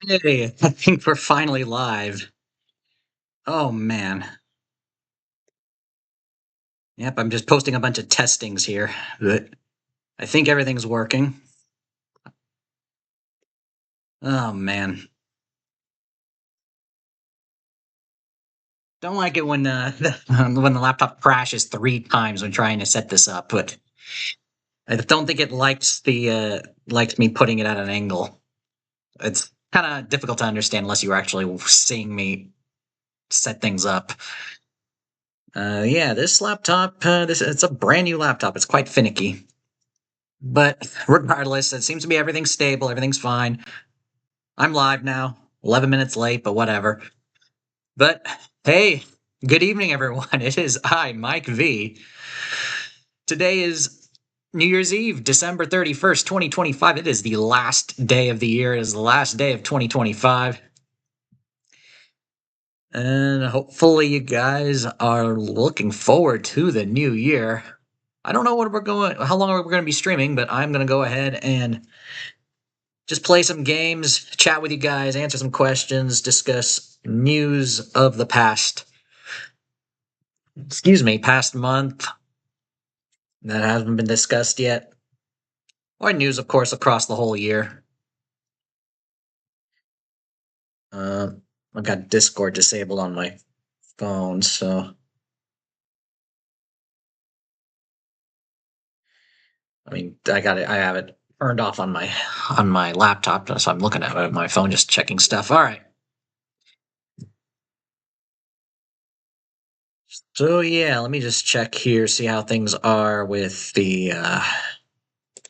Hey, I think we're finally live. Oh man. Yep, I'm just posting a bunch of testings here, but I think everything's working. Oh man. Don't like it when when the laptop crashes 3 times when trying to set this up, but I don't think it likes me putting it at an angle. It's kind of difficult to understand unless you're actually seeing me set things up. Yeah, this laptop, this it's a brand new laptop. It's quite finicky. But regardless, it seems to be everything's stable, everything's fine. I'm live now, 11 minutes late, but whatever. But hey, good evening, everyone. It is I, Mike V. Today is New Year's Eve, December 31st, 2025. It is the last day of the year. It is the last day of 2025. And hopefully, you guys are looking forward to the new year. I don't know how long we're going to be streaming, but I'm going to go ahead and just play some games, chat with you guys, answer some questions, discuss news of the past month that hasn't been discussed yet. Or news, of course, across the whole year. Uh, I've got Discord disabled on my phone, so I mean, I have it turned off on my laptop, so I'm looking at it on my phone, just checking stuff. All right. So yeah, let me just check here, see how things are with the. I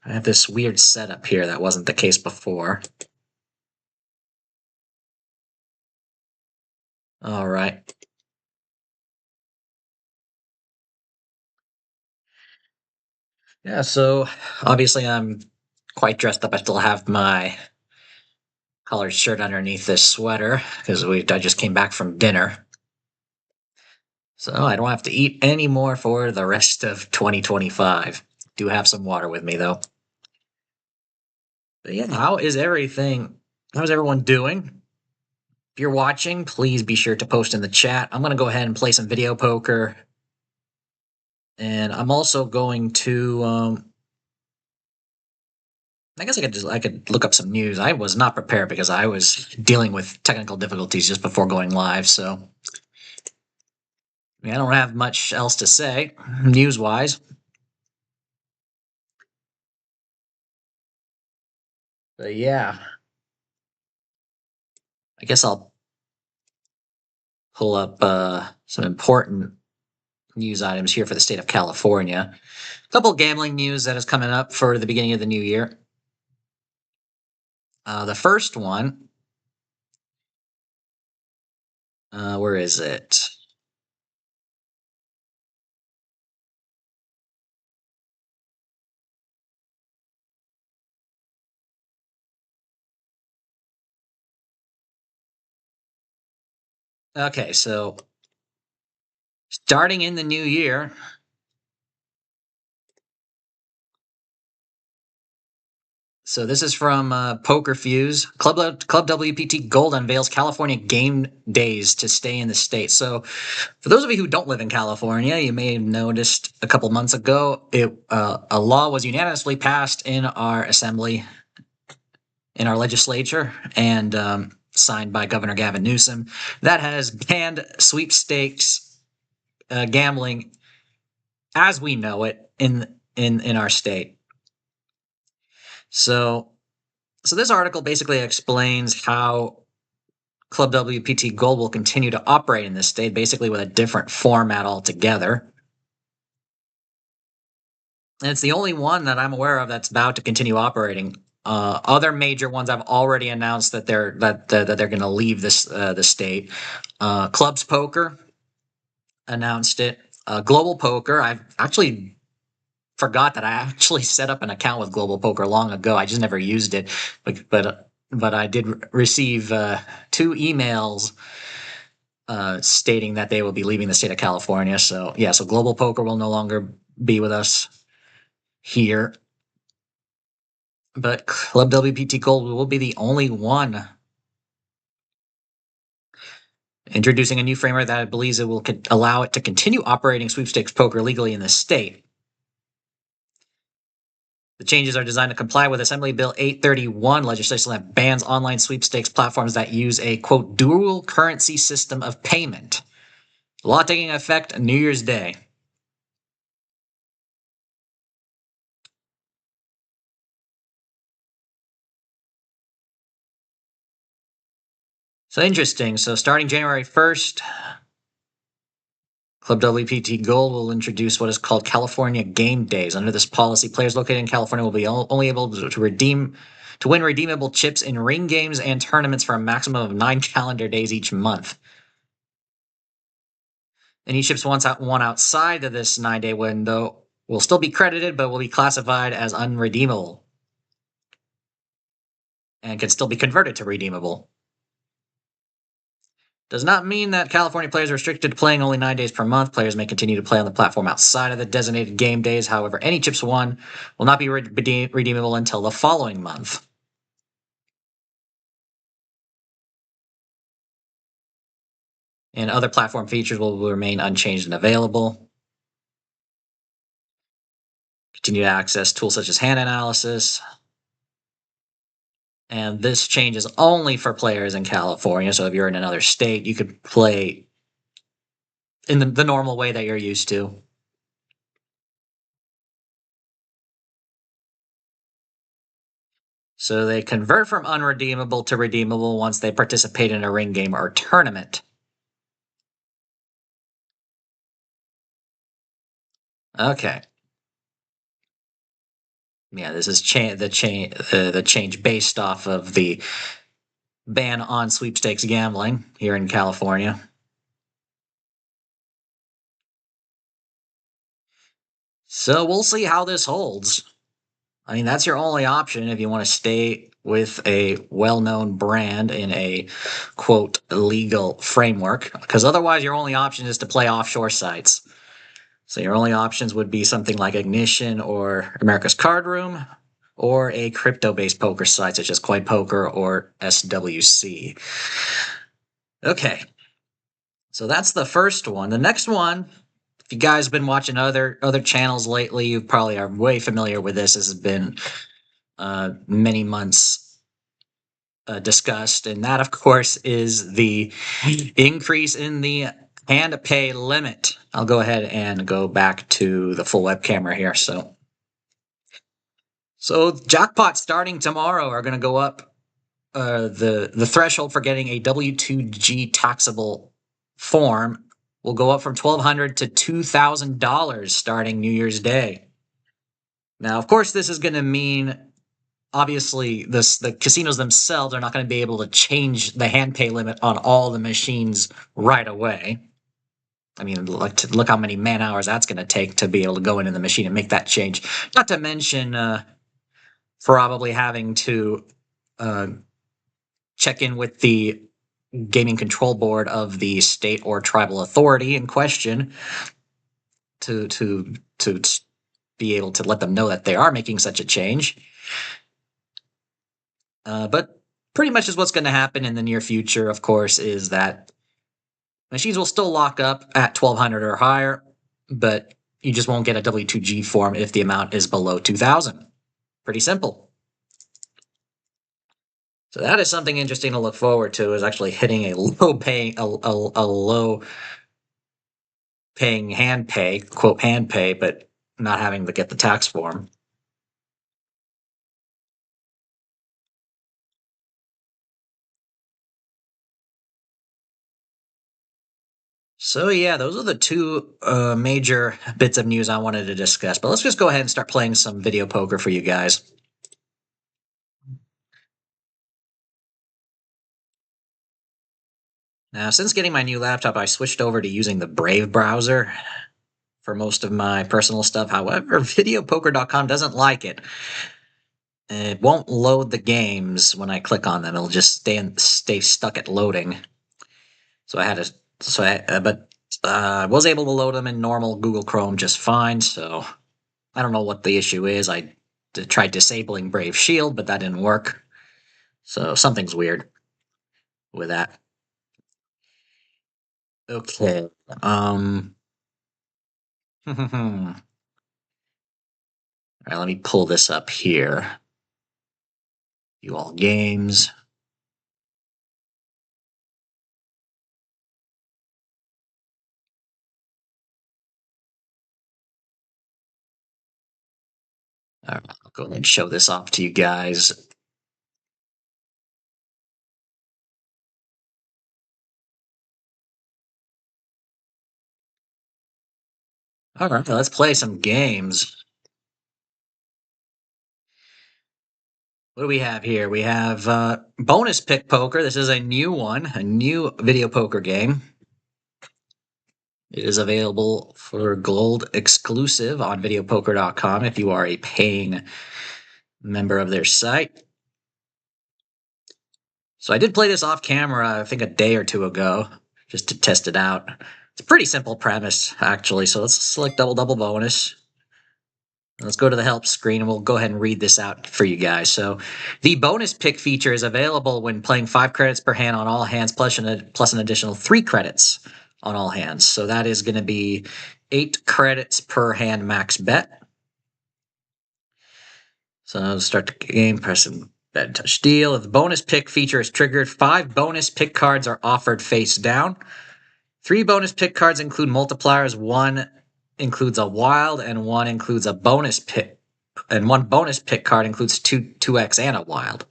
have this weird setup here that wasn't the case before. All right. Yeah, so obviously I'm quite dressed up. I still have my collared shirt underneath this sweater because I just came back from dinner. So I don't have to eat anymore for the rest of 2025. Do have some water with me though. But yeah, how is everything? How's everyone doing? If you're watching, please be sure to post in the chat. I'm going to go ahead and play some video poker. And I'm also going to I guess I could look up some news. I was not prepared because I was dealing with technical difficulties just before going live, so I don't have much else to say news wise. But yeah, I guess I'll pull up some important news items here for the state of California. A couple gambling news that is coming up for the beginning of the new year. The first one, where is it? Okay, so starting in the new year, so this is from Poker Fuse. Club WPT Gold unveils California game days to stay in the state. So, for those of you who don't live in California, you may have noticed a couple months ago, a law was unanimously passed in our assembly, in our legislature, and signed by Governor Gavin Newsom that has banned sweepstakes gambling as we know it in our state. So this article basically explains how Club WPT Gold will continue to operate in this state, basically with a different format altogether. And it's the only one that I'm aware of that's about to continue operating. Other major ones I've already announced that they're going to leave the state. Clubs Poker announced it. Global Poker, I've actually forgot that I actually set up an account with Global Poker long ago. I just never used it, but I did receive 2 emails stating that they will be leaving the state of California. So yeah, so Global Poker will no longer be with us here, but Club WPT Gold will be the only one introducing a new framework that it believes it will allow it to continue operating sweepstakes poker legally in the state. The changes are designed to comply with Assembly Bill 831 legislation that bans online sweepstakes platforms that use a, quote, dual currency system of payment. Law taking effect New Year's Day. So interesting. So starting January 1st, Club WPT Gold will introduce what is called California Game Days. Under this policy, players located in California will be only able to win redeemable chips in ring games and tournaments for a maximum of 9 calendar days each month. Any chips won outside of this 9-day window will still be credited, but will be classified as unredeemable and can still be converted to redeemable. Does not mean that California players are restricted to playing only 9 days per month. Players may continue to play on the platform outside of the designated game days. However, any chips won will not be redeemable until the following month. And other platform features will remain unchanged and available. Continue to access tools such as hand analysis. And this change is only for players in California. So if you're in another state, you could play in the normal way that you're used to. So they convert from unredeemable to redeemable once they participate in a ring game or tournament. Okay. Yeah, this is the change based off of the ban on sweepstakes gambling here in California. So we'll see how this holds. I mean, that's your only option if you want to stay with a well-known brand in a, quote, legal framework, because otherwise your only option is to play offshore sites. So your only options would be something like Ignition or America's Card Room, or a crypto-based poker site such as Coin Poker or SWC. Okay, so that's the first one. The next one, if you guys have been watching other channels lately, you probably are way familiar with this. This has been many months discussed, and that, of course, is the increase in the hand pay limit. I'll go ahead and go back to the full web camera here. So jackpots starting tomorrow are going to go up. The threshold for getting a W-2G taxable form will go up from $1,200 to $2,000 starting New Year's Day. Now, of course, this is going to mean, obviously, the casinos themselves are not going to be able to change the hand pay limit on all the machines right away. I mean, look how many man hours that's going to take to be able to go into the machine and make that change. Not to mention probably having to check in with the gaming control board of the state or tribal authority in question to be able to let them know that they are making such a change. But pretty much is what's going to happen in the near future, of course, is that machines will still lock up at 1,200 or higher, but you just won't get a W-2G form if the amount is below 2,000. Pretty simple. So that is something interesting to look forward to, is actually hitting a low paying hand pay, quote hand pay, but not having to get the tax form. So yeah, those are the two major bits of news I wanted to discuss. But let's just go ahead and start playing some video poker for you guys. Now, since getting my new laptop, I switched over to using the Brave browser for most of my personal stuff. However, videopoker.com doesn't like it. It won't load the games when I click on them. It'll just stay stuck at loading. So I had to, but I was able to load them in normal Google Chrome just fine. So I don't know what the issue is. I tried disabling Brave Shield, but that didn't work. So something's weird with that. Okay. Um. All right, let me pull this up here. You all games. All right, I'll go ahead and show this off to you guys. All right, let's play some games. What do we have here? We have bonus pick poker. This is a new one, a new video poker game. It is available for gold exclusive on videopoker.com if you are a paying member of their site. So I did play this off camera, I think a day or two ago, just to test it out. It's a pretty simple premise, actually. So let's select double double bonus. Let's go to the help screen and we'll go ahead and read this out for you guys. So the bonus pick feature is available when playing 5 credits per hand on all hands plus an additional 3 credits on all hands. So that is going to be 8 credits per hand max bet. So I'll start the game, pressing bet touch deal. If the bonus pick feature is triggered, 5 bonus pick cards are offered face down. 3 bonus pick cards include multipliers. 1 includes a wild, and 1 includes a bonus pick. And 1 bonus pick card includes 2x and a wild.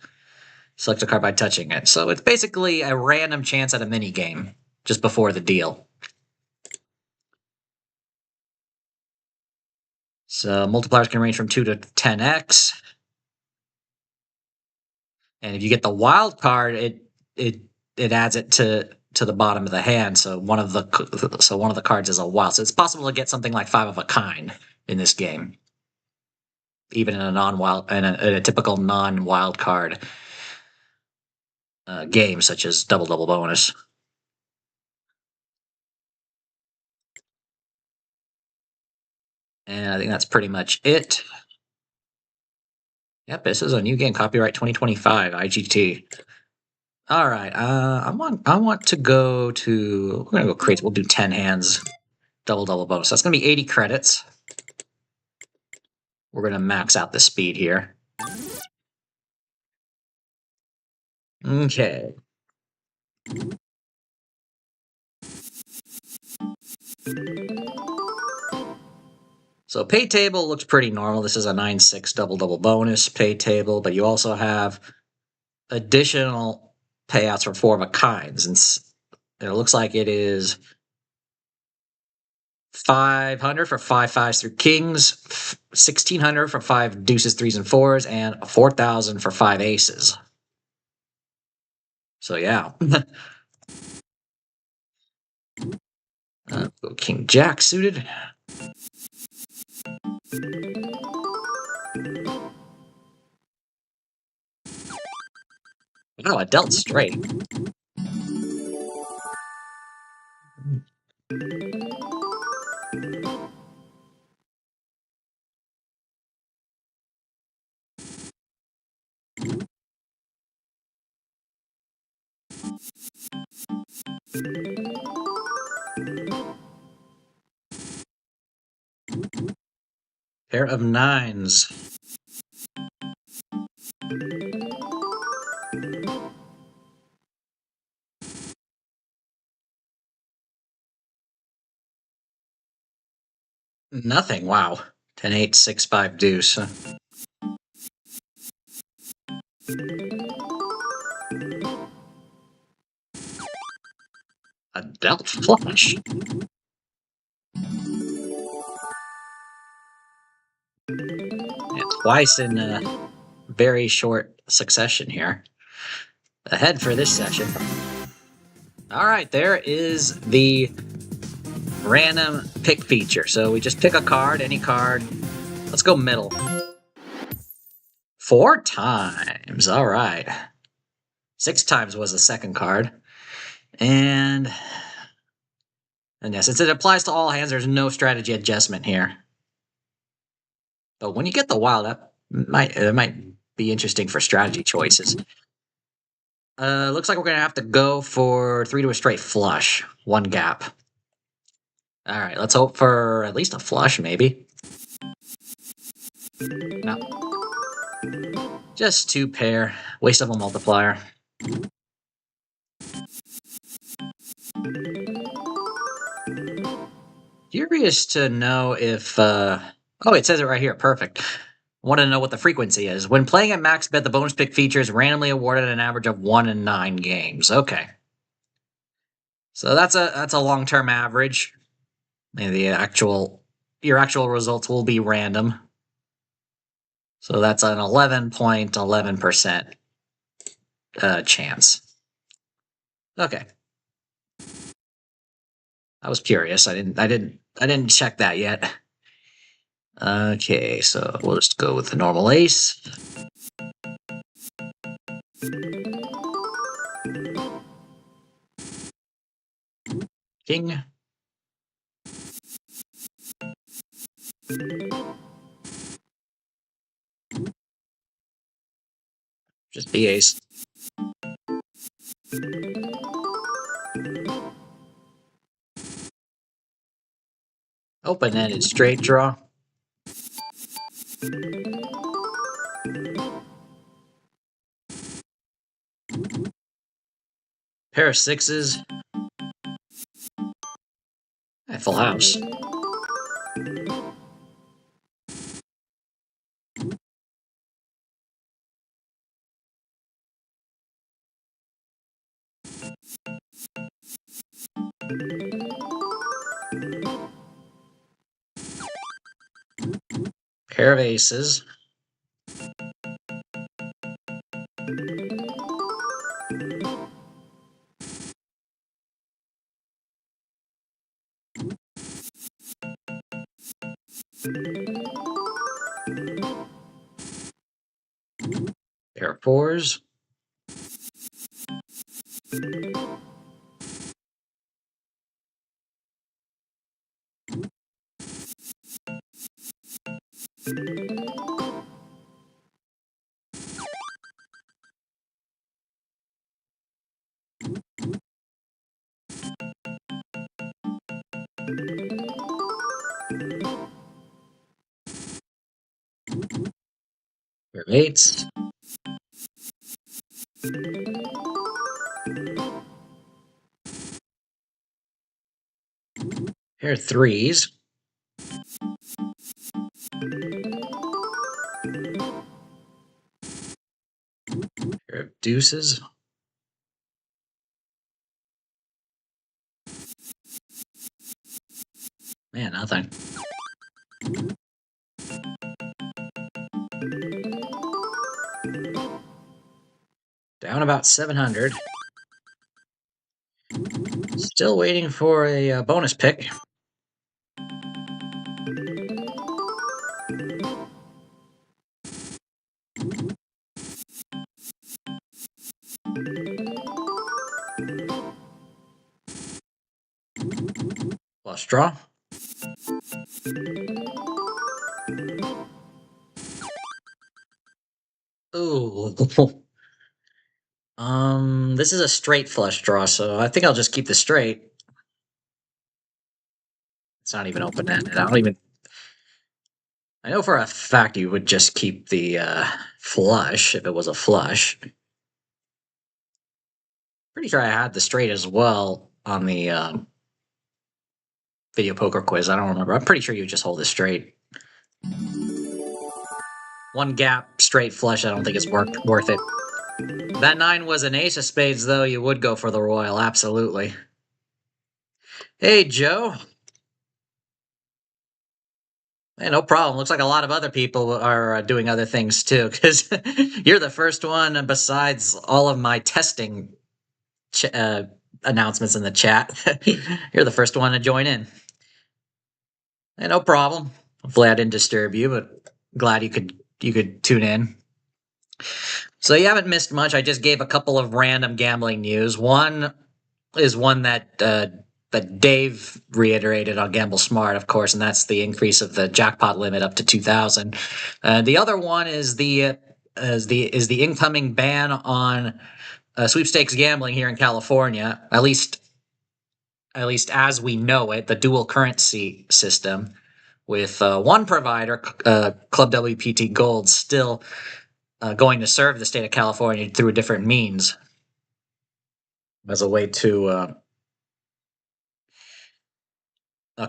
Select a card by touching it. So it's basically a random chance at a mini game just before the deal. So multipliers can range from 2 to 10x. And if you get the wild card, it adds it to the bottom of the hand. So one of the cards is a wild. So it's possible to get something like 5 of a kind in this game, even in a non-wild in a typical non-wild card game such as double double bonus. And I think that's pretty much it. Yep, this is a new game, copyright 2025, IGT. All right, I want to go to. We're gonna go crazy. We'll do 10 hands, double double bonus. That's gonna be 80 credits. We're gonna max out the speed here. Okay. So pay table looks pretty normal. This is a 9-6 double double bonus pay table, but you also have additional payouts for 4 of a kinds, and it looks like it is 500 for 5 fives through kings, 1600 for 5 deuces, 3s, and 4s, and 4000 for 5 aces. So yeah. King Jack suited. Oh, I dealt straight. Pair of 9s. Nothing. Wow. 10-8, 6-5 deuce. A dealt flush. Yeah, twice in a very short succession here. Ahead for this session. All right, there is the random pick feature. So we just pick a card, any card. Let's go middle. 4 times. All right. 6 times was the second card. And yeah, since it applies to all hands, there's no strategy adjustment here. But when you get the wild, it might be interesting for strategy choices. Looks like we're gonna have to go for 3 to a straight flush. One gap. All right, let's hope for at least a flush, maybe. No, just 2 pair. Waste of a multiplier. Curious to know if, oh, it says it right here. Perfect. Want to know what the frequency is. When playing at max bet, the bonus pick feature is randomly awarded an average of 1 in 9 games. Okay. So that's a long-term average. And your actual results will be random. So that's an 11.11% chance. Okay. I was curious. I didn't check that yet. Okay, so we'll just go with the normal ace. King. Just the ace. Open-ended straight draw. Pair of sixes. Full house. Pair of aces. Pair of fours. Pair of eights. Pair of threes. Pair of deuces. Man, nothing. Down about 700. Still waiting for a bonus pick. Flush draw. Ooh. This is a straight flush draw, so I think I'll just keep the straight. It's not even open-ended. I know for a fact you would just keep the flush if it was a flush. Pretty sure I had the straight as well on the video poker quiz. I don't remember. I'm pretty sure you just hold it straight. One gap, straight flush, I don't think it's worth it. That 9 was an ace of spades, though. You would go for the royal, absolutely. Hey, Joe. Hey, no problem. Looks like a lot of other people are doing other things, too, because you're the first one, besides all of my testing announcements in the chat. You're the first one to join in. Hey, no problem. Hopefully I didn't disturb you, but glad you could tune in. So you haven't missed much. I just gave a couple of random gambling news. One is one that Dave reiterated on Gamble Smart, of course, and that's the increase of the jackpot limit up to 2,000. The other one is the incoming ban on sweepstakes gambling here in California, at least as we know it, the dual currency system with one provider, Club WPT Gold, still going to serve the state of California through different means as a way to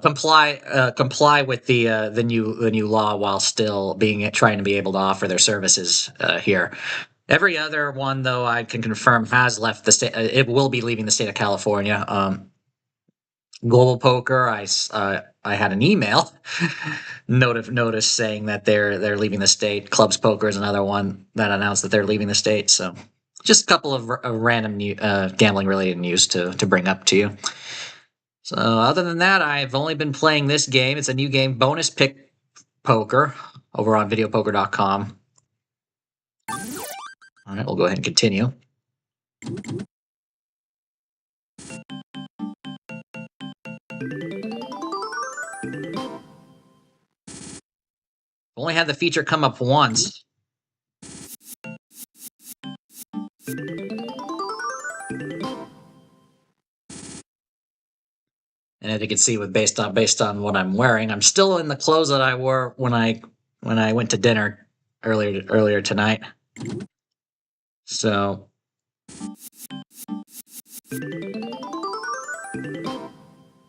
comply with the new law while still being trying to be able to offer their services here. Every other one, though, I can confirm has left the state. It will be leaving the state of California. Global Poker, I had an email notice saying that they're leaving the state. Clubs Poker is another one that announced that they're leaving the state. So, just a couple of random gambling related news to bring up to you. So, other than that, I've only been playing this game. It's a new game, Bonus Pick Poker, over on videopoker.com. All right, we'll go ahead and continue. Only had the feature come up once. And as you can see, with based on what I'm wearing, I'm still in the clothes that I wore when I went to dinner earlier tonight. So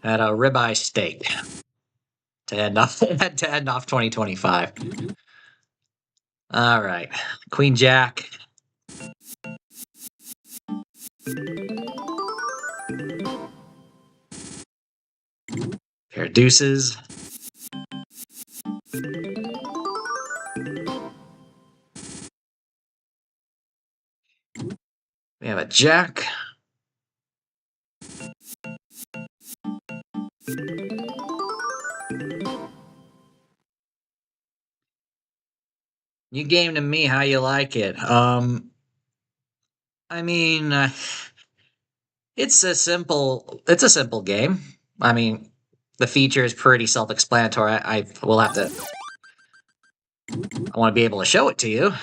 had a ribeye steak to end off 2025. All right, Queen Jack. Pair of deuces. We have a jack. You game to me how you like it. I mean, it's a simple game. I mean, the feature is pretty self-explanatory. I will have to. I want to be able to show it to you.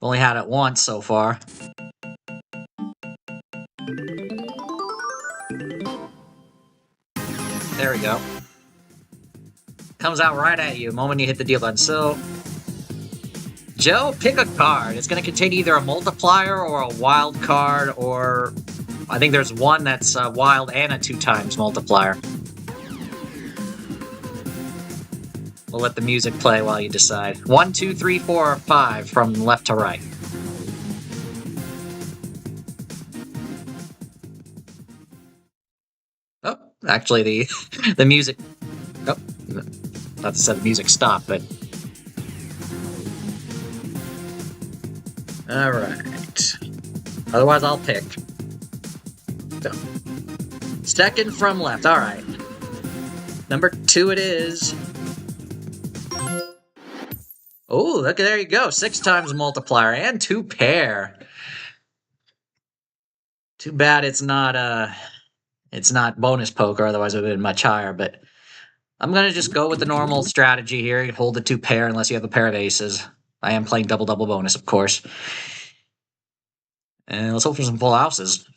Only had it once so far. There we go. Comes out right at you the moment you hit the deal button. So, Joe, pick a card. It's going to contain either a multiplier or a wild card, or I think there's one that's wild and a 2 times multiplier. We'll let the music play while you decide. 1, 2, 3, 4, or 5 from left to right. Oh, actually, the music. Oh, not to say the music stopped, but. All right. Otherwise, I'll pick. So, second from left. All right. Number 2 it is. Oh, look, there you go. 6 times multiplier and 2 pair. Too bad it's not bonus poker, otherwise it would have been much higher, but I'm gonna just go with the normal strategy here. Hold the 2 pair unless you have a pair of aces. I am playing double bonus, of course. And let's hope for some full houses.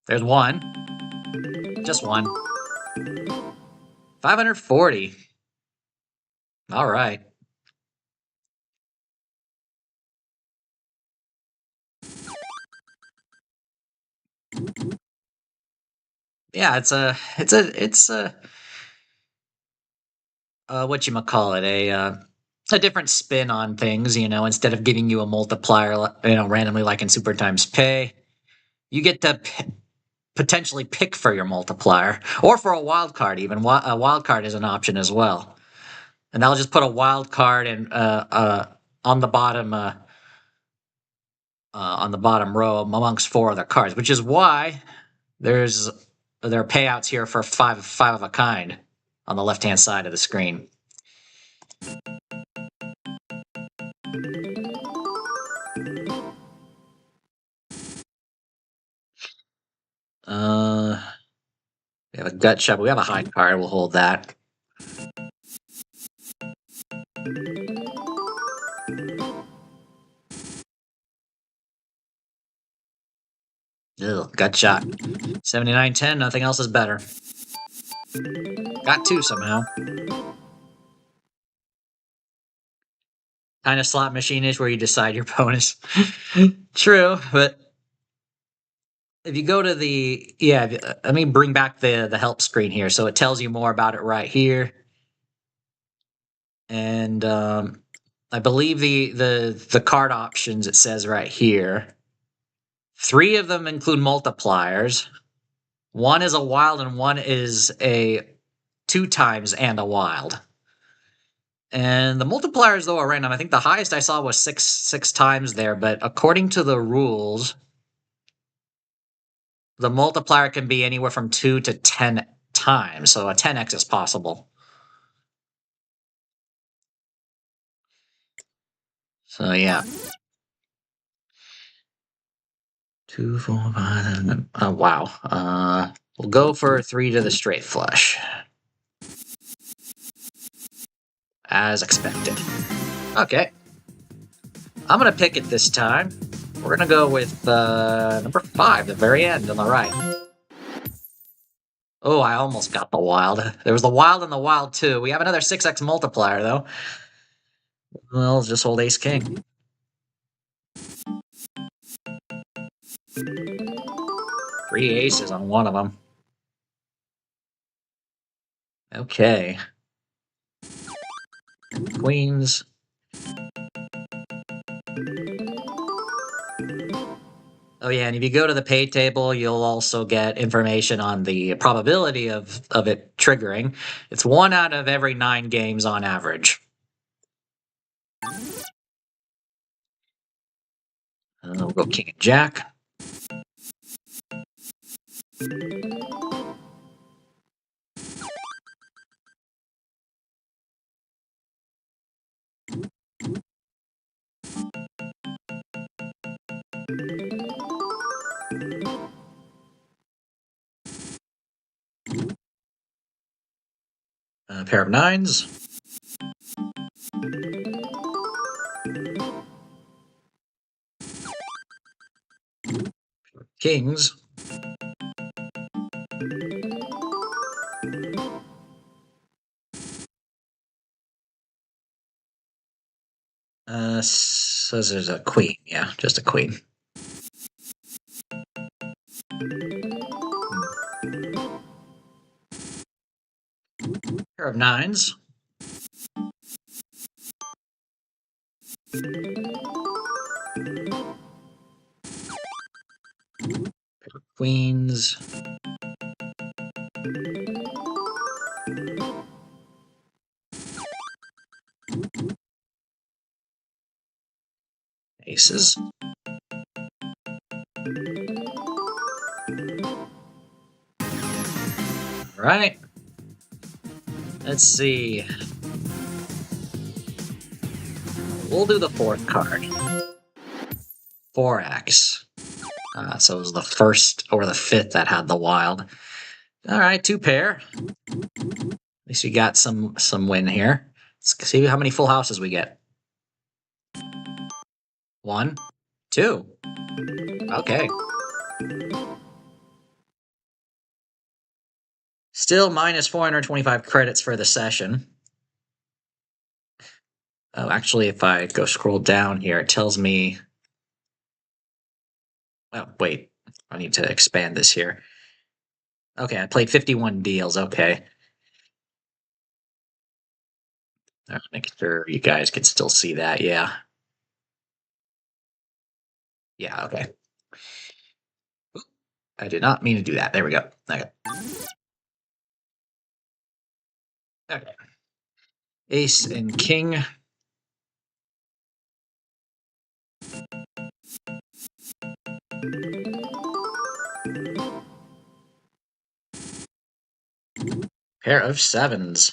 There's one. Just one. 540. All right. Yeah, it's whatchamacallit, a different spin on things, instead of giving you a multiplier, randomly like in Super Times Pay, you get to potentially pick for your multiplier, or for a wild card even. A wild card is an option as well. And I'll just put a wild card in on the bottom row amongst 4 other cards, which is why there are payouts here for five of a kind on the left-hand side of the screen. We have a gut shot, but we have a high card. We'll hold that. Ugh, gut shot. 79-10, nothing else is better. Got two somehow. Kind of slot machine-ish where you decide your bonus. True, but if you go to the let me bring back the help screen here, so it tells you more about it right here. And I believe the card options it says right here. 3 of them include multipliers. One is a wild and one is a 2 times and a wild. And the multipliers though are random. I think the highest I saw was six times there, but according to the rules, the multiplier can be anywhere from 2 to 10 times, so a 10x is possible. So yeah. 2, 4, 5. Oh wow. We'll go for 3 to the straight flush. As expected. Okay. I'm gonna pick it this time. We're gonna go with number 5, the very end on the right. Oh, I almost got the wild. There was the wild and the wild too. We have another 6x multiplier though. Well, just hold ace king. 3 aces on one of them. Okay. Queens. Oh yeah, and if you go to the pay table, you'll also get information on the probability of it triggering. It's 1 out of every 9 games on average. We'll go king and jack. A pair of 9s. Kings. Says there's a queen. Yeah, just a queen. Pair of 9s. Pair of queens. Aces. All right. Let's see. We'll do the 4th card. 4x. So it was the 1st or the 5th that had the wild. All right, 2 pair. At least we got some win here. Let's see how many full houses we get. 1, 2. Okay. Still minus 425 credits for the session. Oh, actually, if I go scroll down here, it tells me. Oh, wait. I need to expand this here. Okay, I played 51 deals. Okay. Make sure you guys can still see that. Yeah. Yeah, okay. I did not mean to do that. There we go. Okay. Okay. Ace and king. Pair of 7s.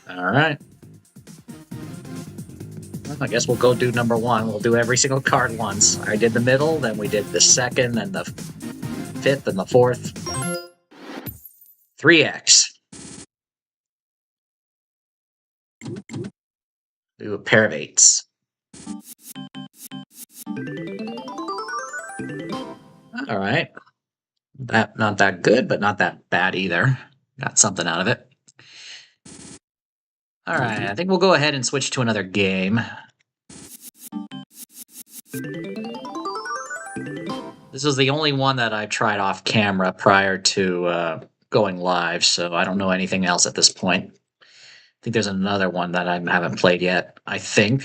All right. I guess we'll go do number one. We'll do every single card once. I did the middle, then we did the second, then the fifth, and the fourth. 3x. Do a pair of eights. All right. That not that good, but not that bad either. Got something out of it. All right, I think we'll go ahead and switch to another game. This is the only one that I tried off camera prior to going live, so I don't know anything else at this point. I think there's another one that I haven't played yet, I think.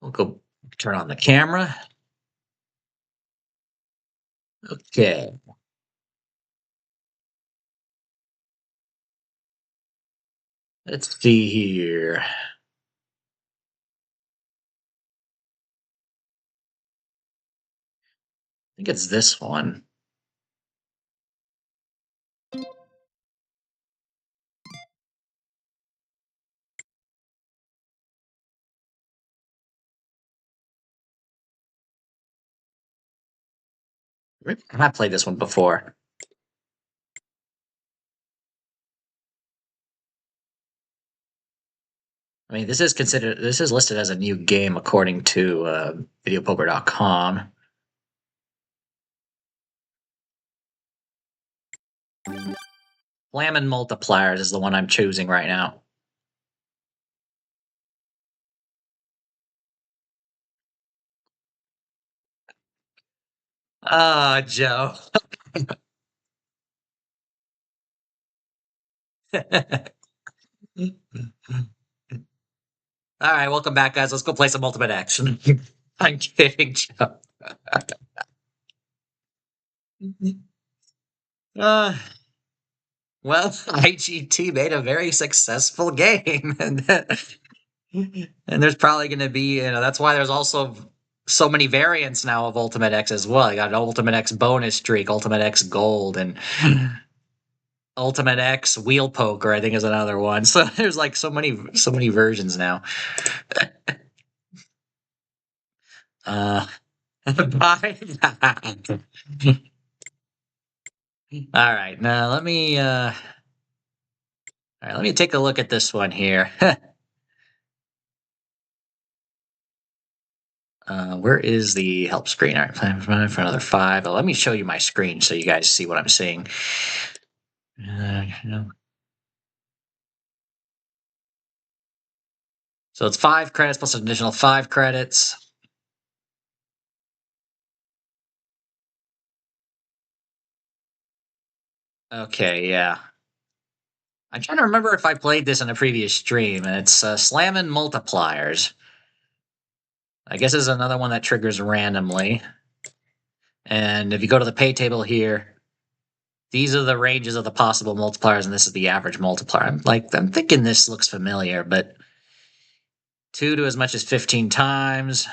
We'll go turn on the camera. Okay. Let's see here. I think it's this one. I have played this one before. I mean, this is listed as a new game according to videopoker.com. Slam and Multipliers is the one I'm choosing right now. Ah, Joe. All right, welcome back, guys. Let's go play some Ultimate Action. I'm kidding, Joe. uh, well, IGT made a very successful game, and there's probably going to be, that's why there's also so many variants now of Ultimate X as well. You got an Ultimate X bonus streak, Ultimate X Gold, and Ultimate X Wheel Poker, I think, is another one. So there's like so many versions now. Bye. All right, now let me take a look at this one here. Where is the help screen? All right, plan for another 5. Let me show you my screen so you guys see what I'm seeing. So it's 5 credits plus an additional 5 credits. Okay, yeah. I'm trying to remember if I played this in a previous stream, and it's Slammin' Multipliers. I guess this is another one that triggers randomly. And if you go to the pay table here, these are the ranges of the possible multipliers, and this is the average multiplier. I'm thinking this looks familiar, but 2 to as much as 15 times.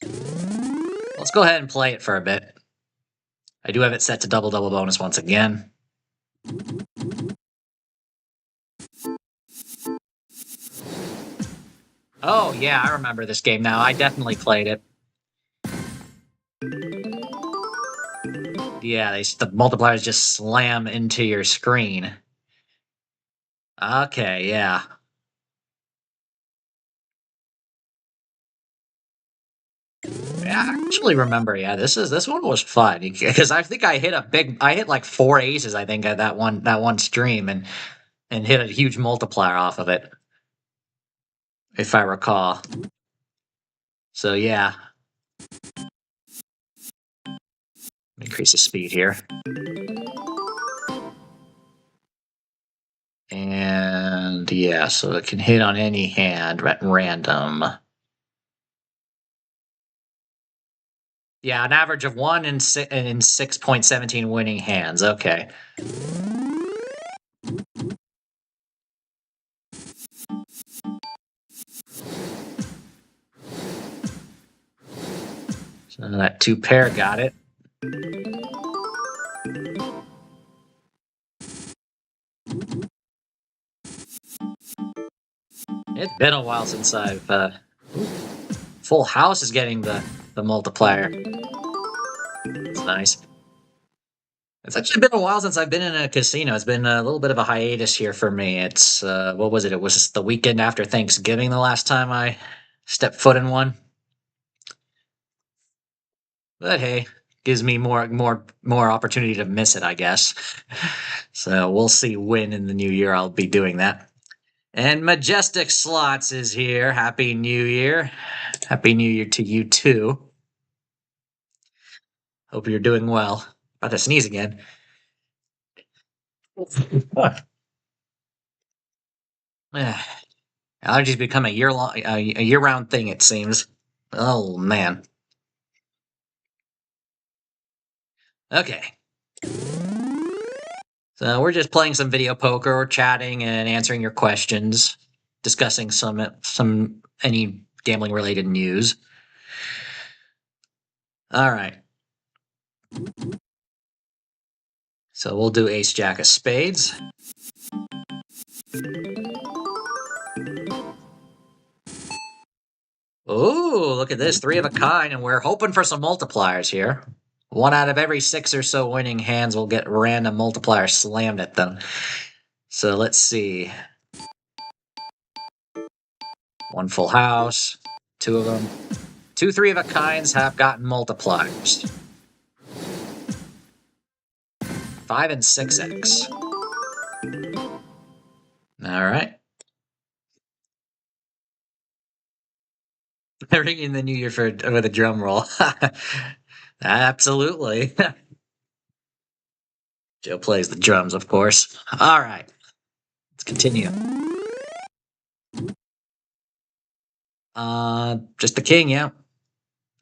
Let's go ahead and play it for a bit. I do have it set to double bonus once again. Oh, yeah, I remember this game now. I definitely played it. Yeah, the multipliers just slam into your screen. Okay, yeah. Yeah, I actually remember. Yeah, this one was fun because I think I hit like 4 aces. I think at that one stream and hit a huge multiplier off of it, if I recall. So yeah, increase the speed here, and yeah, so it can hit on any hand at random. Yeah, an average of 1 in 6.17 winning hands. Okay. So that 2 pair got it. It's been a while since I've ooh, Full House is getting the multiplier. It's nice. It's actually been a while since I've been in a casino. It's been a little bit of a hiatus here for me. It's what was it? It was the weekend after Thanksgiving the last time I stepped foot in one. But hey, gives me more opportunity to miss it, I guess. So we'll see when in the new year I'll be doing that. And Majestic Slots is here. Happy New Year. Happy New Year to you too. Hope you're doing well. About to sneeze again. Allergies become a year round thing. It seems. Oh man. Okay. So we're just playing some video poker, or chatting and answering your questions, discussing some any gambling related news. All right. So we'll do Ace Jack of Spades. Ooh, look at this. Three of a kind, and we're hoping for some multipliers here. One out of every six or so winning hands will get random multipliers slammed at them. So let's see. One full house, two of them. Two three of a kinds have gotten multipliers. 5 and 6x. All right. Ringing the new year with a drum roll. Absolutely. Joe plays the drums, of course. All right. Let's continue. Just the king, yeah.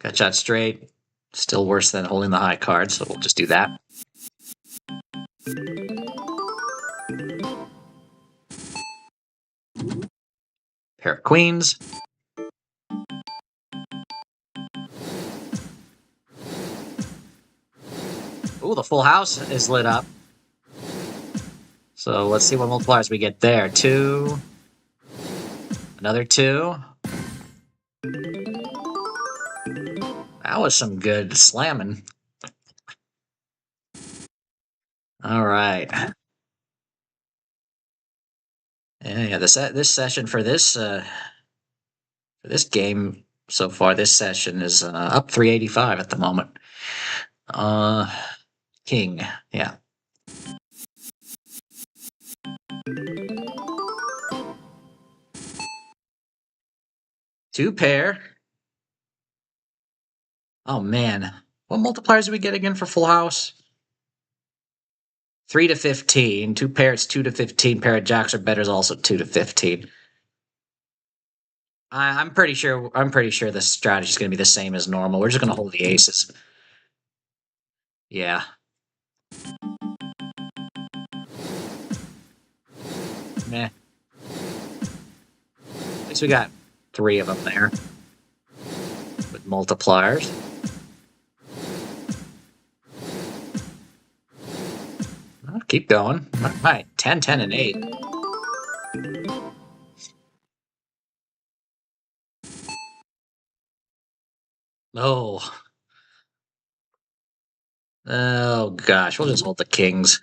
Got shot straight. Still worse than holding the high card, so we'll just do that. Pair of queens. Ooh, the full house is lit up. So let's see what multipliers we get there. 2. Another 2. That was some good slamming. All right. Yeah, this session for this game so far, this session is up 385 at the moment. King, yeah. 2 pair. Oh man, what multipliers do we get again for full house? 3 to 15. 2 pairs, 2 to 15. Pair of jacks or better is also 2 to 15. I'm pretty sure. I'm pretty sure the strategy is going to be the same as normal. We're just going to hold the aces. Yeah. Meh. At least we got 3 of them there with multipliers. Well, keep going. All right, 10, 10, and 8. Oh. Oh gosh, we'll just hold the kings.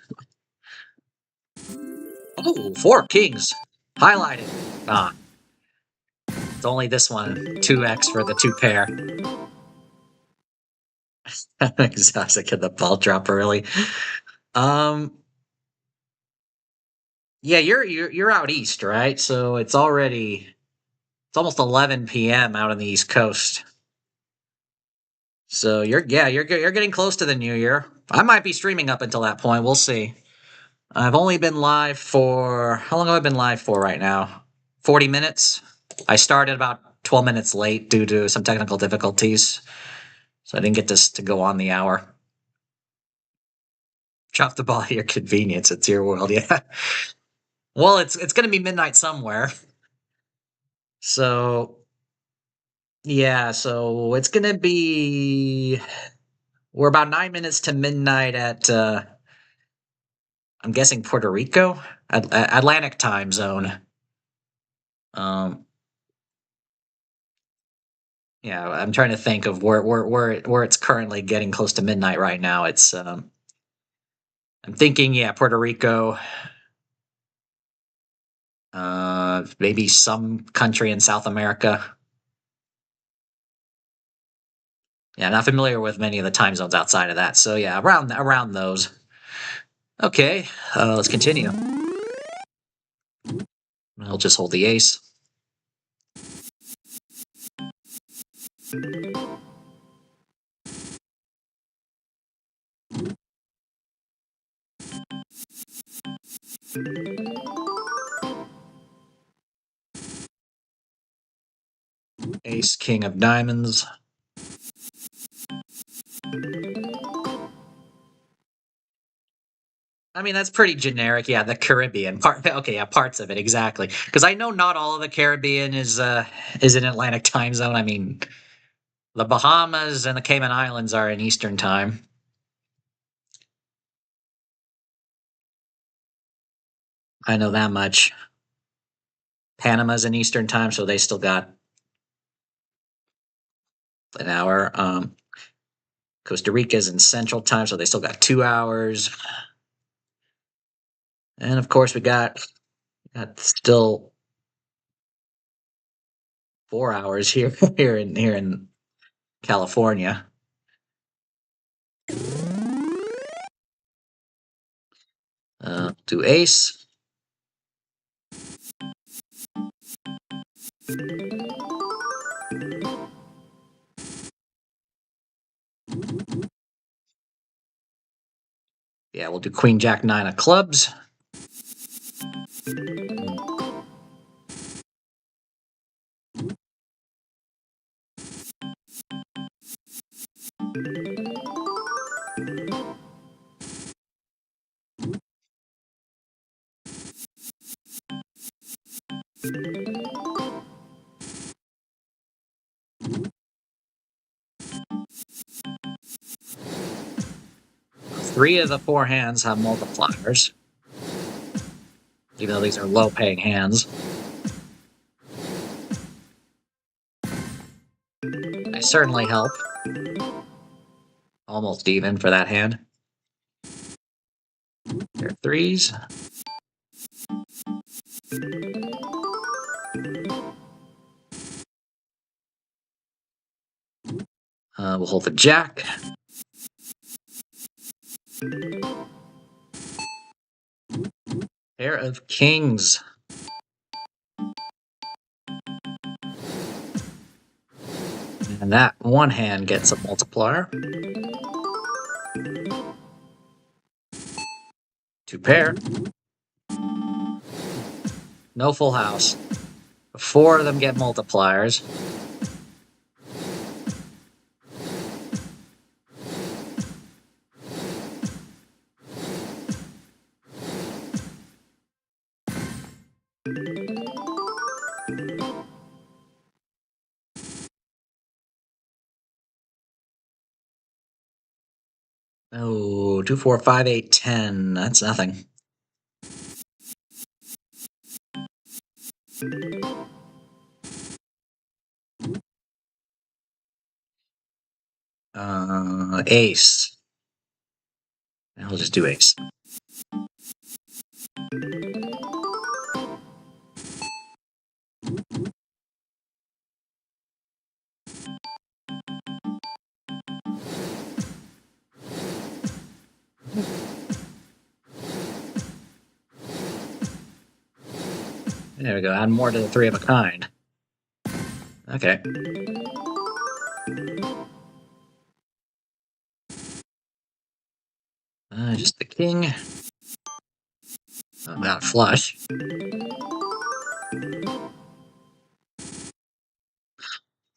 Oh, 4 kings. Highlighted. Ah. It's only this one. 2x for the 2 pair. Exhausted. Get the ball drop early. Um yeah, you're out east, right? So it's almost 11 p.m. out on the East Coast. So you're getting close to the new year. I might be streaming up until that point. We'll see. I've only been live for how long have I been live for right now? 40 minutes. I started about 12 minutes late due to some technical difficulties, so I didn't get this to go on the hour. Drop the ball at your convenience. It's your world, yeah. Well, it's going to be midnight somewhere. So yeah, so it's going to be we're about 9 minutes to midnight at I'm guessing Puerto Rico, Atlantic time zone. Um, yeah, I'm trying to think of where it's currently getting close to midnight right now. I'm thinking, yeah, Puerto Rico, maybe some country in South America. Yeah, not familiar with many of the time zones outside of that. So yeah, around those. Okay, let's continue. I'll just hold the ace. Ace, king of diamonds. I mean, that's pretty generic. Yeah, the Caribbean part. Okay, yeah, parts of it exactly. Because I know not all of the Caribbean is in Atlantic time zone. I mean, the Bahamas and the Cayman Islands are in Eastern time. I know that much. Panama's in Eastern time, so they still got an hour. Costa Rica's in Central time, so they still got 2 hours. And of course, we got still 4 hours here here in California. Do ace. Yeah, we'll do queen jack nine of clubs. Three of the four hands have multipliers, even though these are low-paying hands. They certainly help. Almost even for that hand. There are threes. We'll hold the jack. Pair of kings. And that one hand gets a multiplier. Two pair. No full house. Four of them get multipliers. Oh, 2, 4, 5, 8, 10. That's nothing. Ace. I'll just do ace. There we go. Add more to the three of a kind. Okay. Just the king. Not flush.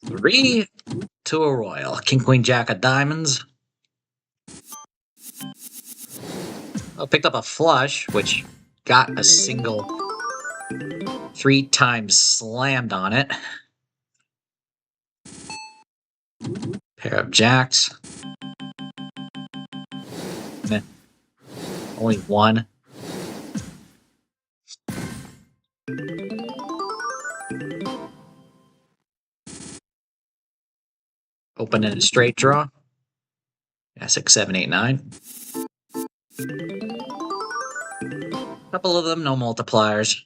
Three to a royal. King, queen, jack of diamonds. I picked up a flush, which got a single 3 times slammed on it. Pair of jacks. Meh. Only one. open and straight draw. Yeah, 6, 7, 8, 9. Couple of them, no multipliers.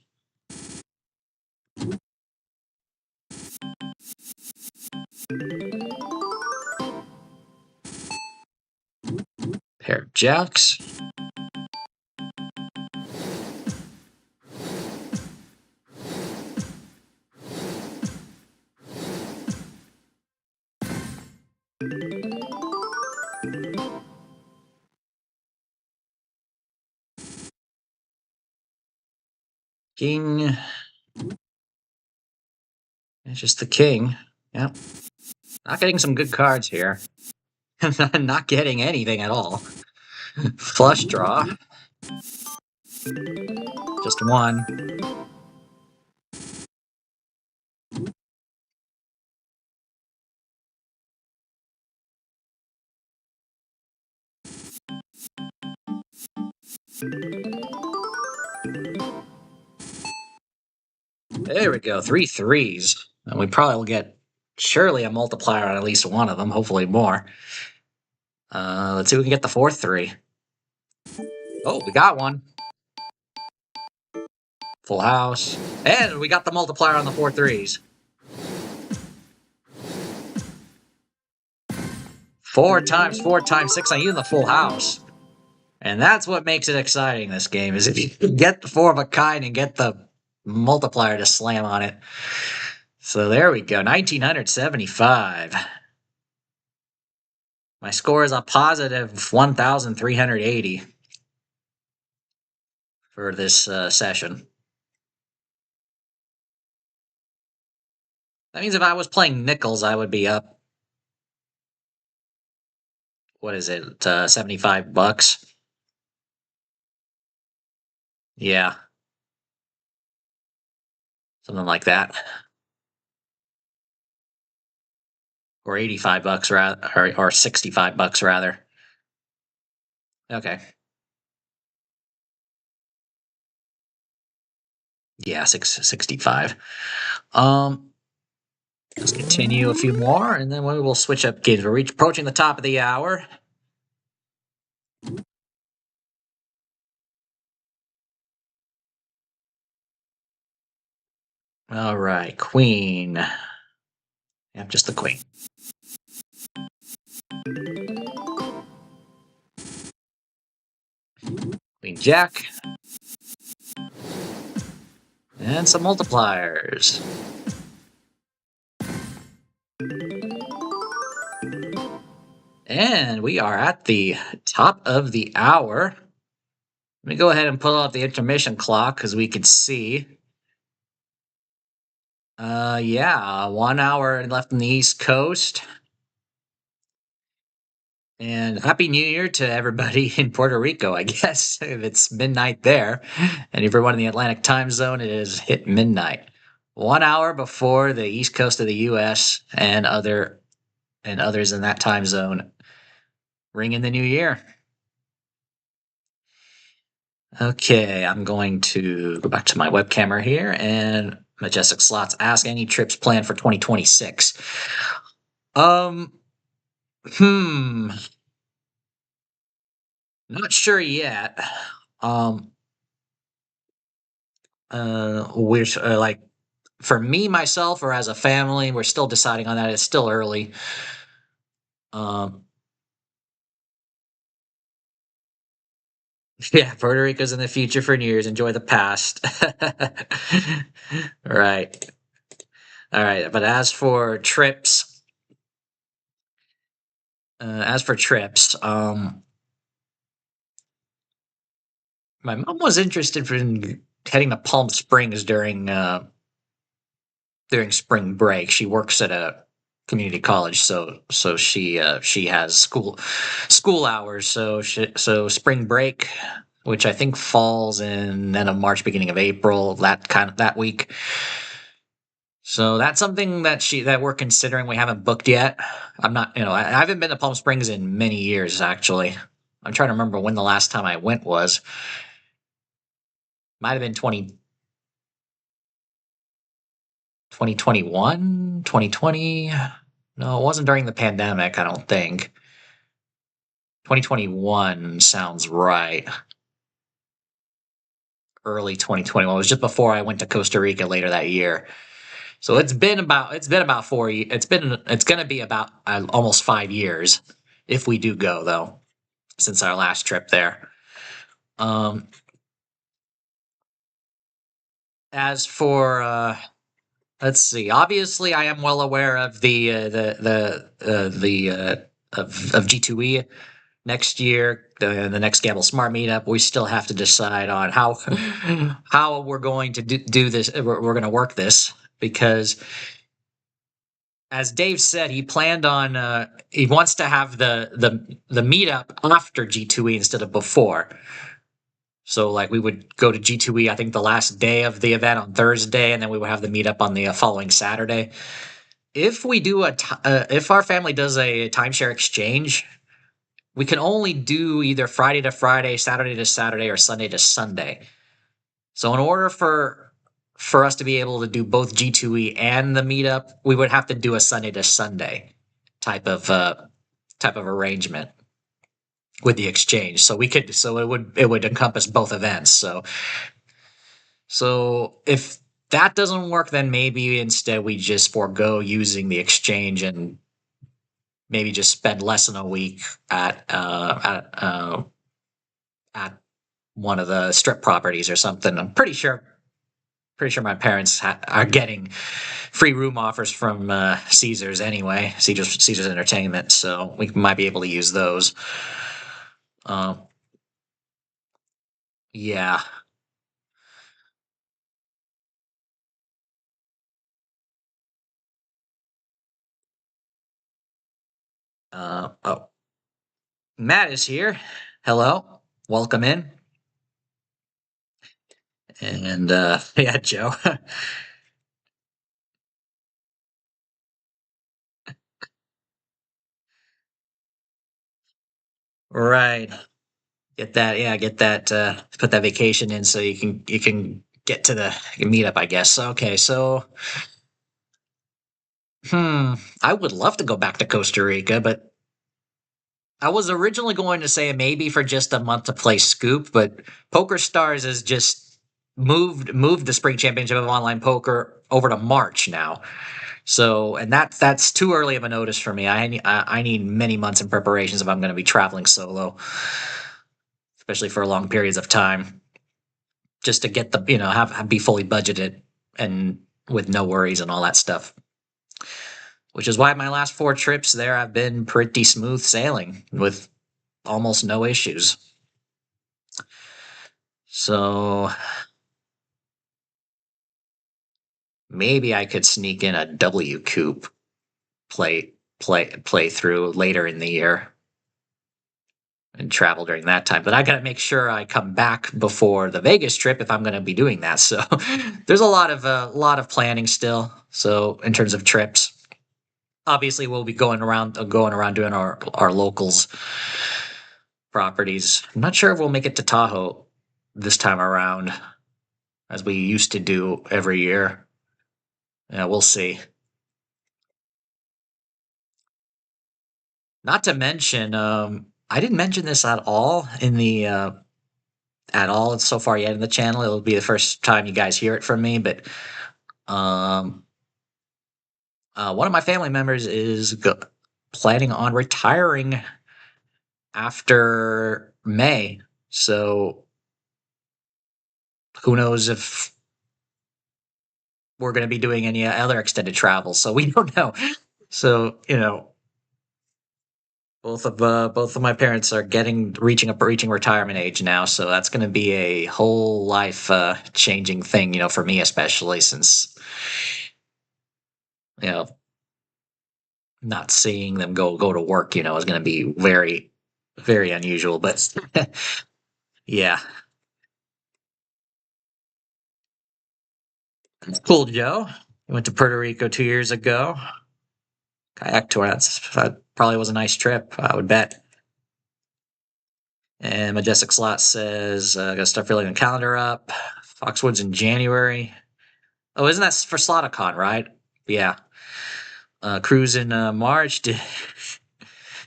Pair of jacks. King. It's just the king. Yep. Not getting some good cards here. Not getting anything at all. Flush draw. Just one. There we go. 3 threes. And we probably will get surely a multiplier on at least one of them, hopefully more. Let's see if we can get the 4th 3. Oh, we got one. Full house. And we got the multiplier on the 4 threes. 4 times 4 times 6 on you in the full house. And that's what makes it exciting, this game, is if you get the 4 of a kind and get the multiplier to slam on it. So there we go, 1975. My score is a positive 1,380 for this session. That means if I was playing nickels, I would be up. What is it? $75? Yeah, something like that, or $85 rather, or $65 rather. Okay. Yeah, 665. Let's continue a few more, and then we will switch up games. We're approaching the top of the hour. All right, queen. Yep, just the queen. Queen jack. And some multipliers. And we are at the top of the hour. Let me go ahead and pull out the intermission clock because we can see. Yeah, 1 hour left on the East Coast. And Happy New Year to everybody in Puerto Rico, I guess, if it's midnight there. And everyone in the Atlantic time zone, it is hit midnight. 1 hour before the East Coast of the US and others in that time zone ring in the new year. Okay, I'm going to go back to my webcamera here, and Majestic Slots ask any trips planned for 2026. Um, not sure yet. We're like, for me, myself, or as a family, we're still deciding on that. It's still early. Yeah, Puerto Rico's in the future for New Year's. Enjoy the past. Right. All right. But as for trips, my mom was interested in heading to Palm Springs during spring break. She works at a community college, so she has school hours. So spring break, which I think falls in end of March, beginning of April, that week. So that's something that we're considering. We haven't booked yet. I'm not, I haven't been to Palm Springs in many years, actually. I'm trying to remember when the last time I went was. Might have been 2021, 2020. No, it wasn't during the pandemic, I don't think. 2021 sounds right. Early 2021. It was just before I went to Costa Rica later that year. So it's been about 4 years. It's gonna be about almost 5 years if we do go though since our last trip there. Um, as for let's see. Obviously, I am well aware of the of G2E next year, the next Gamble Smart meetup. We still have to decide on how how we're going to do this. We're going to work this because, as Dave said, he planned on he wants to have the meetup after G2E instead of before. So like we would go to G2E, I think the last day of the event on Thursday, and then we would have the meetup on the following Saturday. If we do if our family does a timeshare exchange, we can only do either Friday to Friday, Saturday to Saturday, or Sunday to Sunday. So in order for us to be able to do both G2E and the meetup, we would have to do a Sunday to Sunday type of arrangement with the exchange. So it would encompass both events. So if that doesn't work, then maybe instead we just forego using the exchange and maybe just spend less than a week at one of the strip properties or something. I'm pretty sure my parents are getting free room offers from Caesars anyway, Caesars Entertainment, so we might be able to use those. Uh, yeah. Oh, Matt is here. Hello, welcome in. And yeah, Joe. Right. Get that. Yeah, get that. Put that vacation in so you can get to the meetup. I guess. Okay. So, hmm. I would love to go back to Costa Rica, but I was originally going to say maybe for just a month to play Scoop, but Poker Stars has just moved the Spring Championship of Online Poker over to March now. So, and that's too early of a notice for me. I need many months in preparations if I'm going to be traveling solo, especially for long periods of time, just to get the have be fully budgeted and with no worries and all that stuff. Which is why my last 4 trips there have been pretty smooth sailing with almost no issues. So maybe I could sneak in a W Coop play through later in the year and travel during that time. But I got to make sure I come back before the Vegas trip if I'm going to be doing that. So there's a lot of planning still. So in terms of trips, obviously we'll be going around doing our locals properties. I'm not sure if we'll make it to Tahoe this time around as we used to do every year. Yeah, we'll see. Not to mention, I didn't mention this at all so far yet in the channel. It'll be the first time you guys hear it from me, but um, one of my family members is planning on retiring after May. So who knows if we're going to be doing any other extended travel? So we don't know. So both of my parents are reaching retirement age now, so that's going to be a whole life changing thing, for me especially since you know not seeing them go to work, is going to be very very unusual. But yeah, cool, Joe. I went to Puerto Rico 2 years ago. Kayak tour. That probably was a nice trip. I would bet. And Majestic Slot says, "Gotta start filling the calendar up. Foxwoods in January. Oh, isn't that for Sloticon, right? Yeah. cruise in March.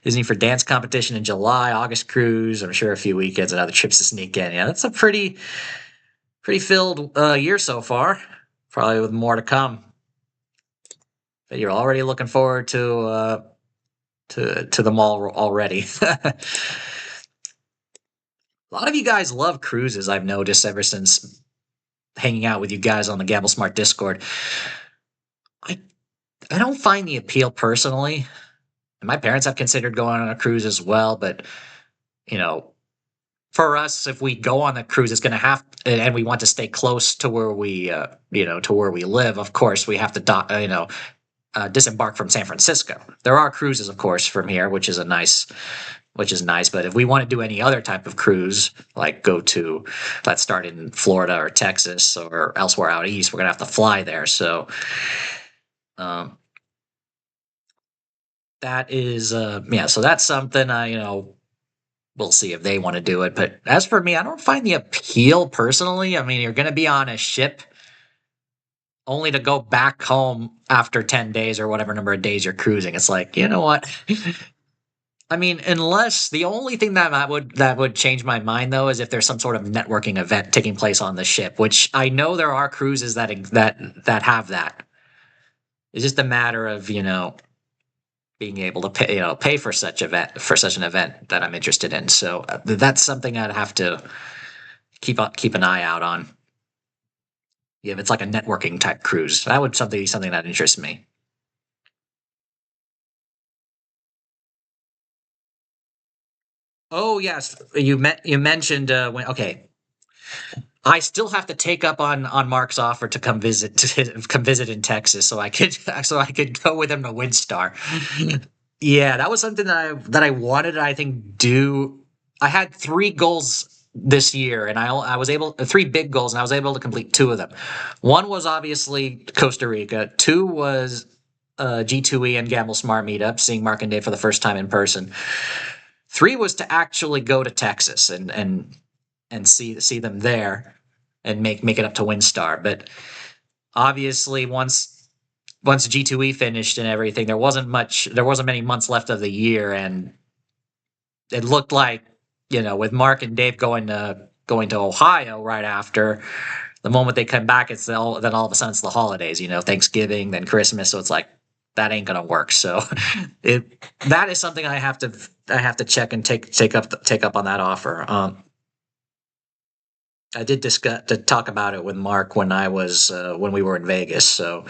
Disney for dance competition in July, August cruise. I'm sure a few weekends and other trips to sneak in. Yeah, that's a pretty filled year so far. Probably with more to come. But you're already looking forward to the mall already. A lot of you guys love cruises. I've noticed ever since hanging out with you guys on the Gamble Smart Discord. I I don't find the appeal personally. And my parents have considered going on a cruise as well, but you know, for us, if we go on the cruise, it's going to have, and we want to stay close to where we, to where we live. Of course, we have to, disembark from San Francisco. There are cruises, of course, from here, which is nice. But if we want to do any other type of cruise, like let's start in Florida or Texas or elsewhere out east, we're gonna have to fly there. So, um, that is, yeah. So that's something we'll see if they want to do it. But as for me, I don't find the appeal personally. I mean, you're going to be on a ship only to go back home after 10 days or whatever number of days you're cruising. It's like, you know what? I mean, unless the only thing that would change my mind though is if there's some sort of networking event taking place on the ship, which I know there are cruises that have that. It's just a matter of, being able to pay for such an event that I'm interested in. So that's something I'd have to keep an eye out on. Yeah, if it's like a networking type cruise, that would something that interests me. Oh yes, you mentioned when okay. I still have to take up on Mark's offer to come visit in Texas, so I could go with him to Windstar. Yeah, that was something that I wanted to, I think, do. I had three goals this year, and I was able three big goals, and I was able to complete two of them. One was obviously Costa Rica. Two was G2E and Gamble Smart meetup, seeing Mark and Dave for the first time in person. Three was to actually go to Texas and see them there and make it up to Windstar. But obviously, once G2E finished and everything, there wasn't many months left of the year, and it looked like with Mark and Dave going to Ohio right after. The moment they come back, then all of a sudden it's the holidays, Thanksgiving, then Christmas. So it's like that ain't gonna work. So that is something I have to check and take up on that offer. I did discuss to talk about it with Mark when we were in Vegas. So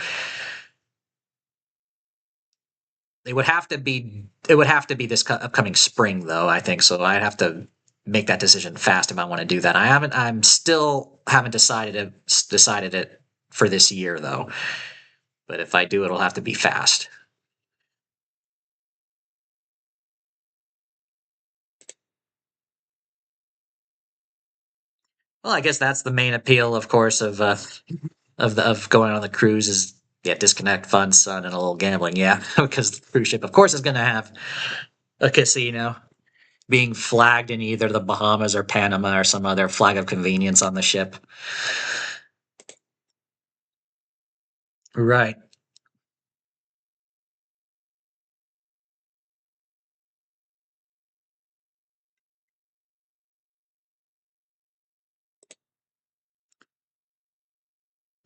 it would have to be this upcoming spring, though. I think so. I'd have to make that decision fast if I want to do that. I'm still haven't decided it for this year though. But if I do, it'll have to be fast. Well, I guess that's the main appeal, of course, of going on the cruise is yeah, disconnect, fun, sun, and a little gambling. Yeah, because the cruise ship, of course, is going to have a casino being flagged in either the Bahamas or Panama or some other flag of convenience on the ship. Right.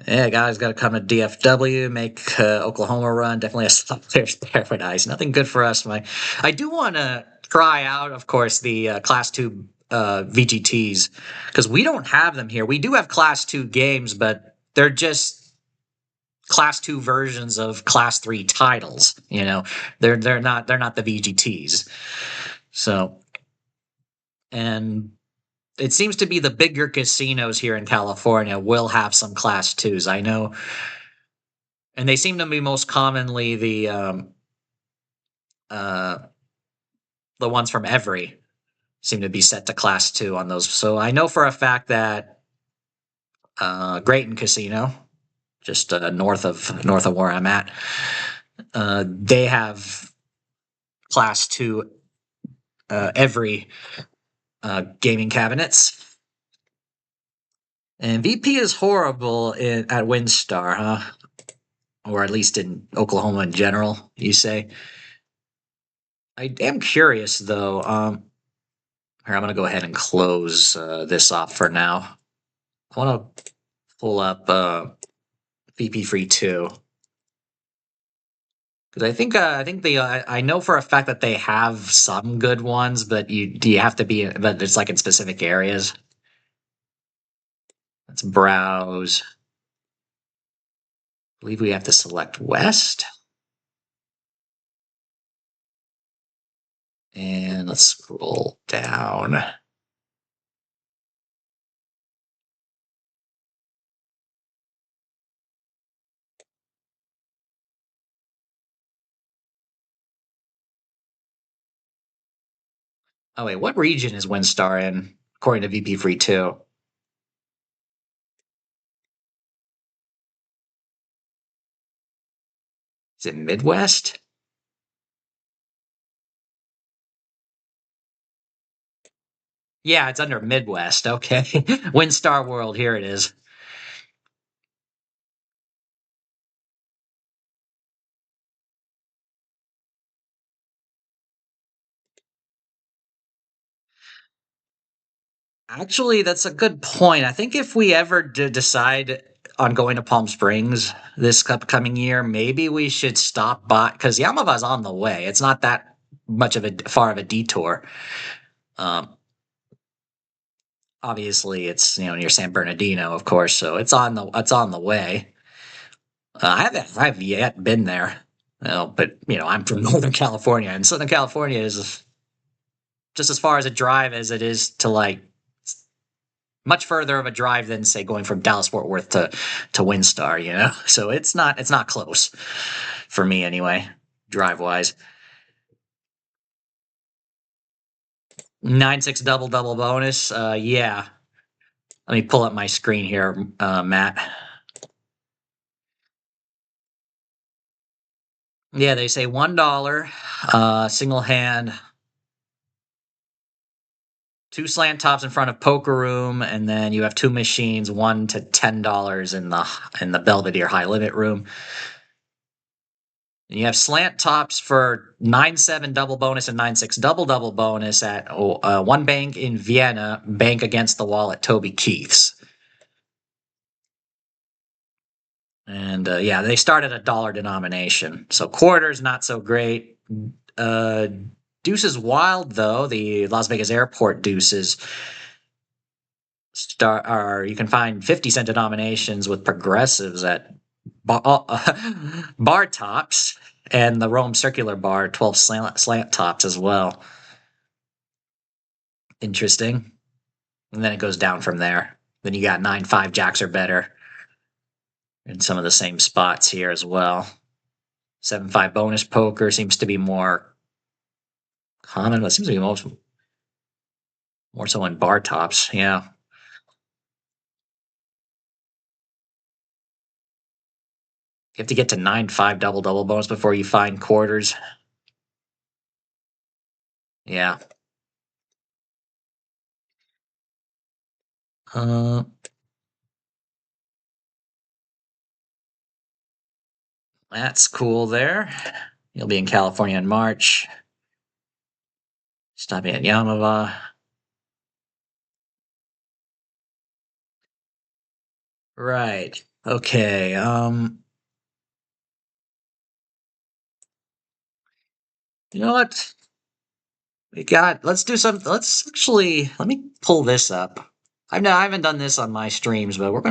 Yeah, guys got to come to DFW, make Oklahoma run. Definitely a players paradise. Nothing good for us. I do want to try out, of course, the Class 2 VGTs because we don't have them here. We do have Class 2 games, but they're just Class 2 versions of Class 3 titles. They're not the VGTs. So, and it seems to be the bigger casinos here in California will have some Class 2s. I know, and they seem to be most commonly uh, the ones from Every seem to be set to Class 2 on those. So I know for a fact that Grayton Casino, just north of where I'm at, they have Class 2 Every gaming cabinets. And VP is horrible at WinStar, huh? or at least in Oklahoma in general, you say. I am curious though. Here, I'm gonna go ahead and close this off for now. I want to pull up VP Free 2 because I think the I know for a fact that they have some good ones, but you have to be but it's like in specific areas. Let's browse. I believe we have to select West. And let's scroll down. Oh wait, what region is Windstar in according to VP Free 2? Is it Midwest? Yeah, it's under Midwest. Okay. Windstar World, here it is. Actually, that's a good point. I think if we ever decide on going to Palm Springs this upcoming year, maybe we should stop by because Yamava's on the way. It's not that much of a far of a detour. Um, Obviously, it's near San Bernardino, of course, so it's on the way. I've yet been there, but I'm from Northern California, and Southern California is just as far as a drive as it is to like much further of a drive than say going from Dallas Fort Worth to Windstar, So it's not close for me anyway, drive wise. 9-6 double double bonus. Yeah. Let me pull up my screen here, Matt. Yeah, they say $1, single hand, two slant tops in front of poker room, and then you have two machines, $1 to $10 in the Belvedere high limit room. And you have slant tops for 9-7 double bonus and 9-6 double double bonus at one bank in Vienna, bank against the wall at Toby Keith's. And yeah, they start at $1 denomination. So quarters, not so great. Uh, Deuces Wild, though, the Las Vegas Airport Deuces, you can find 50-cent denominations with progressives at bar tops and the Rome Circular Bar 12 slant tops as well. Interesting. And then it goes down from there. Then you got 9-5 jacks or better in some of the same spots here as well. 7-5 bonus poker seems to be more common, but it seems to be more so in bar tops. Yeah. You have to get to 9-5 double double bonus before you find quarters. Yeah. Uh, that's cool there. You'll be in California in March. Stopping at Yamava. Right. Okay. You know what? Let's do some. Let me pull this up. I haven't done this on my streams, but we'll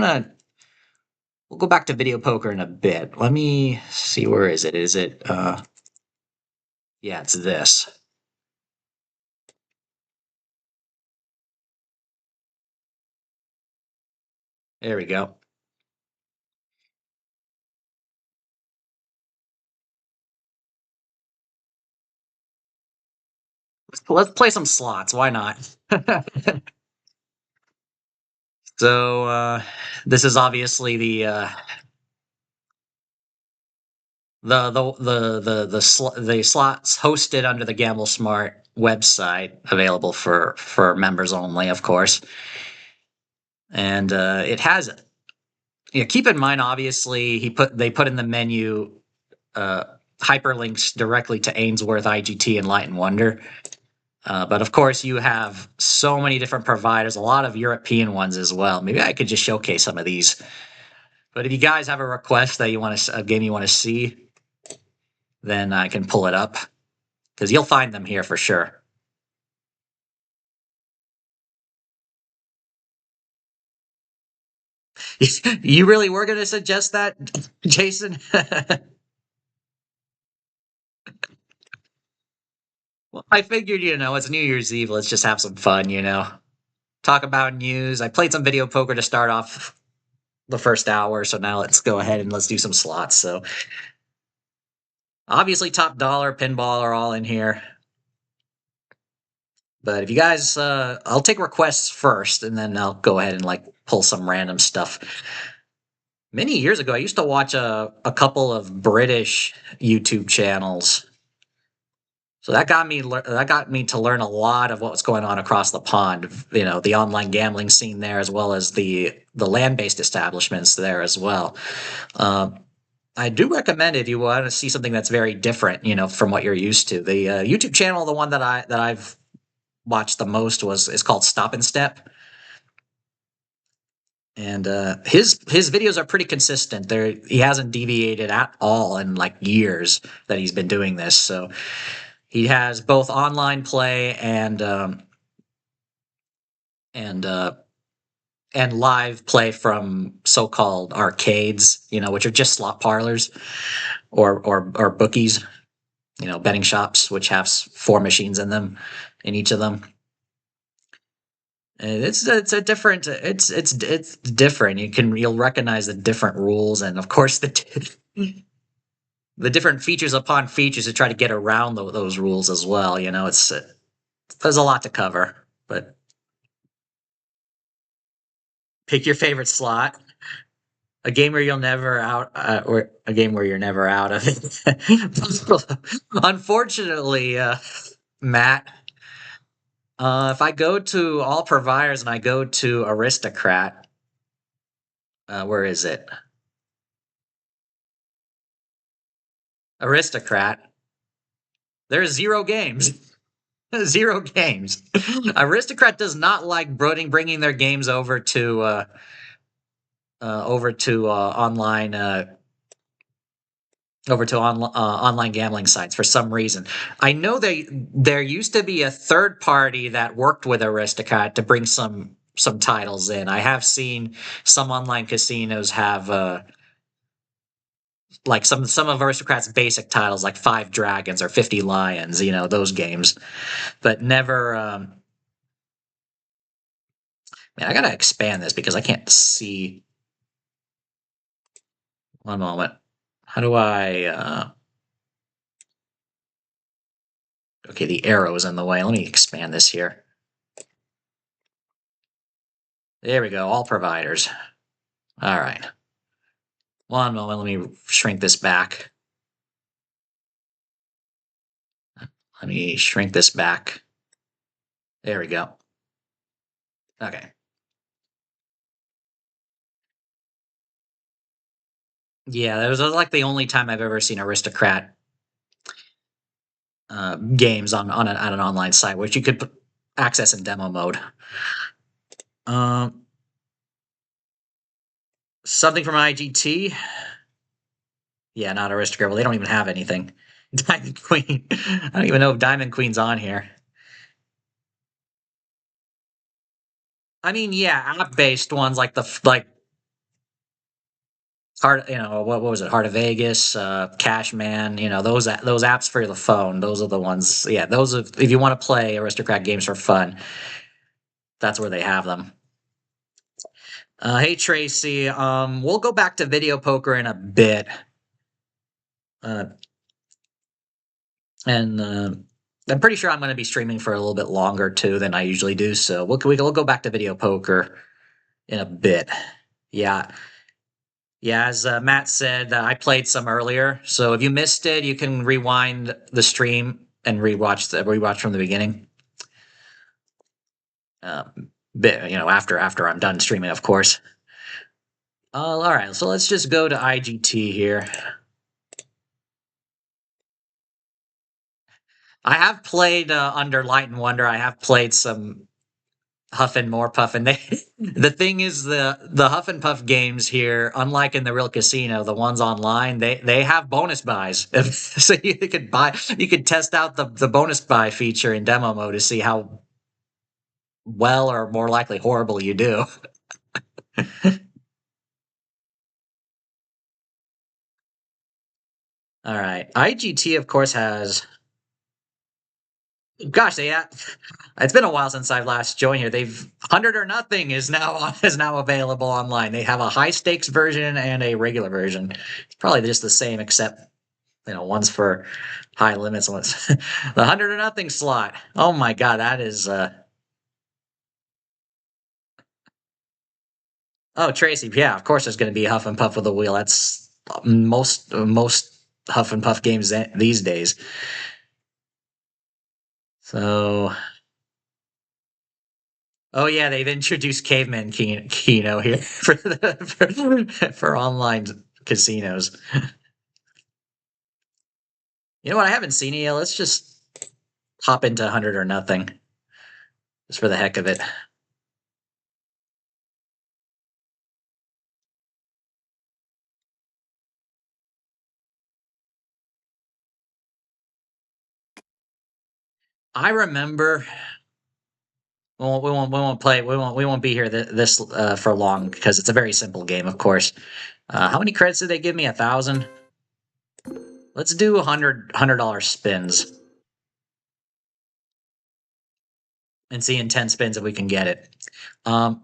go back to video poker in a bit. Let me see, where is it? Is it, yeah, it's this. There we go. Let's play some slots. Why not? So, this is obviously the slots hosted under the Gamble Smart website, available for members only, of course. And it has Yeah, keep in mind, obviously, they put in the menu uh, hyperlinks directly to Ainsworth, IGT, and Light and Wonder. But of course, you have so many different providers, a lot of European ones as well. Maybe I could just showcase some of these. But if you guys have a request that you want to, a game you want to see, then I can pull it up because you'll find them here for sure. You really were going to suggest that, Jason? Well, I figured, it's New Year's Eve. Let's just have some fun. Talk about news. I played some video poker to start off the first hour, so now let's go ahead and let's do some slots. So obviously, top dollar, pinball are all in here. But if you guys, I'll take requests first, and then I'll go ahead and like pull some random stuff. Many years ago, I used to watch a couple of British YouTube channels. So that got me to learn a lot of what was going on across the pond. The online gambling scene there, as well as the land-based establishments there as well. I do recommend if you want to see something that's very different, from what you're used to. The YouTube channel, the one that I've watched the most is called Stop and Step, and his videos are pretty consistent. He hasn't deviated at all in like years that he's been doing this. So he has both online play and and live play from so-called arcades, which are just slot parlors or bookies, betting shops, which have four machines in them, in each of them. And it's a different it's different. You'll recognize the different rules, and of course the different features upon features to try to get around those rules as well. There's a lot to cover, but pick your favorite slot. A game where you'll never out, or a game where you're never out of it. Unfortunately, Matt, if I go to all providers and I go to Aristocrat, where is it? Aristocrat. There's zero games. Zero games. Aristocrat does not like bringing their games over to online online gambling sites for some reason. I know there used to be a third party that worked with Aristocrat to bring some titles in. I have seen some online casinos have like some of Aristocrat's basic titles, like Five Dragons or 50 Lions, those games, but never. Man, I gotta expand this because I can't see. One moment. How do I? Okay, the arrow is in the way. Let me expand this here. There we go. All providers. All right. One moment. Let me shrink this back. Let me shrink this back. There we go. Okay. Yeah, that was like the only time I've ever seen Aristocrat games on an online site, which you could access in demo mode. Um, Something from IGT. Yeah, not Aristocrat. Well, they don't even have anything. Diamond Queen. I don't even know if Diamond Queen's on here. I mean, yeah, app-based ones like Heart. What was it? Heart of Vegas, Cashman. Those apps for the phone. Those are the ones. Yeah, if you want to play Aristocrat games for fun, that's where they have them. Hey Tracy, we'll go back to video poker in a bit. Uh, and I'm pretty sure I'm going to be streaming for a little bit longer too than I usually do. So we'll go back to video poker in a bit. Yeah, yeah. As Matt said, I played some earlier. So if you missed it, you can rewind the stream and rewatch from the beginning. After I'm done streaming, of course. All right, so let's just go to IGT here. I have played under Light and Wonder. I have played some Huff and More Puff, and they. The thing is, the Huff and Puff games here, unlike in the real casino, the ones online, they have bonus buys. So you could test out the bonus buy feature in demo mode to see how well or more likely horrible you do. All right, IGT of course has. Gosh, they it's been a while since I've last joined here. They've 100 or Nothing is now is now available online. They have a high stakes version and a regular version. It's probably just the same, except one's for high limits, one's the 100 or Nothing slot. Oh my god, that is oh Tracy, yeah, of course there's going to be Huff and Puff with a wheel. That's most Huff and Puff games these days. So oh yeah, they've introduced Caveman Keno here for online casinos. You know what? I haven't seen it yet. Let's just hop into 100 or Nothing, just for the heck of it. I remember. We won't play. We won't be here this for long because it's a very simple game, of course. How many credits did they give me? 1,000. Let's do $100 spins and see in 10 spins if we can get it. What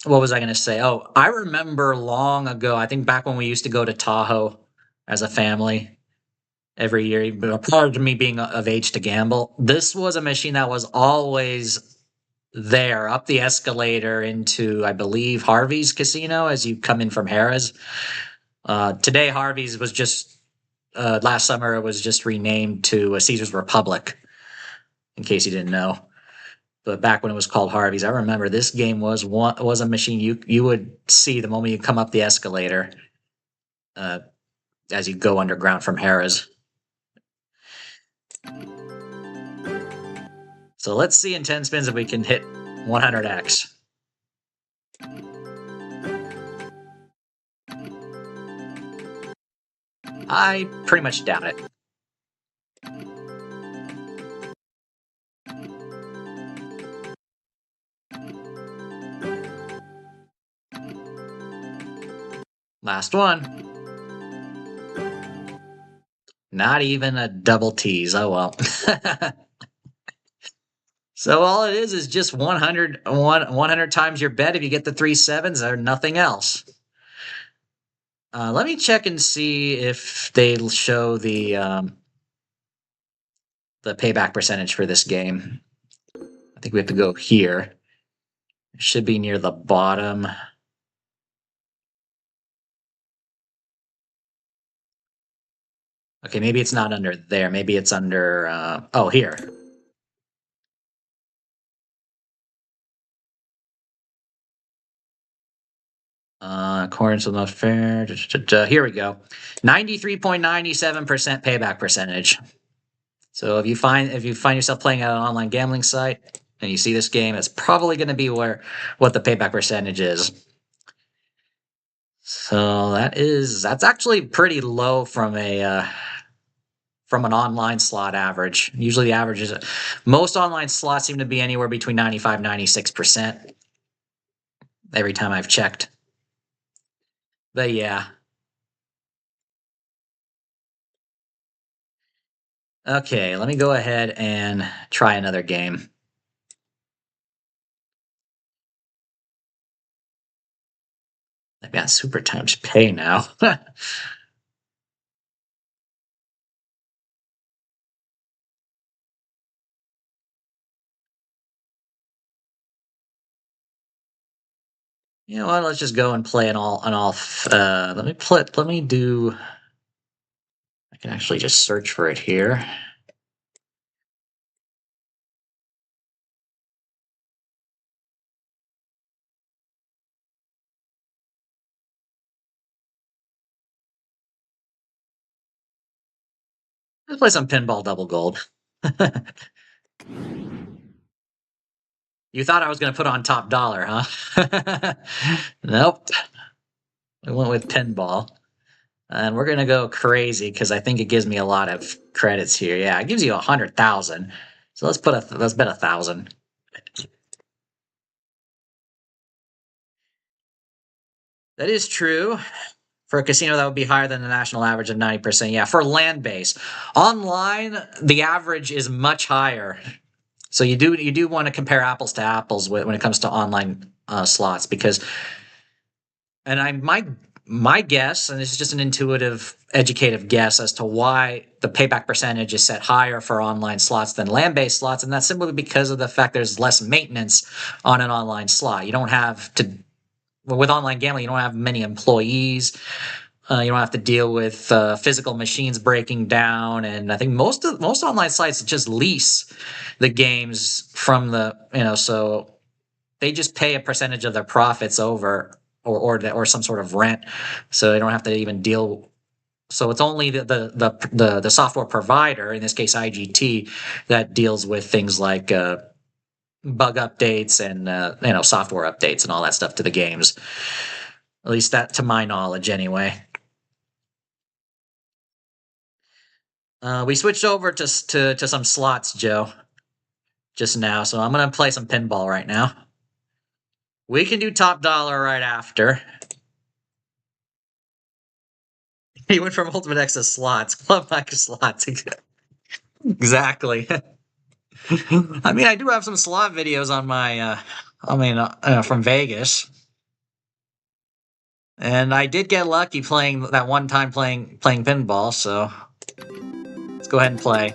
was I going to say? Oh, I remember long ago. I think back when we used to go to Tahoe as a family every year, prior to me being of age to gamble. This was a machine that was always there up the escalator into, I believe, Harvey's Casino as you come in from Harrah's. Today, Harvey's was just last summer. It was just renamed to Caesar's Republic, in case you didn't know. But back when it was called Harvey's, I remember this game was a machine you would see the moment you come up the escalator uh, as you go underground from Harrah's. So let's see in 10 spins if we can hit 100x. I pretty much doubt it. Last one. Not even a double tease. Oh well. So all it is just 100 times your bet if you get the 3 sevens or nothing else. Let me check and see if they'll show the payback percentage for this game. I think we have to go here. It should be near the bottom. Okay, maybe it's not under there. Maybe it's under. Oh, here. Accordance with most fair. Here we go. 93.97% payback percentage. So if you find yourself playing at an online gambling site and you see this game, it's probably going to be what the payback percentage is. So that's actually pretty low from an online slot average. Usually the average is most online slots seem to be anywhere between 95-96% every time I've checked. But yeah. Okay, let me go ahead and try another game. I've got super times pay now. You know what? Let's just go and play an all. Let me do. I can actually just search for it here. Let's play some pinball double gold. You thought I was going to put on top dollar, huh? Nope. We went with pinball. And we're going to go crazy because I think it gives me a lot of credits here. Yeah, it gives you 100,000. So let's bet 1,000. That is true. For a casino, that would be higher than the national average of 90%. Yeah, for land base. Online, the average is much higher. So you do want to compare apples to apples when it comes to online slots because, and my guess, and this is just an intuitive, educative guess as to why the payback percentage is set higher for online slots than land-based slots, and that's simply because of the fact there's less maintenance on an online slot. You don't have to, well, with online gambling, you don't have many employees. You don't have to deal with physical machines breaking down, and I think most online sites just lease the games from so they just pay a percentage of their profits over or some sort of rent, so they don't have to even deal. So it's only the software provider, in this case IGT, that deals with things like bug updates and software updates and all that stuff to the games. At least that, to my knowledge, anyway. We switched over to some slots, Joe, just now, so I'm gonna play some pinball right now. We can do top dollar right after. He went from Ultimate X to slots, Club X slots. Exactly. I mean, I do have some slot videos on my, from Vegas, and I did get lucky playing that one time playing pinball. So let's go ahead and play.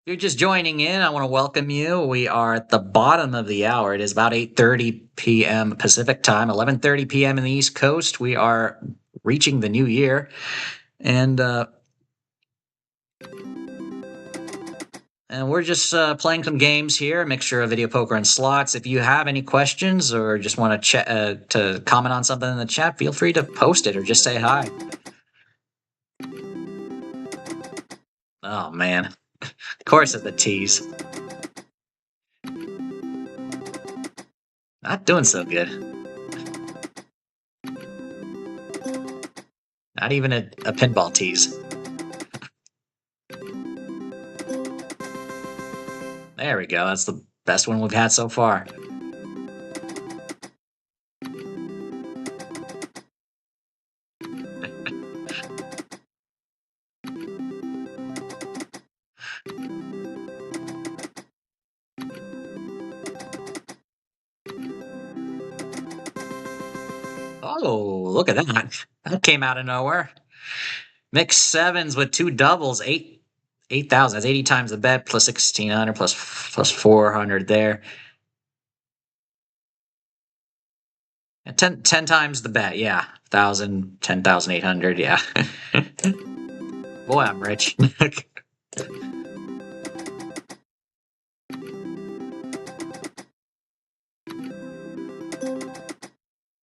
If you're just joining in, I want to welcome you. We are at the bottom of the hour. It is about 8:30 p.m. Pacific time, 11:30 p.m. in the East Coast. We are reaching the new year, and we're just playing some games here, a mixture of video poker and slots. If you have any questions or just want to comment on something in the chat, feel free to post it or just say hi. Oh man, of course it's the tease. Not doing so good. Not even a pinball tease. There we go. That's the best one we've had so far. Oh, look at that. That came out of nowhere. Mixed sevens with two doubles, 8,000. That's 80 times the bet, plus 1,600, plus 400 there. And 10 times the bet, yeah. 1,000, 10,800, yeah. Boy, I'm rich.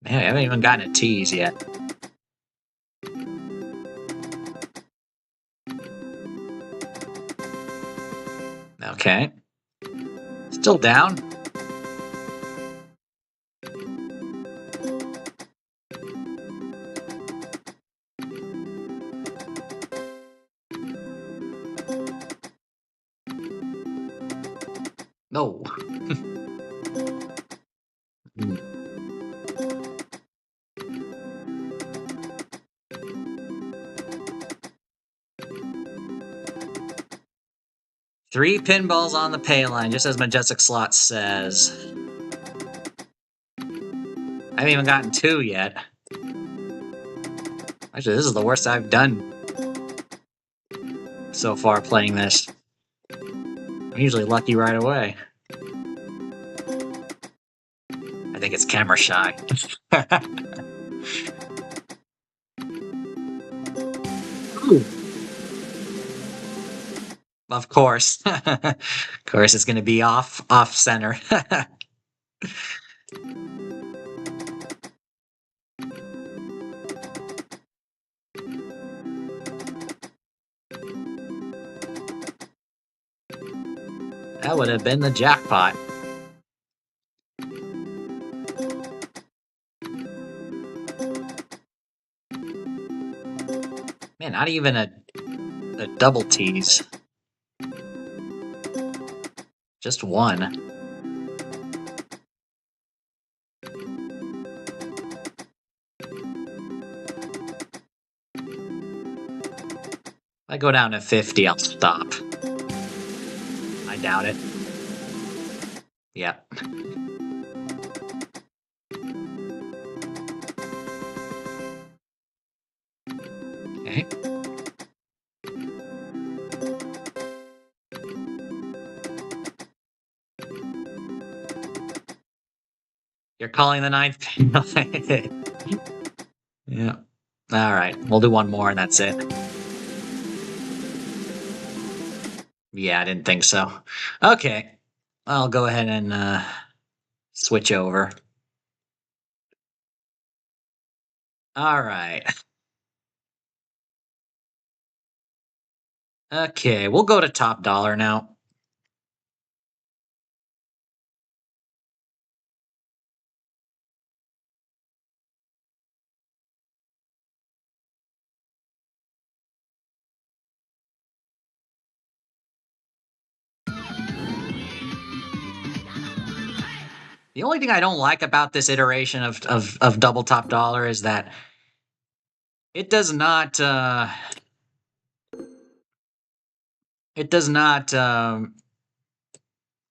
Man, I haven't even gotten a tease yet. Okay. Still down. No. Hmm. 3 pinballs on the pay line, just as Majestic Slot says. I haven't even gotten 2 yet. Actually, this is the worst I've done so far playing this. I'm usually lucky right away. I think it's camera shy. of course. Of course, it's going to be off center. That would have been the jackpot. Man, not even a double tease. Just one. If I go down to 50, I'll stop. I doubt it. Yep. Okay. You're calling the ninth penalty. Yeah. All right. We'll do one more and that's it. Yeah, I didn't think so. Okay. I'll go ahead and switch over. All right. Okay, we'll go to top dollar now. The only thing I don't like about this iteration of double top dollar is that it does not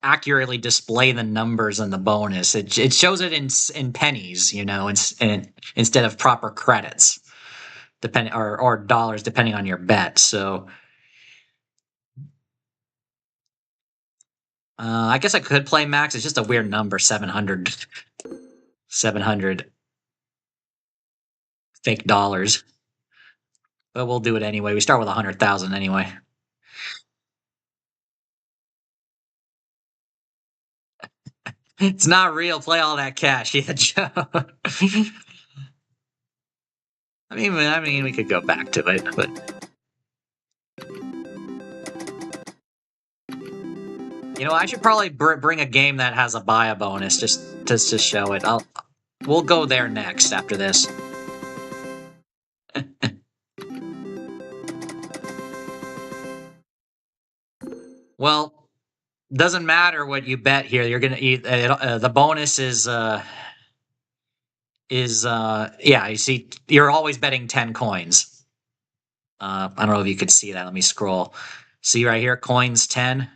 accurately display the numbers in the bonus. It shows it in pennies, you know, instead of proper credits, depending or dollars depending on your bet. So I guess I could play max. It's just a weird number, 700 fake dollars. But we'll do it anyway. We start with 100,000 anyway. It's not real. Play all that cash. Yeah, Joe. I mean, we could go back to it, but you know, I should probably bring a game that has a buy a bonus just to show it. We'll go there next after this. Well, doesn't matter what you bet here. You're gonna eat. The bonus is yeah. You see, you're always betting 10 coins. I don't know if you could see that. Let me scroll. See right here, coins 10.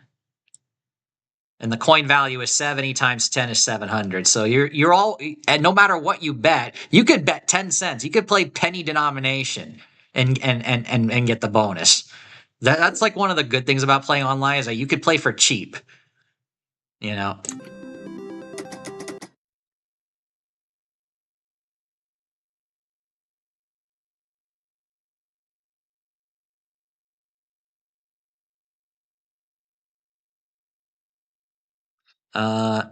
And the coin value is 70 times 10 is 700. So you're all, and no matter what you bet, you could bet 10 cents. You could play penny denomination and get the bonus. That's like one of the good things about playing online is that you could play for cheap. You know. Uh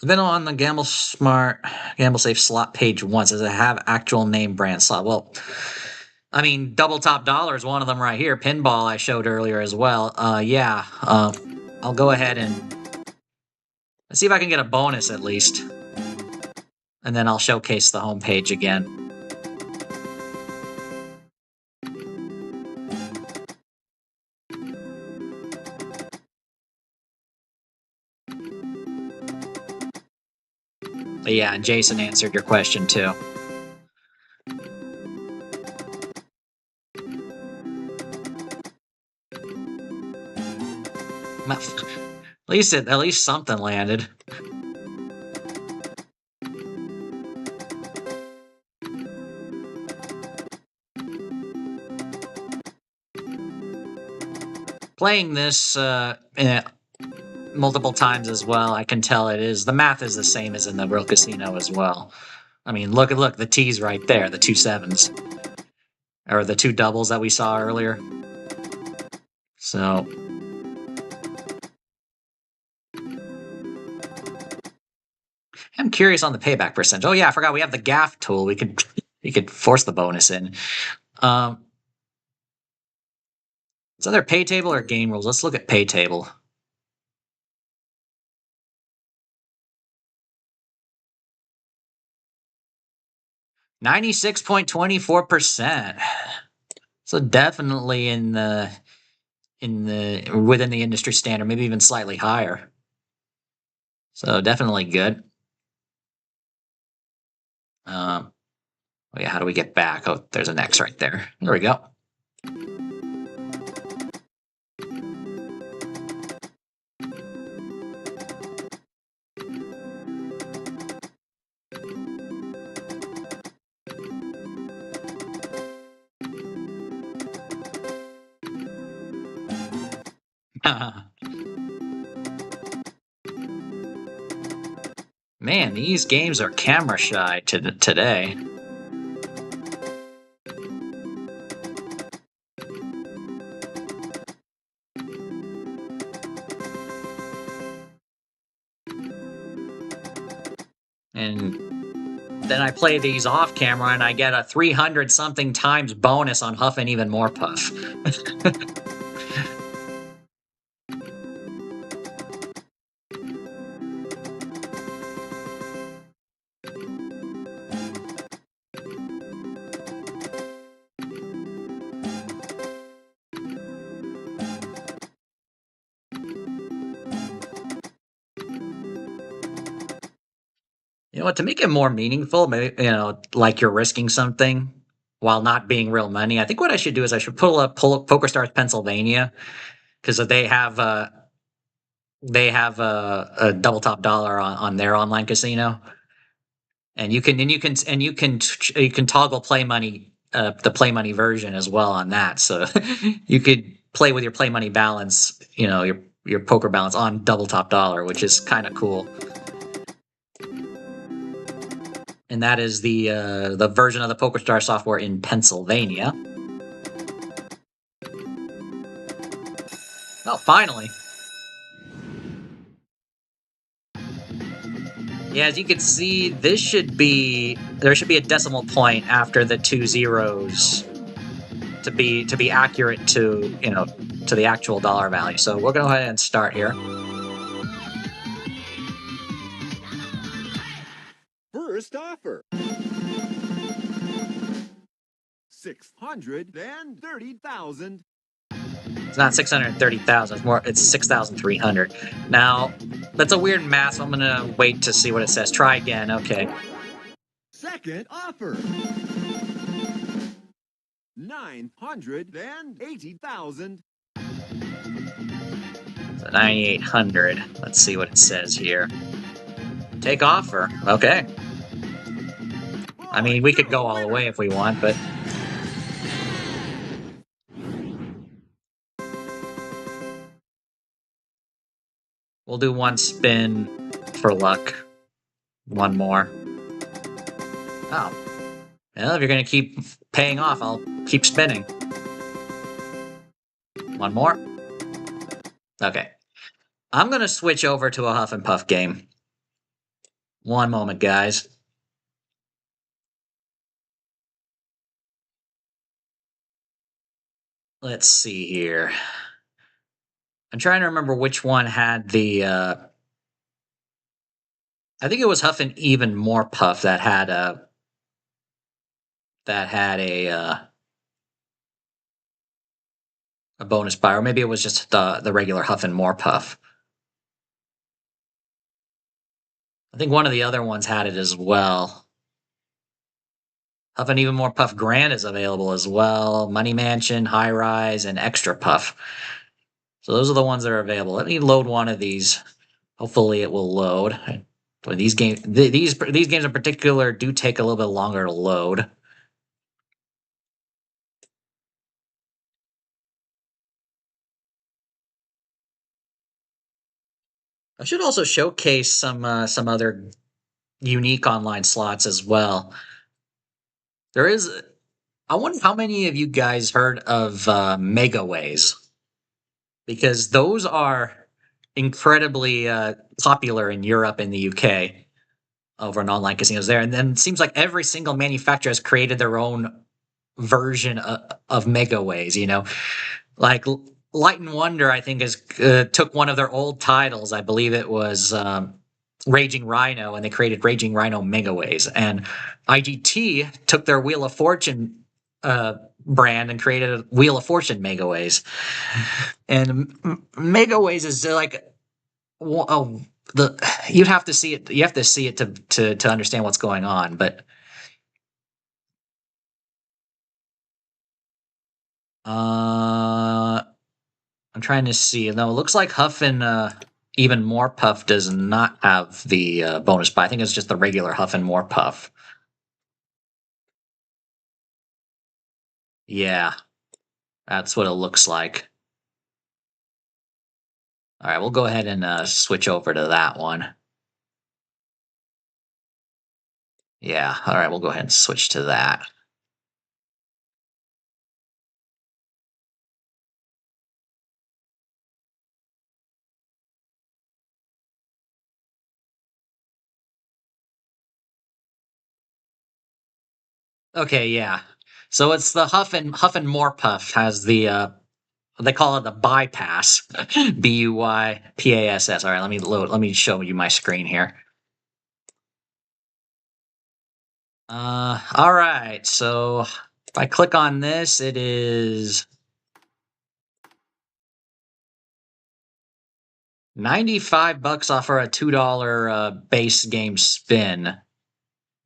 Then on the Gamble Smart, Gamble Safe slot page one says I have actual name brand slot. Well, I mean, double top dollar is one of them right here. Pinball I showed earlier as well. Yeah. I'll go ahead and let's see if I can get a bonus at least, and then I'll showcase the home page again. But yeah, and Jason answered your question too. At least something landed. Playing this multiple times as well, I can tell the math is the same as in the real casino as well. I mean, look the T's right there, the 2 sevens. Or the 2 doubles that we saw earlier. So I'm curious on the payback percentage. Oh yeah, I forgot we have the gaff tool. We could force the bonus in. Um, is either pay table or game rules? Let's look at pay table. 96.24%. So definitely in the within the industry standard, maybe even slightly higher. So definitely good. Oh yeah, how do we get back? Oh, there's an X right there. There we go. Man, these games are camera shy today. And then I play these off camera and I get a 300 something times bonus on Huff and even more Puff. You know what? To make it more meaningful, maybe like you're risking something while not being real money. I think what I should do is I should pull up PokerStars Pennsylvania because they have a double top dollar on their online casino, and you can toggle play money the play money version as well on that. So you could play with your play money balance, your poker balance on double top dollar, which is kind of cool. And that is the version of the PokerStar software in Pennsylvania. Oh, finally. Yeah, as you can see, there should be a decimal point after the two zeros to be accurate to the actual dollar value. So we're going to go ahead and start here. First offer. 630,000. It's not 630,000. It's 6,300. Now, that's a weird math, so I'm going to wait to see what it says. Try again. Okay. Second offer. 980,000. So 9,800. Let's see what it says here. Take offer. Okay. I mean, we could go all the way if we want, but we'll do one spin for luck. One more. Oh. Well, if you're going to keep paying off, I'll keep spinning. One more. Okay. I'm going to switch over to a Huff and Puff game. One moment, guys. Let's see here. I'm trying to remember which one had the I think it was Huff and Even More Puff that had a bonus buy, or maybe it was just the regular Huff and More Puff. I think one of the other ones had it as well. Huff and Even More Puff Grand is available as well. Money Mansion, High Rise, and Extra Puff. So those are the ones that are available. Let me load one of these. Hopefully it will load. But these games in particular do take a little bit longer to load. I should also showcase some other unique online slots as well. There is. I wonder how many of you guys heard of Megaways. because those are incredibly popular in Europe and the UK over in online casinos there. And then it seems like every single manufacturer has created their own version of Megaways. Like Light and Wonder, I think, is took one of their old titles. I believe it was Raging Rhino, and they created Raging Rhino Megaways. And IGT took their Wheel of Fortune brand and created a Wheel of Fortune Megaways. And Megaways is like, oh, you'd have to see it. You have to see it to understand what's going on. But I'm trying to see. No, it looks like Huff and Even More Puff does not have the bonus buy. I think it's just the regular Huff and More Puff. Yeah, that's what it looks like. All right, we'll go ahead and switch over to that one. Yeah, all right, we'll go ahead and switch to that. Okay, yeah. So it's the Huff and More Puff has the they call it the bypass. BUYPASS. All right, let me show you my screen here. All right. So if I click on this, it is 95 bucks off for a $2 base game spin.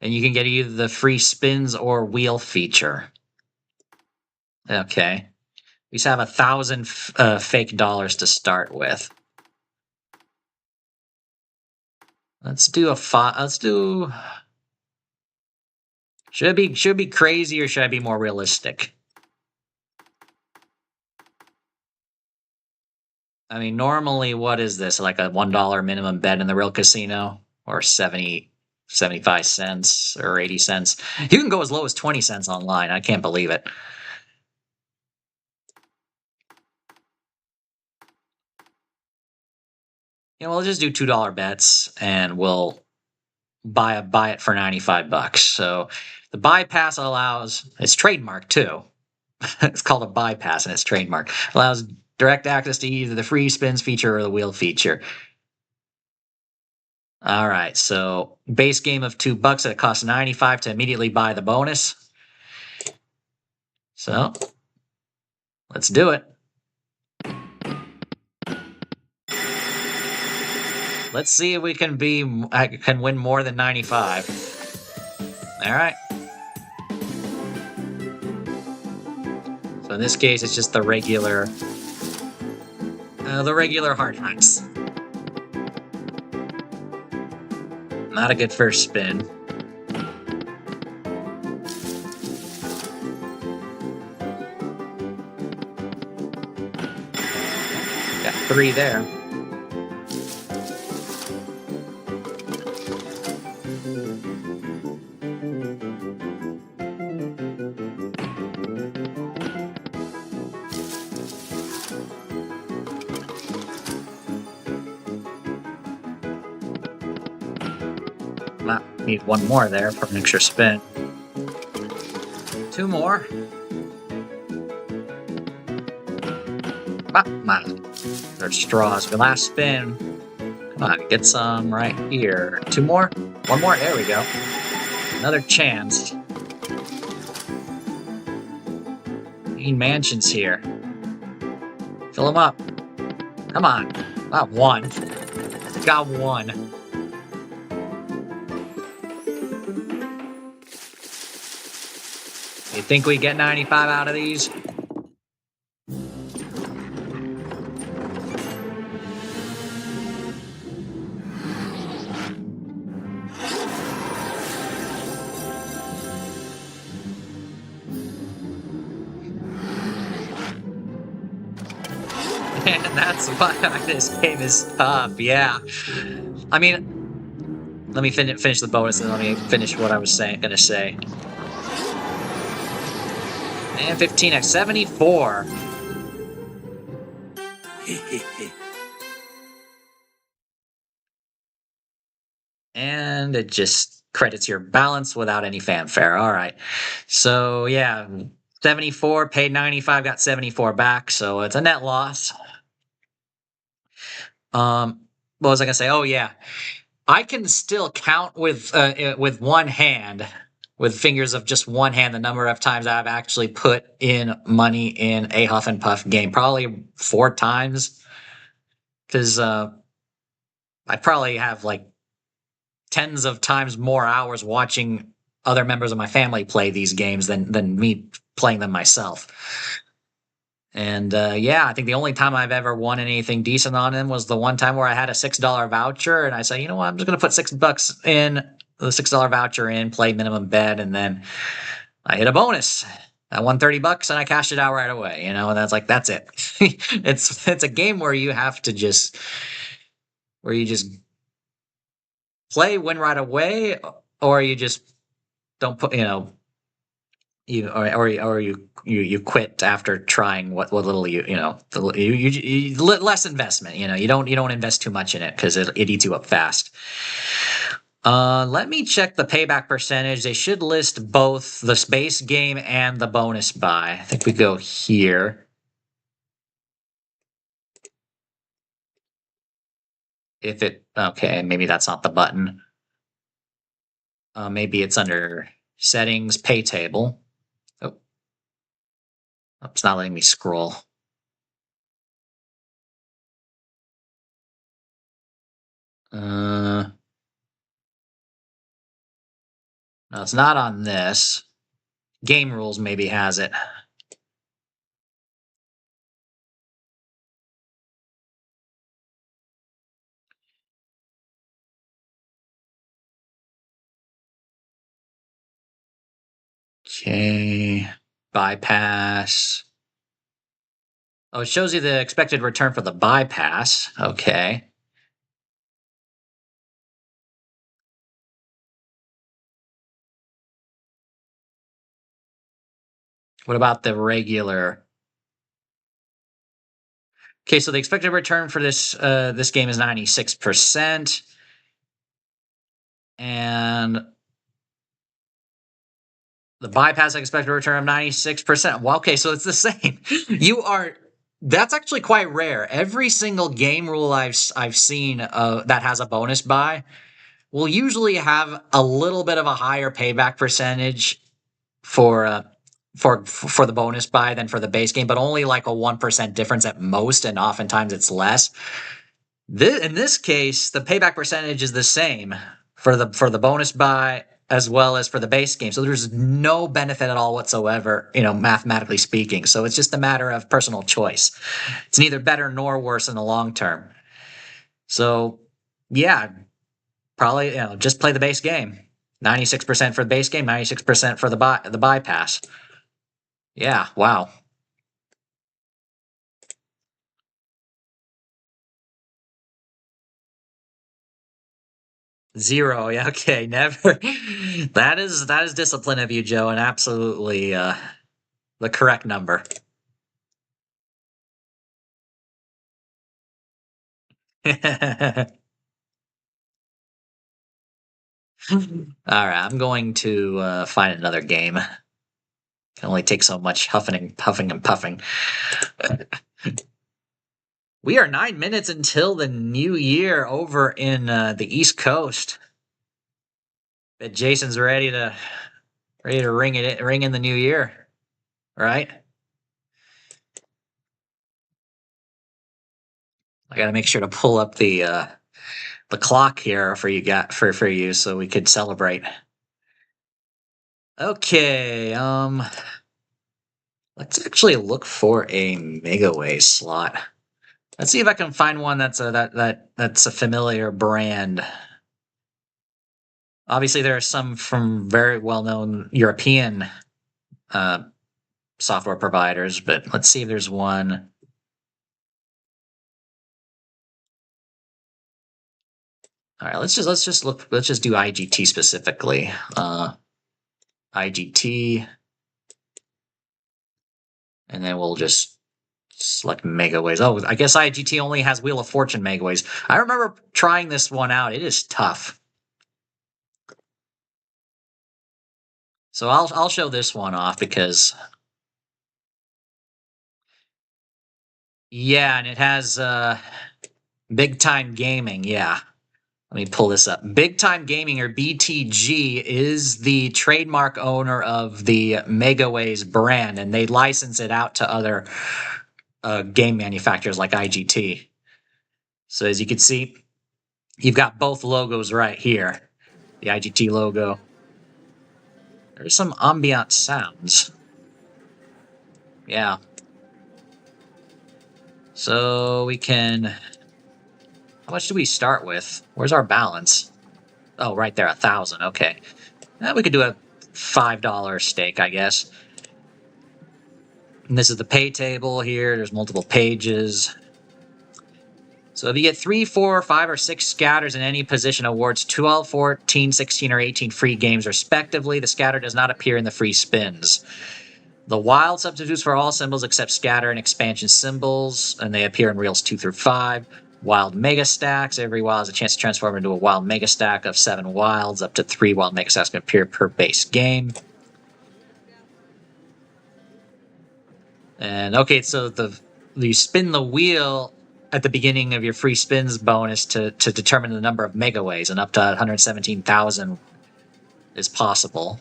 And you can get either the free spins or wheel feature. Okay. We just have 1,000 fake dollars to start with. Let's do let's do. Should it be crazy or should I be more realistic? I mean, normally, what is this? Like a $1 minimum bet in the real casino, or 75 cents or 80 cents. You can go as low as 20 cents online. I can't believe it. We'll just do $2 bets and we'll buy it for 95 bucks. So the bypass allows, it's trademark too. It's called a bypass and it's trademark. Allows direct access to either the free spins feature or the wheel feature. All right, so base game of $2 that costs 95 to immediately buy the bonus. So let's do it. Let's see if we can win more than 95. All right. So in this case, it's just the regular hard knocks. Not a good first spin. Got 3 there. Need 1 more there for an extra spin. 2 more. There's straws for last spin. Come on, get some right here. 2 more. 1 more. There we go. Another chance. Need mansions here. Fill them up. Come on. Got 1. Got 1. You think we get 95 out of these? And that's why this game is tough, yeah. I mean, let me finish the bonus and let me finish what I was gonna say. And 15x, 74. And it just credits your balance without any fanfare. All right. So yeah, 74 paid 95, got 74 back. So it's a net loss. What was I gonna say? Oh yeah, I can still count with one hand, with fingers of just one hand, the number of times I've actually put in money in a Huff and Puff game. Probably 4 times, because I probably have like tens of times more hours watching other members of my family play these games than me playing them myself. And yeah, I think the only time I've ever won anything decent on them was the one time where I had a $6 voucher, and I said, you know what, I'm just gonna put $6 in the $6 voucher in, play minimum bet, and then I hit a bonus. I won $30 and I cashed it out right away. You know, and that's it. It's a game where you have to just where you just play, win right away, or you just don't put you quit after trying what little less investment. You don't invest too much in it because it eats you up fast. Let me check the payback percentage. They should list both the base game and the bonus buy. I think we go here. Okay, maybe that's not the button. Maybe it's under settings, pay table. Oh, it's not letting me scroll. No, it's not on this. Game rules maybe has it. Okay. Bypass. Oh, it shows you the expected return for the bypass. Okay. What about the regular? Okay, so the expected return for this game is 96%. And the bypass expected return of 96%. Well, okay, so it's the same. That's actually quite rare. Every single game rule I've seen that has a bonus buy will usually have a little bit of a higher payback percentage for for the bonus buy than for the base game, but only like a 1% difference at most, and oftentimes it's less. In this case, the payback percentage is the same for the bonus buy as well as for the base game. So there's no benefit at all whatsoever, mathematically speaking. So it's just a matter of personal choice. It's neither better nor worse in the long term. So yeah, probably just play the base game. 96% for the base game, 96% for the bypass. Yeah, wow. Zero. Yeah, okay, never. That is discipline of you, Joe, and absolutely the correct number. All right, I'm going to find another game. Can only take so much huffing and puffing and puffing. We are 9 minutes until the new year over in the East Coast. But Jason's ready to ring in the new year, right? I got to make sure to pull up the clock here for you so we could celebrate. Okay, let's actually look for a Megaway slot. Let's see if I can find one that's a familiar brand. Obviously, there are some from very well-known European uh, software providers, but let's see if there's one. All right, let's just do IGT specifically. IGT, and then we'll just Select Megaways. Oh, I guess IGT only has Wheel of Fortune Megaways. I remember trying this one out. It is tough. So I'll show this one off because yeah, and it has Big Time Gaming. Yeah. Let me pull this up. Big Time Gaming, or BTG, is the trademark owner of the Megaways brand, and they license it out to other game manufacturers like IGT. So as you can see, you've got both logos right here. The IGT logo. There's some ambient sounds. Yeah. So we can... How much do we start with? Where's our balance? Oh, right there, 1,000. Okay. We could do a $5 stake, I guess. And this is the pay table here. There's multiple pages. So if you get 3, 4, 5, or 6 scatters in any position, awards 12, 14, 16, or 18 free games respectively. The scatter does not appear in the free spins. The wild substitutes for all symbols except scatter and expansion symbols, and they appear in reels 2 through 5. Wild mega stacks. Every wild has a chance to transform into a wild mega stack of 7 wilds. Up to 3 wild mega stacks can appear per base game. And okay, so you spin the wheel at the beginning of your free spins bonus to determine the number of megaways, and up to 117,000 is possible.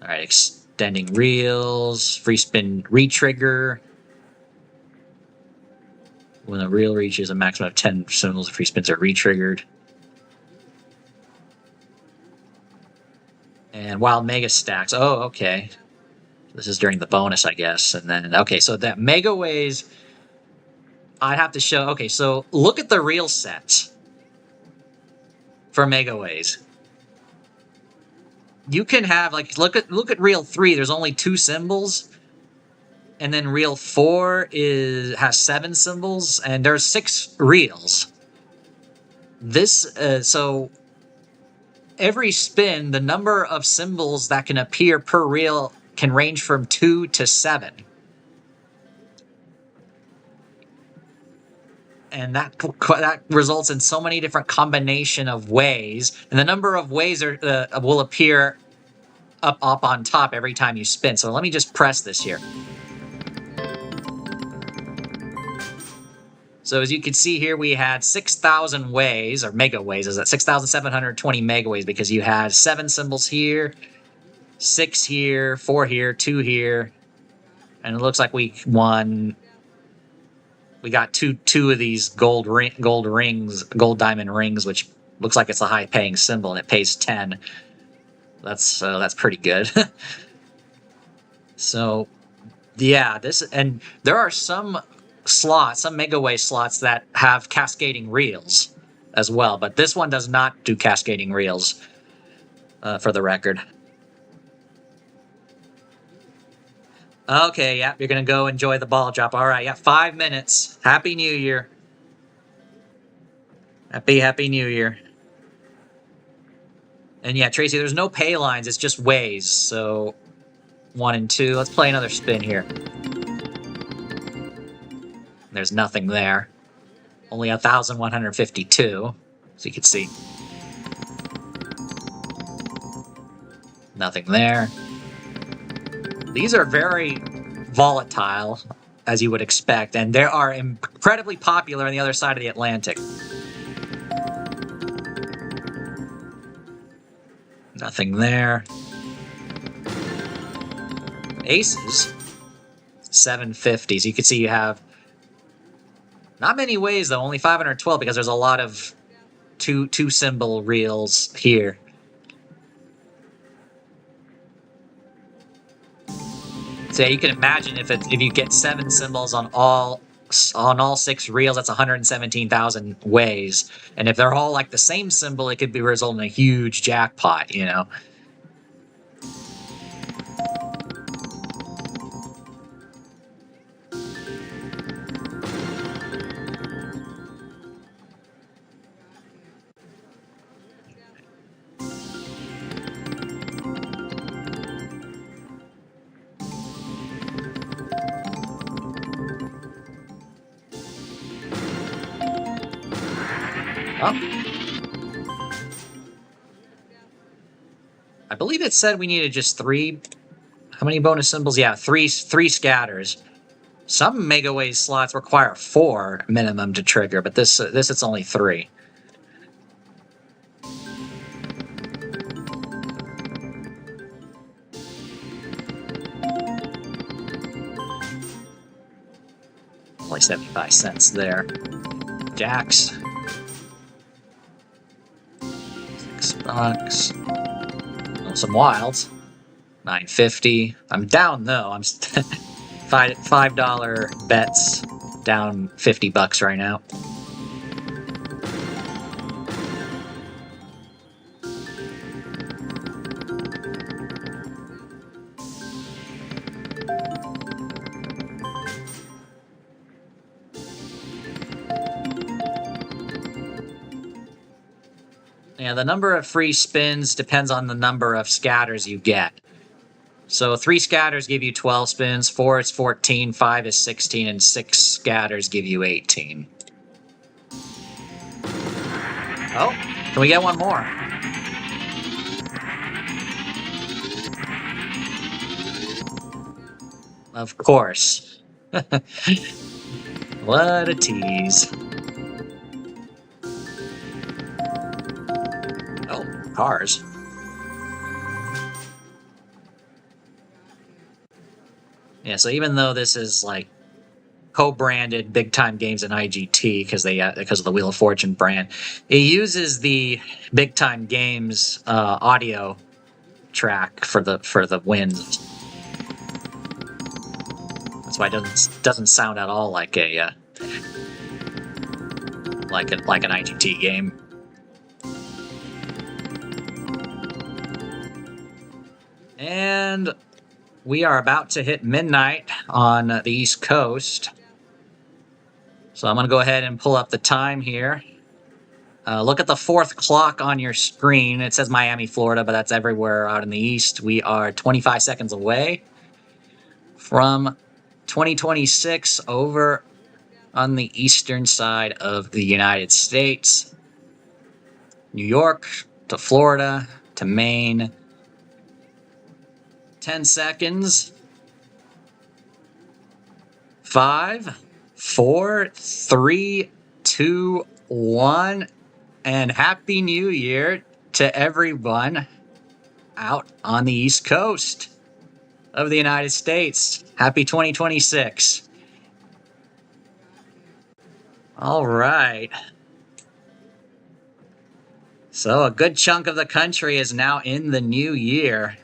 All right, extending reels, free spin retrigger. When a reel reaches a maximum of 10 symbols, free spins are retriggered. And wild mega stacks. Oh, okay. This is during the bonus, I guess. And then, okay, so that megaways, I'd have to show. Okay, so look at the reel sets for megaways. You can have, like, look at reel 3. There's only 2 symbols. And then reel 4 has 7 symbols, and there's 6 reels. This so every spin, the number of symbols that can appear per reel can range from 2 to 7. And that results in so many different combination of ways, and the number of ways will appear up on top every time you spin. So let me just press this here. So as you can see here, we had 6,000 ways, or megaways. Is that 6,720 megaways, because you had 7 symbols here, 6 here, 4 here, 2 here, and it looks like we won. We got two of these gold diamond rings, which looks like it's a high-paying symbol, and it pays 10. That's pretty good. So yeah, and there are some megaway slots that have cascading reels as well, but this one does not do cascading reels, for the record. Okay, yeah, you're gonna go enjoy the ball drop. All right, yeah, 5 minutes. Happy New Year. Happy New Year. And yeah, Tracy, there's no pay lines, it's just ways. So 1 and 2. Let's play another spin here. There's nothing there. Only 1,152, so you can see. Nothing there. These are very volatile, as you would expect, and they are incredibly popular on the other side of the Atlantic. Nothing there. Aces. 750. So you can see you have not many ways, though. Only 512, because there's a lot of two symbol reels here. So yeah, you can imagine if you get 7 symbols on all 6 reels, that's 117,000 ways. And if they're all like the same symbol, it could be resulting in a huge jackpot, you know. I believe it said we needed just 3. How many bonus symbols? Yeah, three scatters. Some Mega Ways slots require 4 minimum to trigger, but this it's only 3. Only 75 cents there. Jacks. $6. Oh, some wilds. $9.50. I'm down though. I'm $5 bets. Down $50 right now. Yeah, the number of free spins depends on the number of scatters you get. So 3 scatters give you 12 spins, 4 is 14, 5 is 16, and 6 scatters give you 18. Oh, can we get one more? Of course. What a tease. Oh, cars. Yeah, so even though this is like co-branded Big Time Games and IGT because of the Wheel of Fortune brand, it uses the Big Time Games audio track for the wins. That's why it doesn't sound at all like a like an IGT game. And we are about to hit midnight on the East Coast. So I'm going to go ahead and pull up the time here. Look at the 4th clock on your screen. It says Miami, Florida, but that's everywhere out in the East. We are 25 seconds away from 2026 over on the eastern side of the United States. New York to Florida to Maine. 10 seconds. 5, 4, 3, 2, 1. And Happy New Year to everyone out on the East Coast of the United States. Happy 2026. All right. So a good chunk of the country is now in the new year.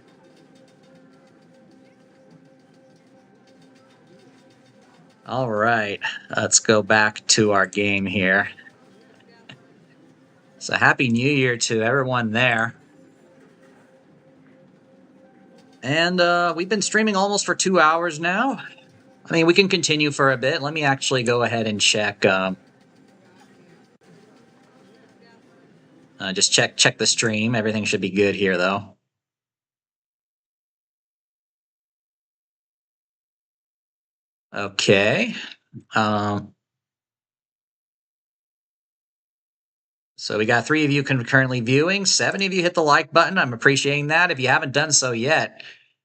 All right, let's go back to our game here. So Happy New Year to everyone there. And we've been streaming almost for 2 hours now. I mean, we can continue for a bit. Let me actually go ahead and check. Just check the stream. Everything should be good here, though. Okay. So we got 3 of you concurrently viewing. 7 of you hit the like button. I'm appreciating that. If you haven't done so yet,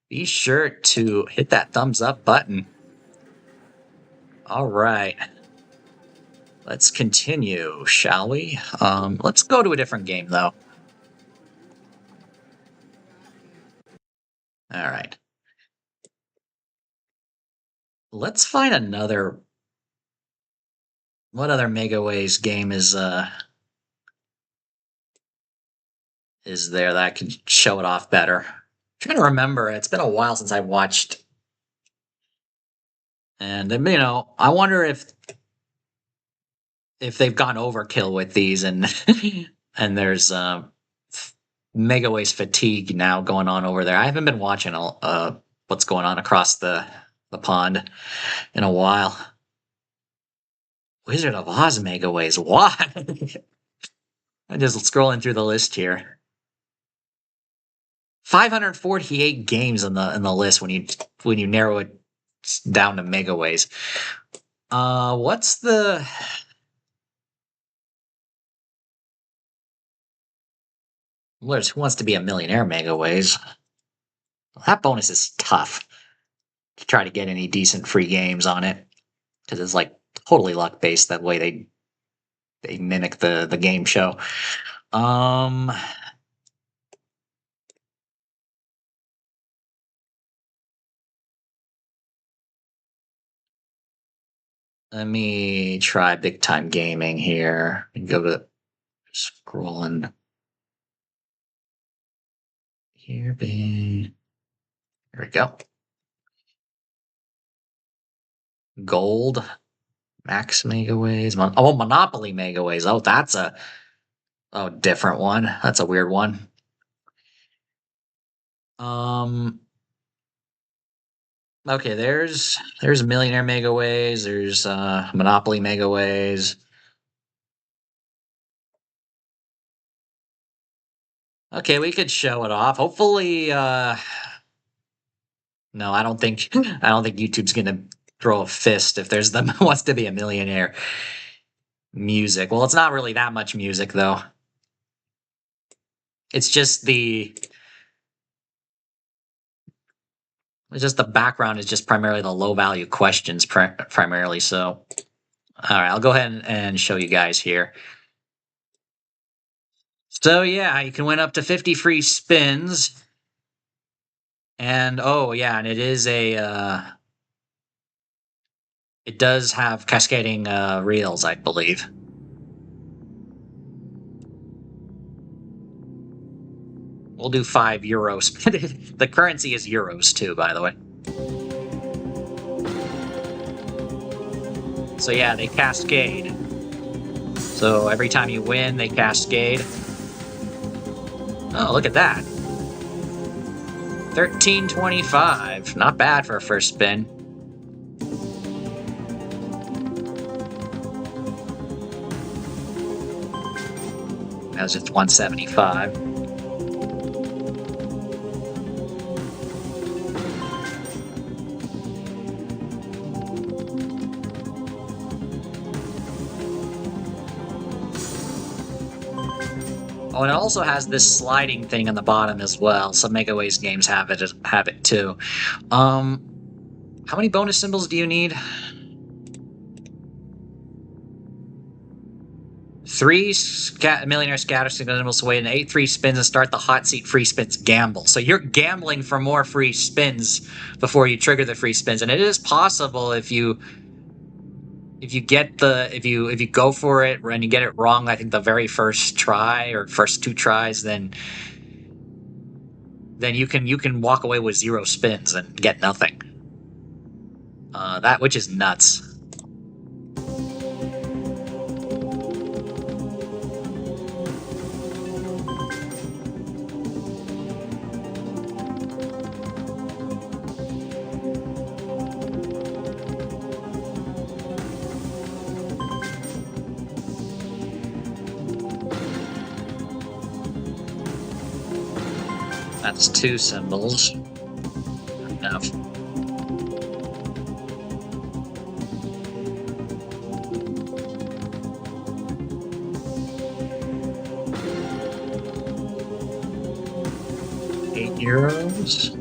be sure to hit that thumbs up button. All right. Let's continue, shall we? Let's go to a different game, though. All right. Let's find another. What other Mega Ways game is there that I can show it off better? I'm trying to remember. It's been a while since I watched. And I wonder if they've gone overkill with these and and there's Mega Ways fatigue now going on over there. I haven't been watching what's going on across the pond in a while. Wizard of Oz Mega Ways. Why? I'm just scrolling through the list here. 548 games on the list when you narrow it down to Mega Ways. What's the Who wants to be a millionaire mega ways? Well, that bonus is tough to try to get any decent free games on it because it's like totally luck based that way they mimic the game show. Um, Let me try big time gaming here and go to scrolling here. Here we go. Gold, max megaways. Monopoly megaways. Oh, that's a different one. That's a weird one. Okay, there's millionaire megaways. There's Monopoly megaways. Okay, we could show it off. Hopefully, no, I don't think I don't think YouTube's gonna throw a fist if there's the wants to be a millionaire music. Well, it's not really that much music though. It's just the background is just primarily the low value questions primarily. So, all right, I'll go ahead and show you guys here. So yeah, you can win up to 50 free spins. And oh yeah, and it is it does have cascading reels, I believe. We'll do €5. The currency is euros too, by the way. So yeah, they cascade. So every time you win, they cascade. Oh, look at that. 13.25. Not bad for a first spin. That was just 175. Oh, and it also has this sliding thing on the bottom as well. Some Megaways games have it too. How many bonus symbols do you need? 3 millionaire scatter symbols away and 8 free spins and start the hot seat free spins gamble. So you're gambling for more free spins before you trigger the free spins, and it is possible if you go for it and you get it wrong, I think the very first try or first 2 tries, then you can walk away with 0 spins and get nothing. Which is nuts. That's 2 symbols. Enough. €8.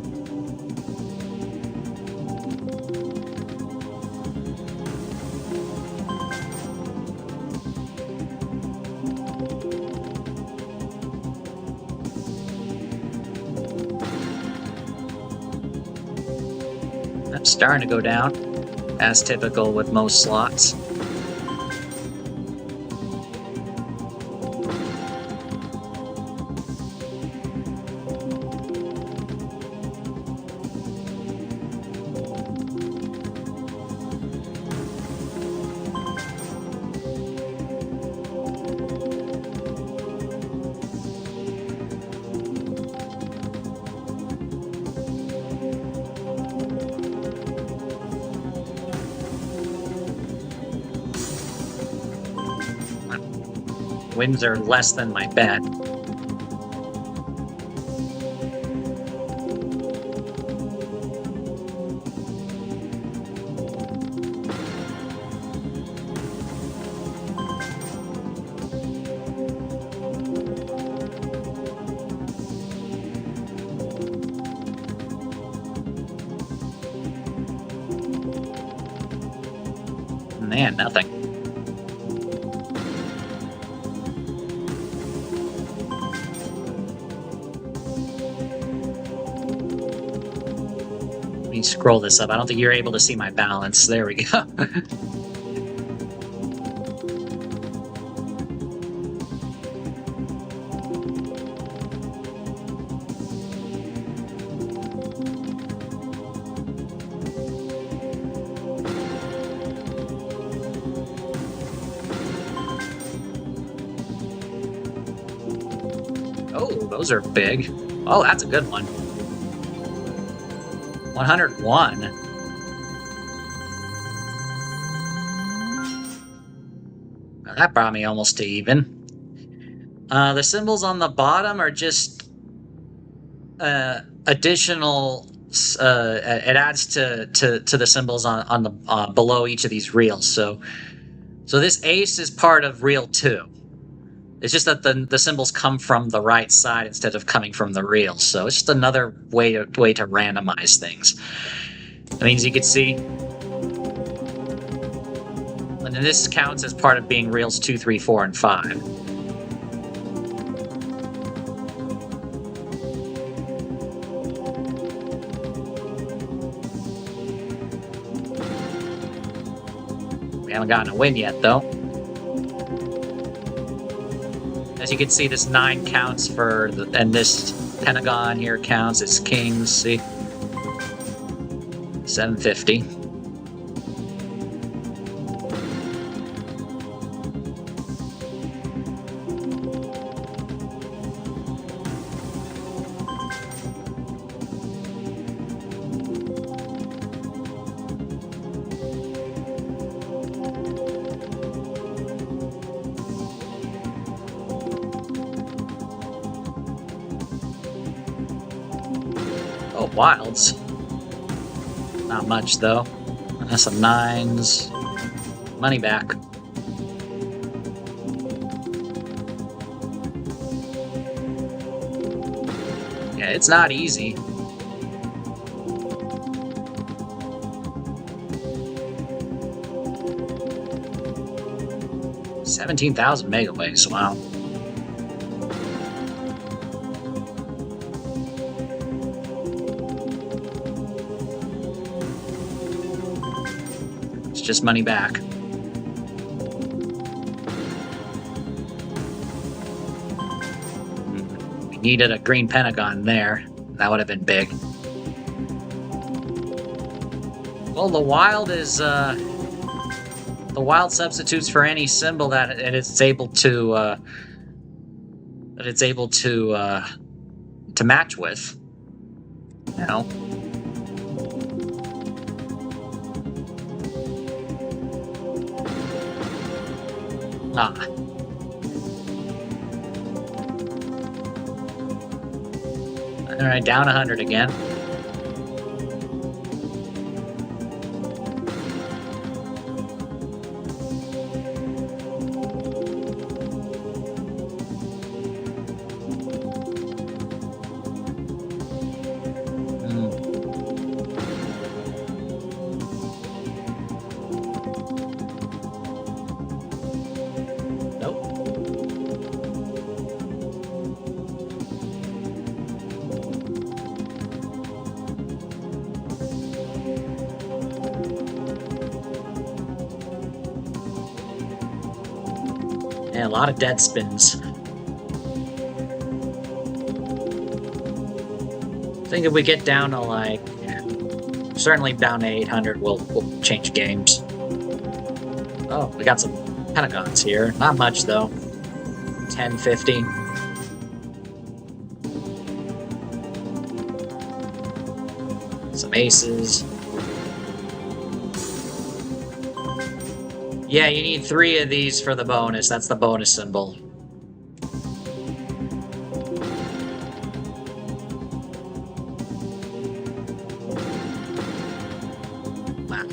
That's starting to go down, as typical with most slots. Wins are less than my bet. Man, nothing. Let me scroll this up. I don't think you're able to see my balance. There we go. Oh, those are big. Oh, that's a good one. 101. Well, that brought me almost to even. The symbols on the bottom are just additional. It adds to the symbols on the below each of these reels. So this ace is part of reel 2. It's just that the symbols come from the right side instead of coming from the reel. So it's just another way to randomize things. That means you could see, and this counts as part of being reels 2, 3, 4, and 5. We haven't gotten a win yet, though. As you can see, this 9 counts for, and this pentagon here counts. It's kings. See, 750. Oh, wilds. Not much, though. That's some 9s. Money back. Yeah, it's not easy. $17,000 megaways, wow. Just money back. We needed a green pentagon there. That would have been big. Well, the wild is the wild substitutes for any symbol that it's able to to match with. You know. Ah. Alright, down 100 again. Yeah, a lot of dead spins. I think if we get down to like, certainly down to 800, we'll change games. Oh, we got some pentagons here. Not much though. 10, 50. Some aces. Yeah, you need 3 of these for the bonus. That's the bonus symbol. Wow.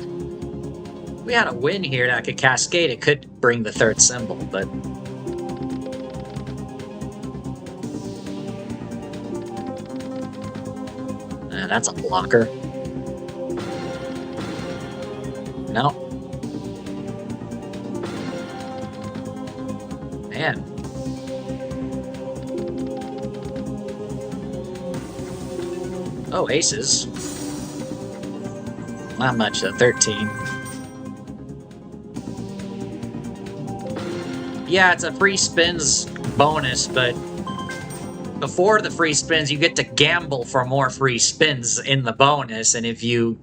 If we had a win here that could cascade, it could bring the 3rd symbol, but... that's a blocker. No. Oh, aces. Not much though, 13. Yeah, it's a free spins bonus, but before the free spins, you get to gamble for more free spins in the bonus, and if you're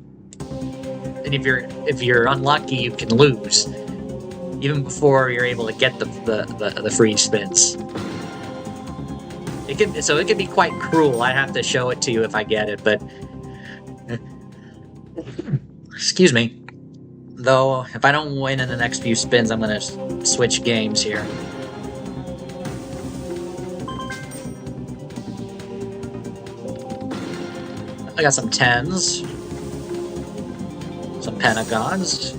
unlucky, you can lose even before you're able to get the free spins. It can be quite cruel. I have to show it to you if I get it, but excuse me. Though, if I don't win in the next few spins, I'm gonna switch games here. I got some tens, some pentagons,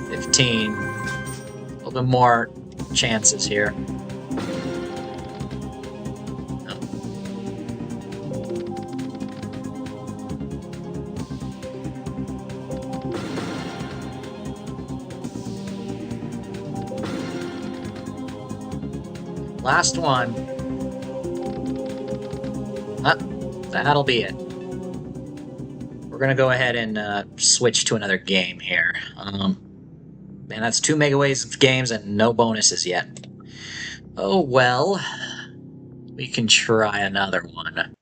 15. A little bit more chances here. Last one. That'll be it. We're gonna go ahead and switch to another game here. And that's 2 megaways of games and no bonuses yet. Oh well, we can try another one.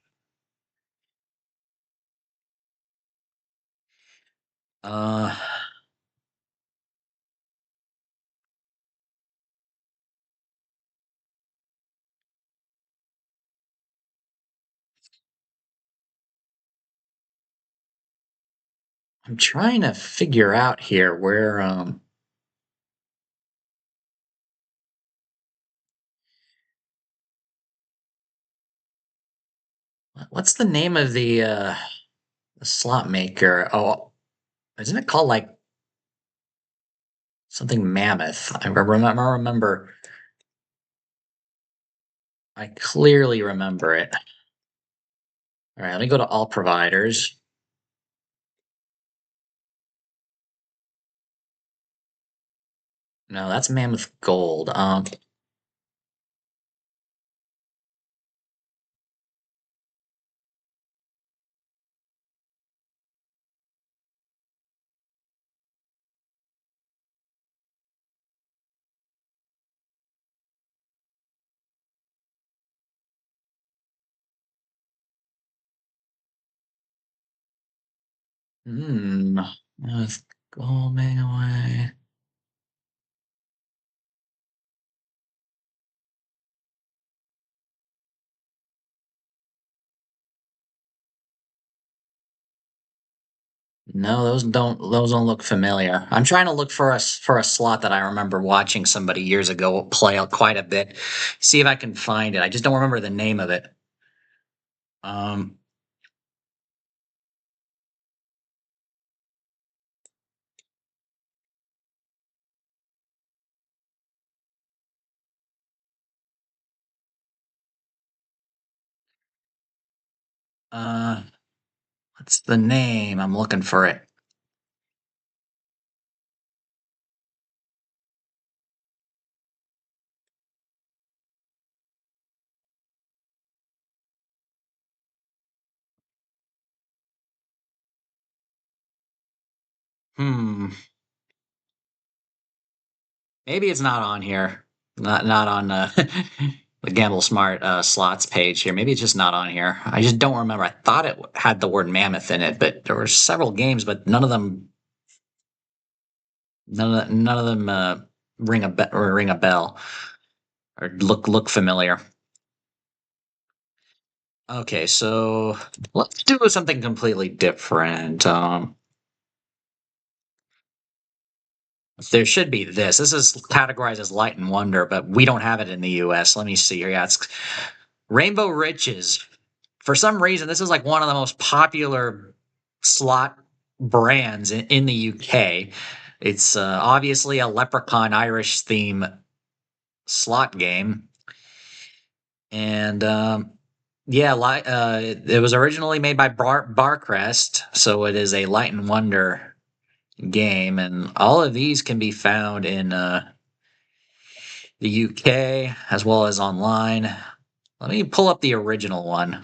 Uh, I'm trying to figure out here where what's the name of the slot maker? Oh, isn't it called like something Mammoth? I remember. I clearly remember it. All right, let me go to all providers. No, that's Mammoth Gold. Hmm. Mammoth Gold Mega Away. No, those don't look familiar. I'm trying to look for a slot that I remember watching somebody years ago play out quite a bit. See if I can find it. I just don't remember the name of it. Um, uh, what's the name? I'm looking for it. Hmm. Maybe it's not on here. Not on the Gamble Smart slots page here. Maybe it's just not on here. I just don't remember. I thought it had the word mammoth in it, but there were several games, but none of them ring a bell or look familiar. Okay, so let's do something completely different. There should be this. This is categorized as Light and Wonder, but we don't have it in the US. Let me see here. Yeah, it's Rainbow Riches. For some reason, this is like one of the most popular slot brands in the UK. It's obviously a Leprechaun Irish theme slot game. And yeah, it was originally made by Barcrest, so it is a Light and Wonder game, and all of these can be found in the UK as well as online. Let me pull up the original one.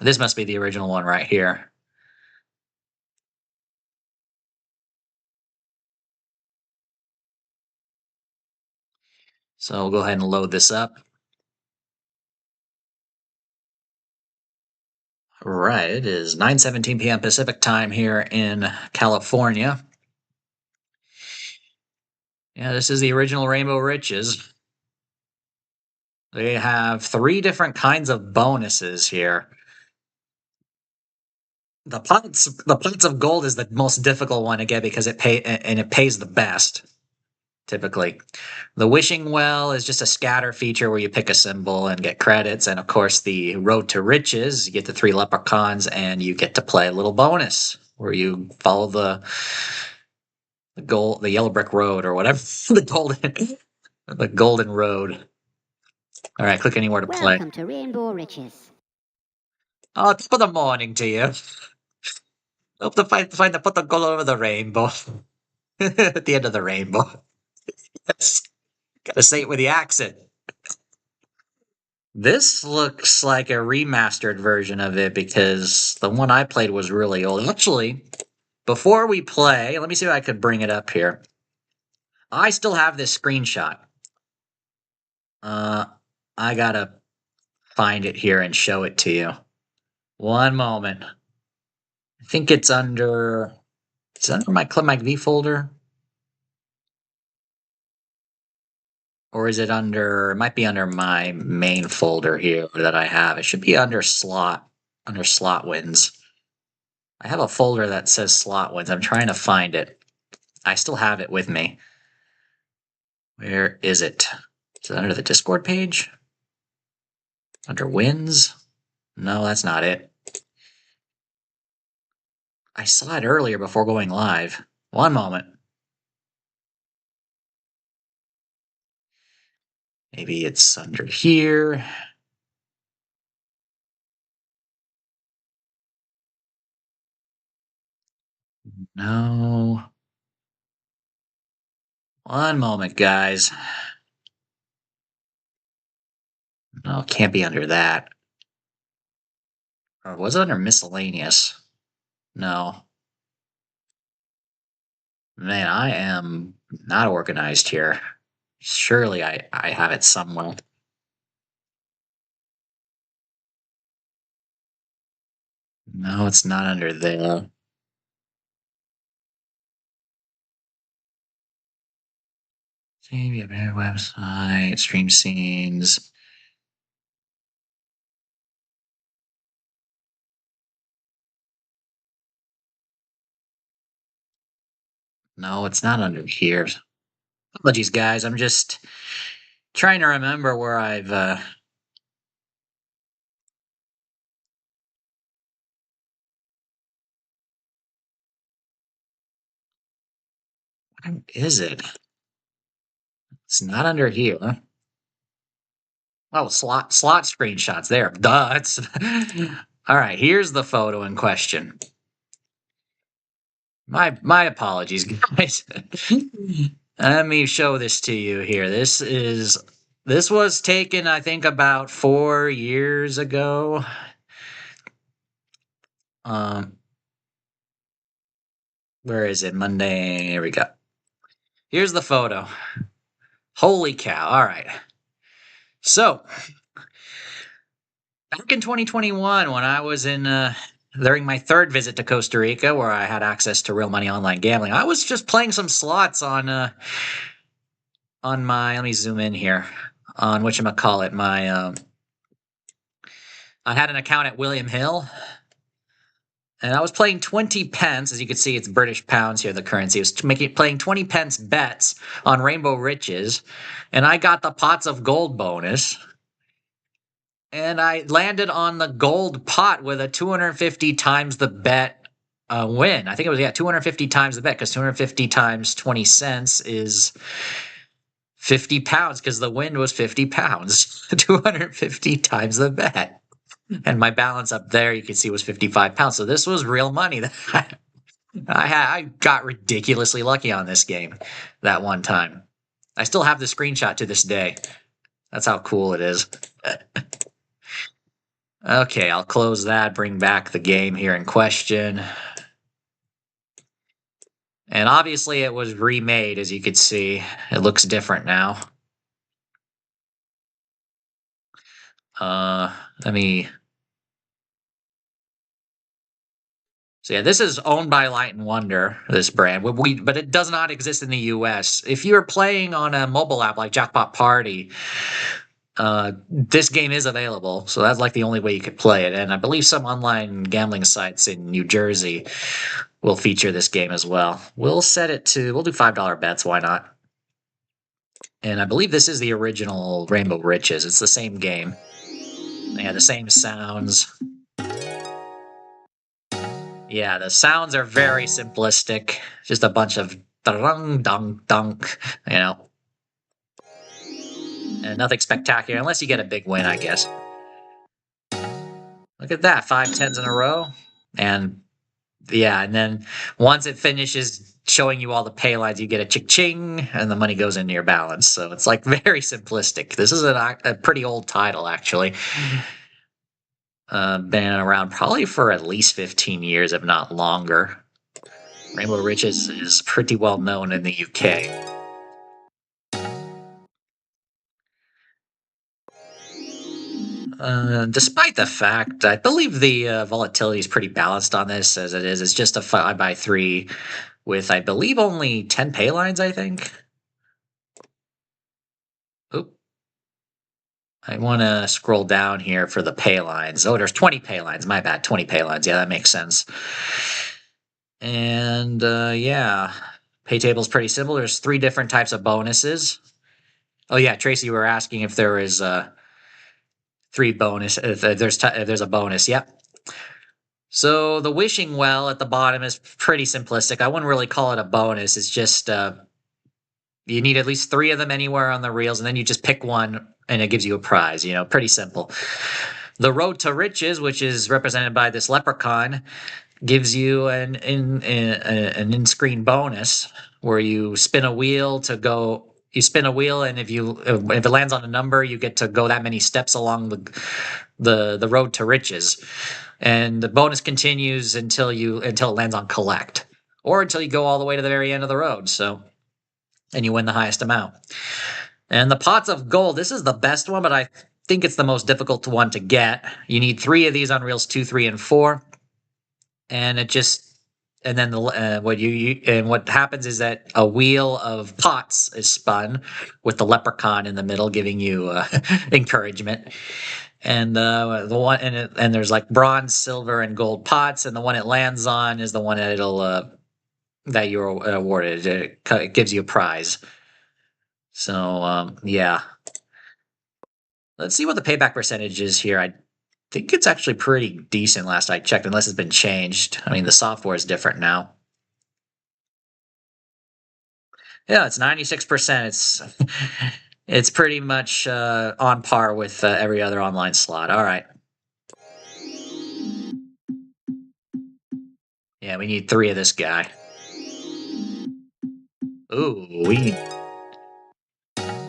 This must be the original one right here. So we'll go ahead and load this up. All right, it is 9:17 p.m. Pacific time here in California. Yeah, this is the original Rainbow Riches. They have 3 different kinds of bonuses here. The pots of gold is the most difficult one to get because it pays the best, typically. The wishing well is just a scatter feature where you pick a symbol and get credits, and of course the road to riches, you get the 3 leprechauns and you get to play a little bonus where you follow the yellow brick road or whatever, the golden road. All right, click anywhere to play. Welcome to Rainbow Riches. Oh, top of the morning to you. Hope to find the pot of gold over the rainbow. At the end of the rainbow. Yes. Gotta say it with the accent. This looks like a remastered version of it because the one I played was really old. Actually, before we play, let me see if I could bring it up here. I still have this screenshot. I gotta find it here and show it to you. One moment. I think it's under my MikeV folder? Or is it under, it might be under my main folder here that I have. It should be under slot wins. I have a folder that says slot wins. I'm trying to find it. I still have it with me. Where is it? Is it under the Discord page? Under wins? No, that's not it. I saw it earlier before going live. One moment. Maybe it's under here. No. One moment, guys. No, it can't be under that. Or was it under miscellaneous? No. Man, I am not organized here. Surely I have it somewhere. No, it's not under there. Maybe a better website, stream scenes. No, it's not under here. Apologies, guys. I'm just trying to remember where I've where is it? It's not under here. Oh, slot screenshots there. Duh. It's all right. Here's the photo in question. My apologies, guys. Let me show this to you here. This was taken, I think, about 4 years ago. Where is it? Monday. Here we go. Here's the photo. Holy cow. All right. So, back in 2021, when I was during my 3rd visit to Costa Rica, where I had access to real money online gambling, I was just playing some slots on my, let me zoom in here, on whatchamacallit, I had an account at William Hill, and I was playing 20 pence. As you can see, it's British pounds here, the currency. I was playing 20 pence bets on Rainbow Riches, and I got the pots of gold bonus. And I landed on the gold pot with a 250 times the bet win. I think it was, 250 times the bet, because 250 times 20 cents is 50 pounds, because the win was 50 pounds. 250 times the bet. And my balance up there, you can see, was 55 pounds. So this was real money. I got ridiculously lucky on this game that one time. I still have the screenshot to this day. That's how cool it is. Okay, I'll close that, bring back the game here in question. And obviously it was remade, as you could see. It looks different now. Let me... So yeah, this is owned by Light and Wonder, this brand, but it does not exist in the US. If you're playing on a mobile app like Jackpot Party, this game is available, so that's like the only way you could play it. And I believe some online gambling sites in New Jersey will feature this game as well. We'll do $5 bets, why not? And I believe this is the original Rainbow Riches. It's the same game. They had the same sounds. Yeah, the sounds are very simplistic. Just a bunch of dunk, dunk, dunk, you know. And nothing spectacular, unless you get a big win, I guess. Look at that, 5 tens in a row. And yeah, and then once it finishes showing you all the pay lines, you get a ching, and the money goes into your balance. So it's like very simplistic. This is a pretty old title, actually. Been around probably for at least 15 years, if not longer. Rainbow Riches is pretty well known in the UK. Despite the fact, I believe the volatility is pretty balanced on this as it is. It's just a 5x3 with, I believe, only 10 pay lines, I think. Oop. I want to scroll down here for the pay lines. Oh, there's 20 pay lines. My bad, 20 pay lines. Yeah, that makes sense. And yeah, pay table's pretty simple. There's 3 different types of bonuses. Oh yeah, Tracy, you were asking if there is 3 bonus. If there's a bonus. Yep. So the wishing well at the bottom is pretty simplistic. I wouldn't really call it a bonus. It's just you need at least 3 of them anywhere on the reels, and then you just pick one, and it gives you a prize. You know, pretty simple. The road to riches, which is represented by this leprechaun, gives you an in-screen bonus where you spin a wheel to go. You spin a wheel, and if it lands on a number, you get to go that many steps along the road to riches, and the bonus continues until it lands on collect, or until you go all the way to the very end of the road. So, and you win the highest amount. And the pots of gold. This is the best one, but I think it's the most difficult one to get. You need 3 of these on reels 2, 3, and 4. And it just and then what happens is that a wheel of pots is spun with the leprechaun in the middle giving you encouragement. And the one and there's like bronze, silver, and gold pots, and the one it lands on is the one that you're awarded. It gives you a prize. So yeah, let's see what the payback percentage is here. I think it's actually pretty decent last I checked, unless it's been changed. I mean, the software is different now. Yeah, it's 96%. It's pretty much on par with every other online slot. All right. Yeah, we need 3 of this guy. Ooh,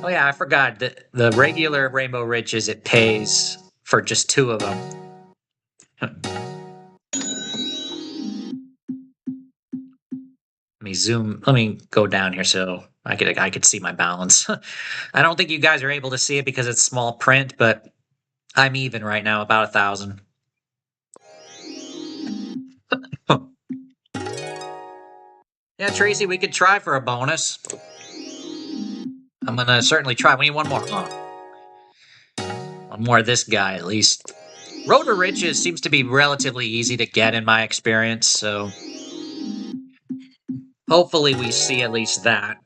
Oh yeah, I forgot that the regular Rainbow Riches, it pays for just 2 of them. Let me go down here so I could see my balance. I don't think you guys are able to see it because it's small print, but I'm even right now, about 1,000. Yeah, Tracy, we could try for a bonus. I'm gonna certainly try. We need one more. One more of this guy, at least. Road to Riches seems to be relatively easy to get in my experience, so hopefully we see at least that.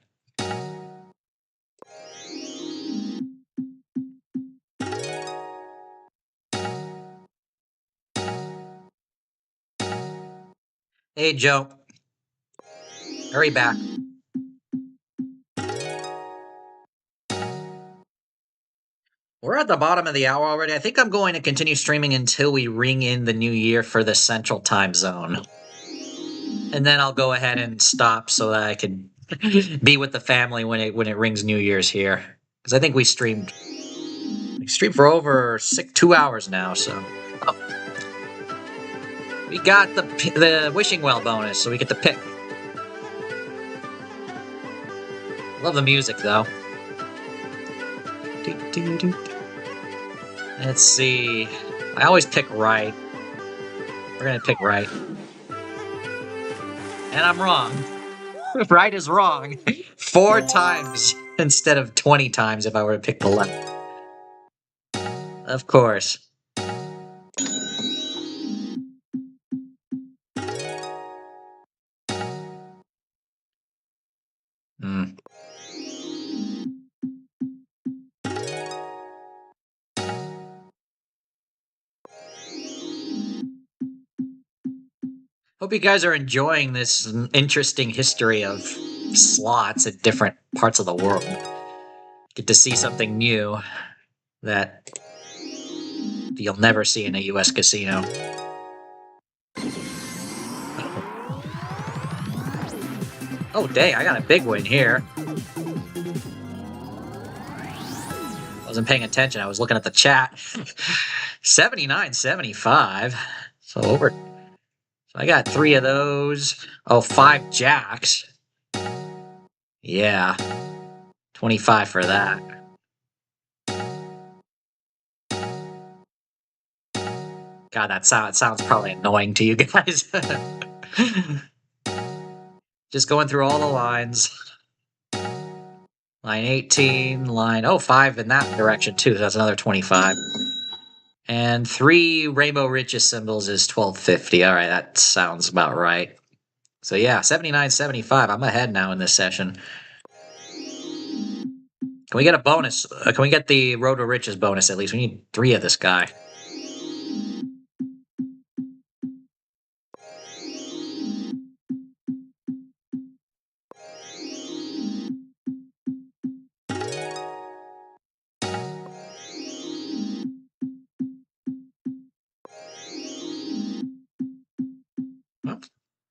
Hey, Joe. Hurry back. We're at the bottom of the hour already. I think I'm going to continue streaming until we ring in the new year for the Central Time Zone. And then I'll go ahead and stop so that I can be with the family when it rings New Year's here. Because I think we streamed for over 2 hours now, so. We got the wishing well bonus, so we get to pick. Love the music though. Let's see. I always pick right. We're gonna pick right. And I'm wrong. Right is wrong. 4 times instead of 20 times if I were to pick the left. Of course. Hmm. Hope you guys are enjoying this interesting history of slots at different parts of the world. Get to see something new that you'll never see in a US casino. Oh, dang, I got a big win here. Wasn't paying attention, I was looking at the chat. 79-75. So over. So I got 3 of those. Oh, 5 jacks. Yeah. 25 for that. God, that sounds probably annoying to you guys. Just going through all the lines. Line 18, line 5 in that direction too. That's another 25. And 3 Rainbow Riches symbols is 1250. All right, that sounds about right. So yeah, 79-75. I'm ahead now in this session. Can we get a bonus? Can we get the Road to Riches bonus at least? We need 3 of this guy.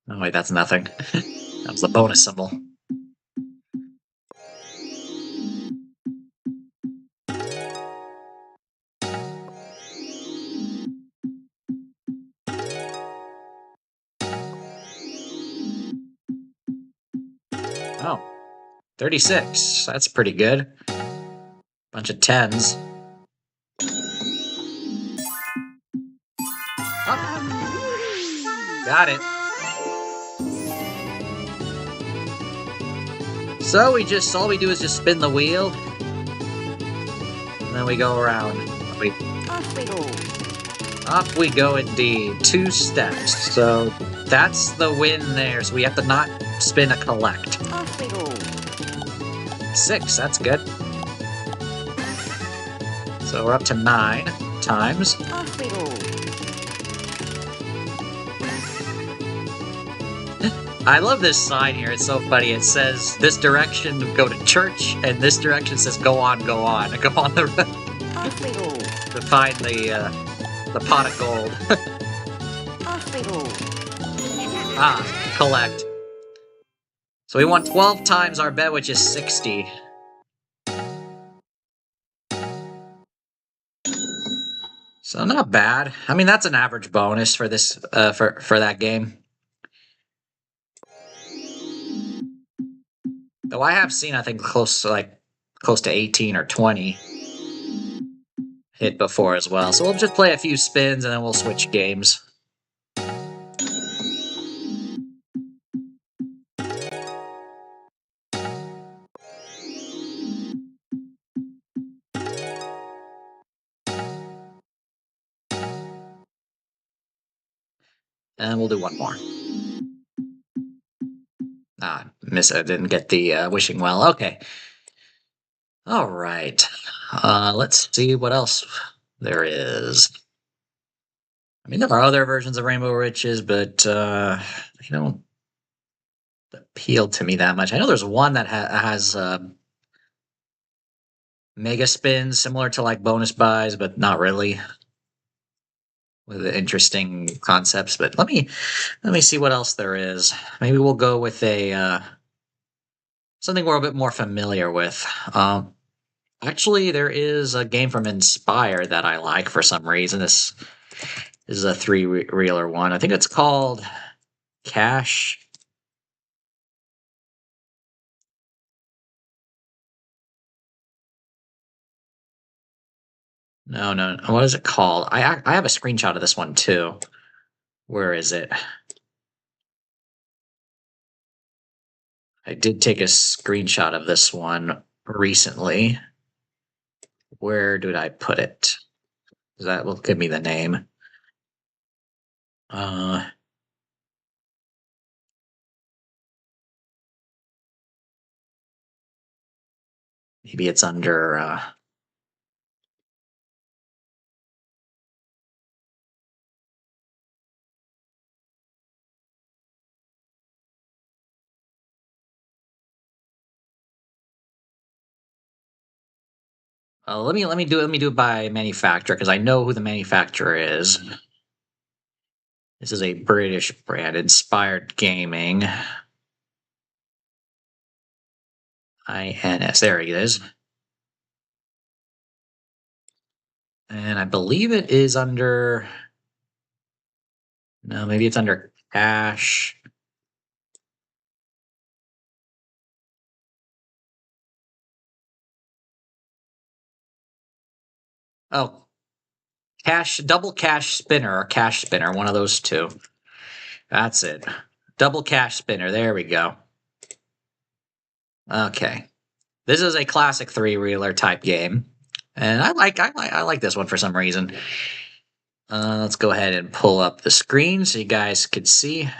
Oh wait, that's nothing. That was the bonus symbol. Oh, 36. That's pretty good. Bunch of 10s. Oh, got it. So all we do is just spin the wheel. And then we go around. Off we go. Off we go indeed. 2 steps. So that's the win there. So we have to not spin a collect. Off we go. 6, that's good. So we're up to 9 times. Off we go. I love this sign here. It's so funny. It says this direction go to church, and this direction says go on, go on. Go on the road. Off we go. To find the pot of gold. Off we go. Collect. So we won 12 times our bet, which is 60. So not bad. I mean, that's an average bonus for this for that game. Though I have seen, I think, close to 18 or 20 hit before as well. So we'll just play a few spins and then we'll switch games. And we'll do one more. I didn't get the wishing well. Okay. All right. Let's see what else there is. I mean, there are other versions of Rainbow Riches, but they don't appeal to me that much. I know there's one that has mega spins, similar to like bonus buys, but not really. With interesting concepts, but let me see what else there is. Maybe we'll go with a something we're a bit more familiar with. Actually, there is a game from Inspire that I like for some reason. This This is a three-reeler one. I think it's called Cash. No, no. What is it called? I have a screenshot of this one too. Where is it? I did take a screenshot of this one recently. Where did I put it? That will give me the name. Maybe it's under. Let me do it by manufacturer because I know who the manufacturer is. This is a British brand, Inspired Gaming. INS. There it is. And I believe it is under. No, maybe it's under Cash. Oh, double cash spinner or cash spinner, one of those two. That's it. Double cash spinner. There we go. Okay. This is a classic three-reeler type game. And I like this one for some reason. Let's go ahead and pull up the screen so you guys can see.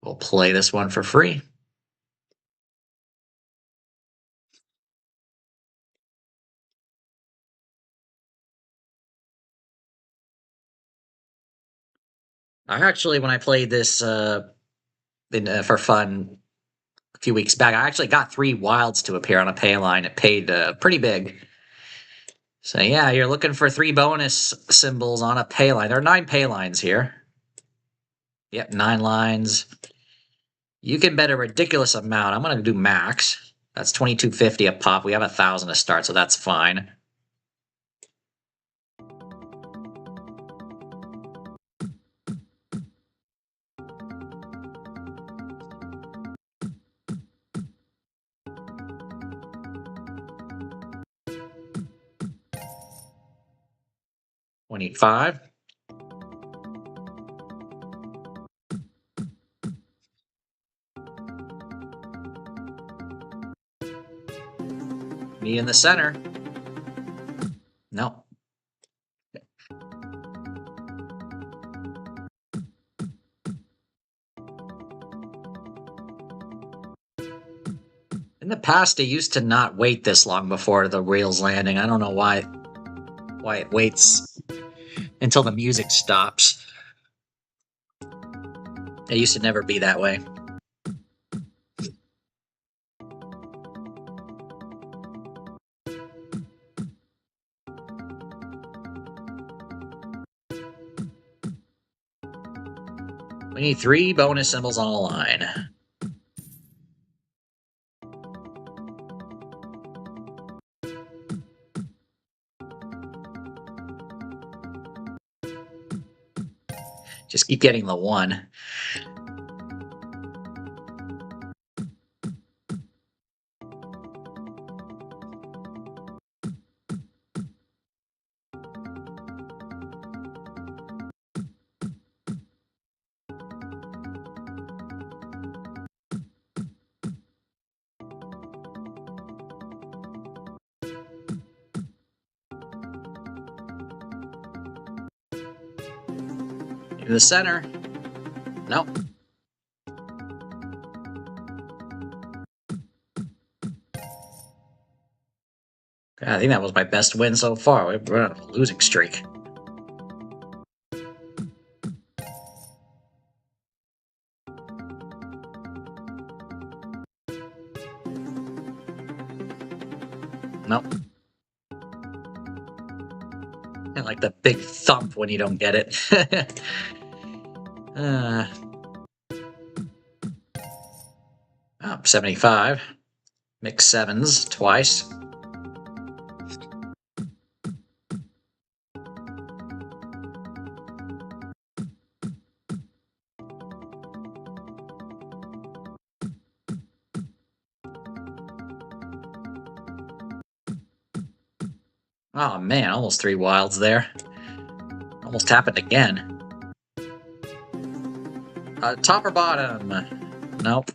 We'll play this one for free. When I played this for fun a few weeks back, I actually got 3 wilds to appear on a pay line. It paid pretty big. So yeah, you're looking for 3 bonus symbols on a pay line. There are 9 pay lines here. Yep, 9 lines. You can bet a ridiculous amount. I'm going to do max. That's 2250 a pop. We have 1,000 to start, so that's fine. $25. Me in the center. No. In the past, it used to not wait this long before the reels landing. I don't know why it waits until the music stops. It used to never be that way. We need 3 bonus symbols on a line. Just keep getting the 1. In the center. Nope. I think that was my best win so far. We're on a losing streak. Nope. I like the big thump when you don't get it. Oh, 75. Mix 7s twice. Oh man, almost 3 wilds there. Almost happened again. Top or bottom? Nope.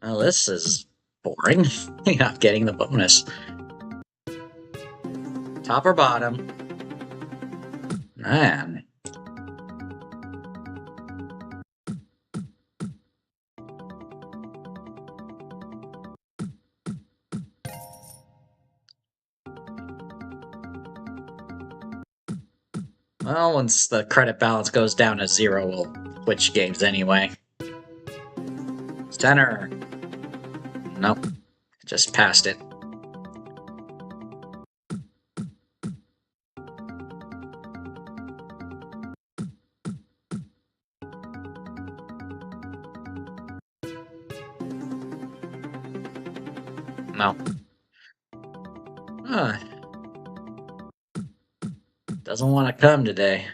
Well, this is boring. Not getting the bonus. Top or bottom? Man. Well, once the credit balance goes down to 0, we'll switch games anyway. Center. Nope. Just passed it. No. Huh. Doesn't want to come today.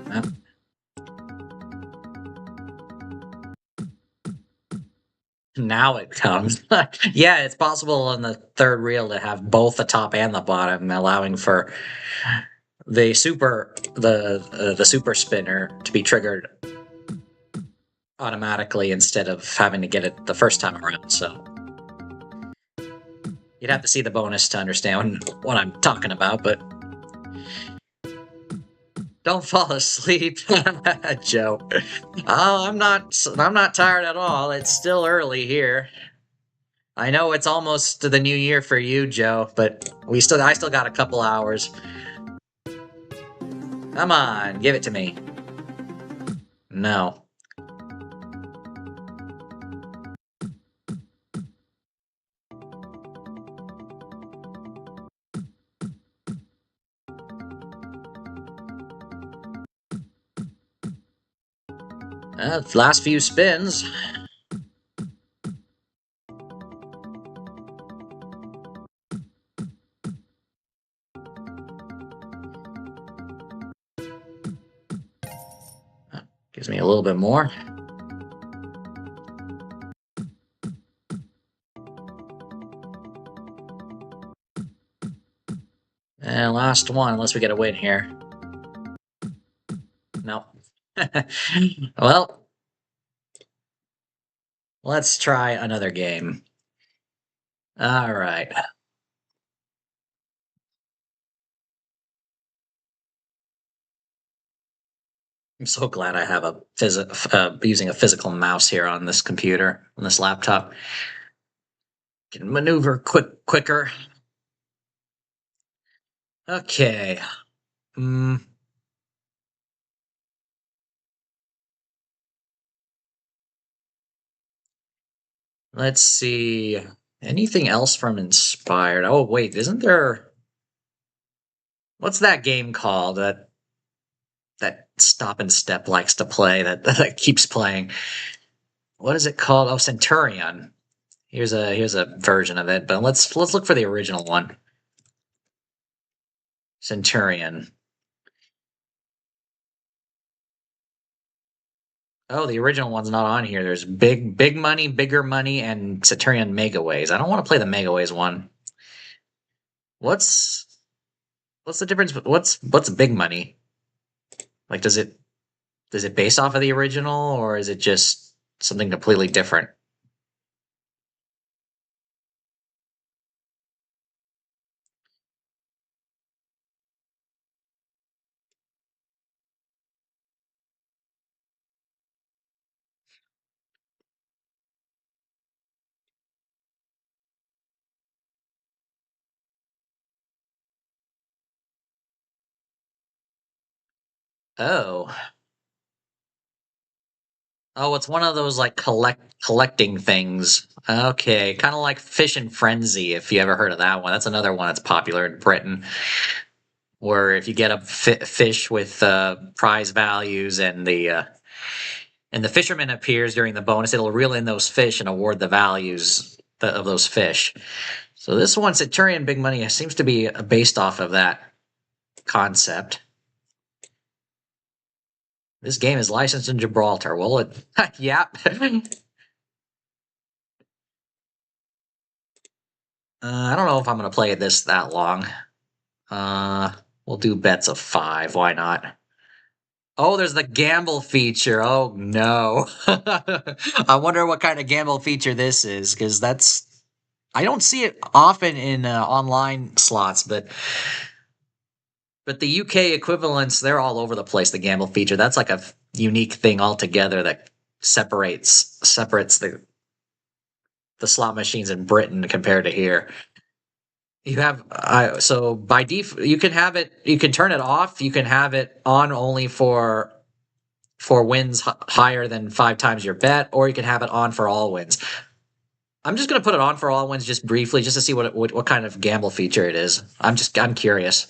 Nope. Now it comes. Yeah, it's possible on the third reel to have both the top and the bottom, allowing for the super spinner to be triggered automatically instead of having to get it the first time around. So you'd have to see the bonus to understand what I'm talking about, but don't fall asleep, Joe. Oh, I'm not tired at all. It's still early here. I know it's almost the new year for you, Joe, but I still got a couple hours. Come on, give it to me. No. Last few spins. Gives me a little bit more. And last one, unless we get a win here. No. Well, let's try another game. All right. I'm so glad I have using a physical mouse here on this computer, on this laptop. Can maneuver quicker. Okay. Hmm. Let's see. Anything else from Inspired? Oh, wait, isn't there? What's that game called that Stop and Step likes to play that keeps playing? What is it called? Oh, Centurion. Here's a version of it, but let's look for the original one. Centurion. Oh, the original one's not on here. There's Big Money, Bigger Money, and Centurion Megaways. I don't want to play the Megaways one. What's what's the difference? What's Big Money? Like, does it base off of the original, or is it just something completely different? Oh, Oh, it's one of those like collecting things. Okay, kind of like Fish and Frenzy, if you ever heard of that one. That's another one that's popular in Britain, where if you get a fish with prize values and the fisherman appears during the bonus, it'll reel in those fish and award the values of those fish. So this one, Centurion Big Money, seems to be based off of that concept. This game is licensed in Gibraltar. Well, it, yeah. I don't know if I'm going to play this that long. We'll do bets of 5. Why not? Oh, there's the gamble feature. Oh no. I wonder what kind of gamble feature this is, because that's I don't see it often in online slots, but the UK equivalents, they're all over the place. The gamble feature, that's like a unique thing altogether that separates the slot machines in Britain compared to here. You have so by default you can have it. You can turn it off. You can have it on only for wins higher than 5 times your bet, or you can have it on for all wins. I'm just gonna put it on for all wins just briefly, just to see what kind of gamble feature it is. I'm curious.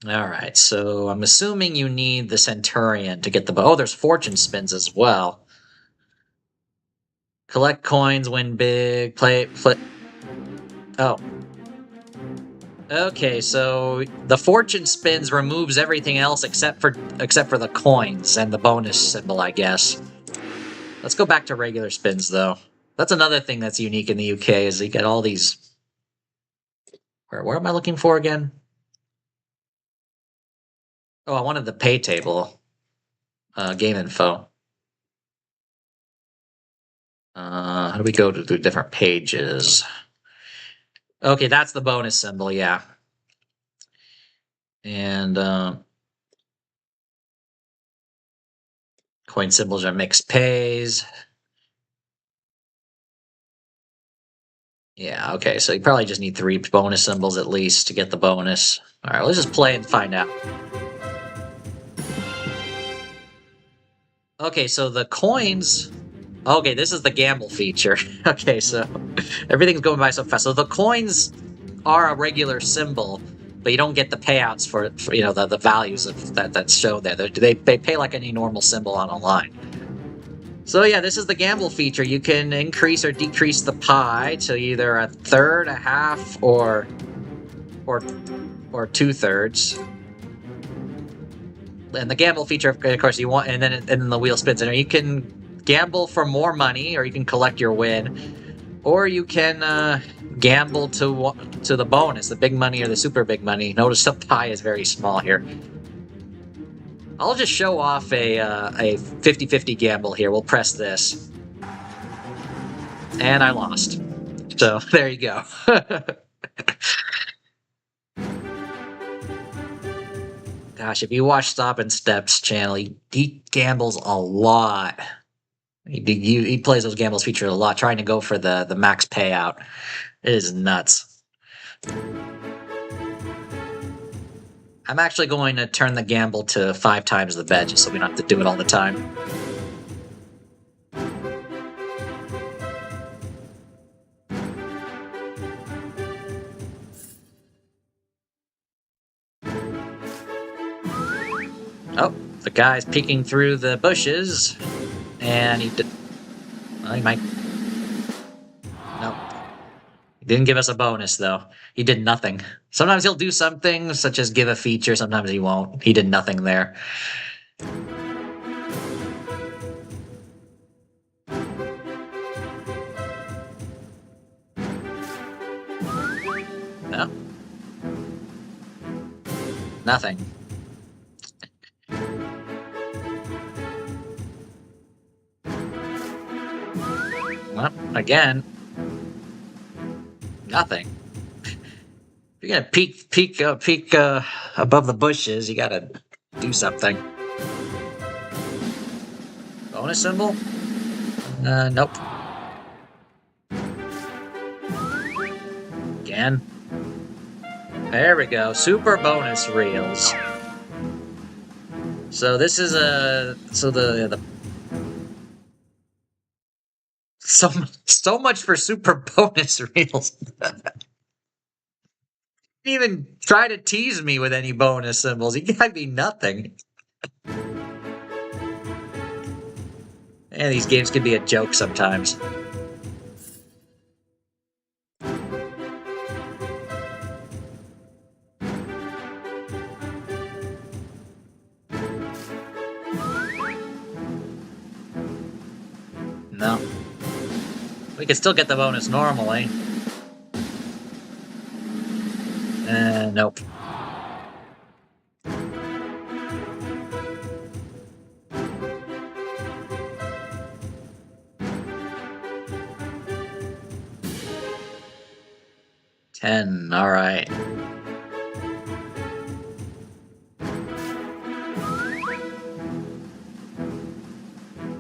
All right, so I'm assuming you need the Centurion to get the. Oh, there's fortune spins as well. Collect coins, win big, play. Oh. Okay, so the fortune spins removes everything else except for the coins and the bonus symbol, I guess. Let's go back to regular spins though. That's another thing that's unique in the UK is you get all these. Where am I looking for again? Oh, I wanted the pay table. Game info. How do we go to different pages? Okay, that's the bonus symbol, yeah. And coin symbols are mixed pays. Yeah, okay, so you probably just need 3 bonus symbols at least to get the bonus. All right, let's just play and find out. Okay, so the coins. Okay, this is the gamble feature. Okay, so everything's going by so fast. So the coins are a regular symbol, but you don't get the payouts for the values of that's shown there. They pay like any normal symbol on a line. So yeah, this is the gamble feature. You can increase or decrease the pie to either a third, a half, or 2/3. And the gamble feature, of course, you want, and then the wheel spins, and you can gamble for more money, or you can collect your win, or you can gamble to the bonus, the big money or the super big money. Notice the pie is very small here. I'll just show off a 50-50 gamble here. We'll press this, and I lost. So there you go. Gosh, if you watch Stop and Steps channel, he gambles a lot. He plays those gambles feature a lot, trying to go for the max payout. It is nuts. I'm actually going to turn the gamble to 5 times the bet, just so we don't have to do it all the time. Oh, the guy's peeking through the bushes, and he did. Well, he might. Nope. He didn't give us a bonus, though. He did nothing. Sometimes he'll do something, such as give a feature, sometimes he won't. He did nothing there. No. Nothing. Well, again. Nothing. If you're gonna peek above the bushes, you gotta do something. Bonus symbol? Nope. Again. There we go. Super bonus reels. So this is so much for super bonus reels. Even try to tease me with any bonus symbols. You got me nothing. And these games can be a joke sometimes. No. We can still get the bonus normally. Nope. $10, alright.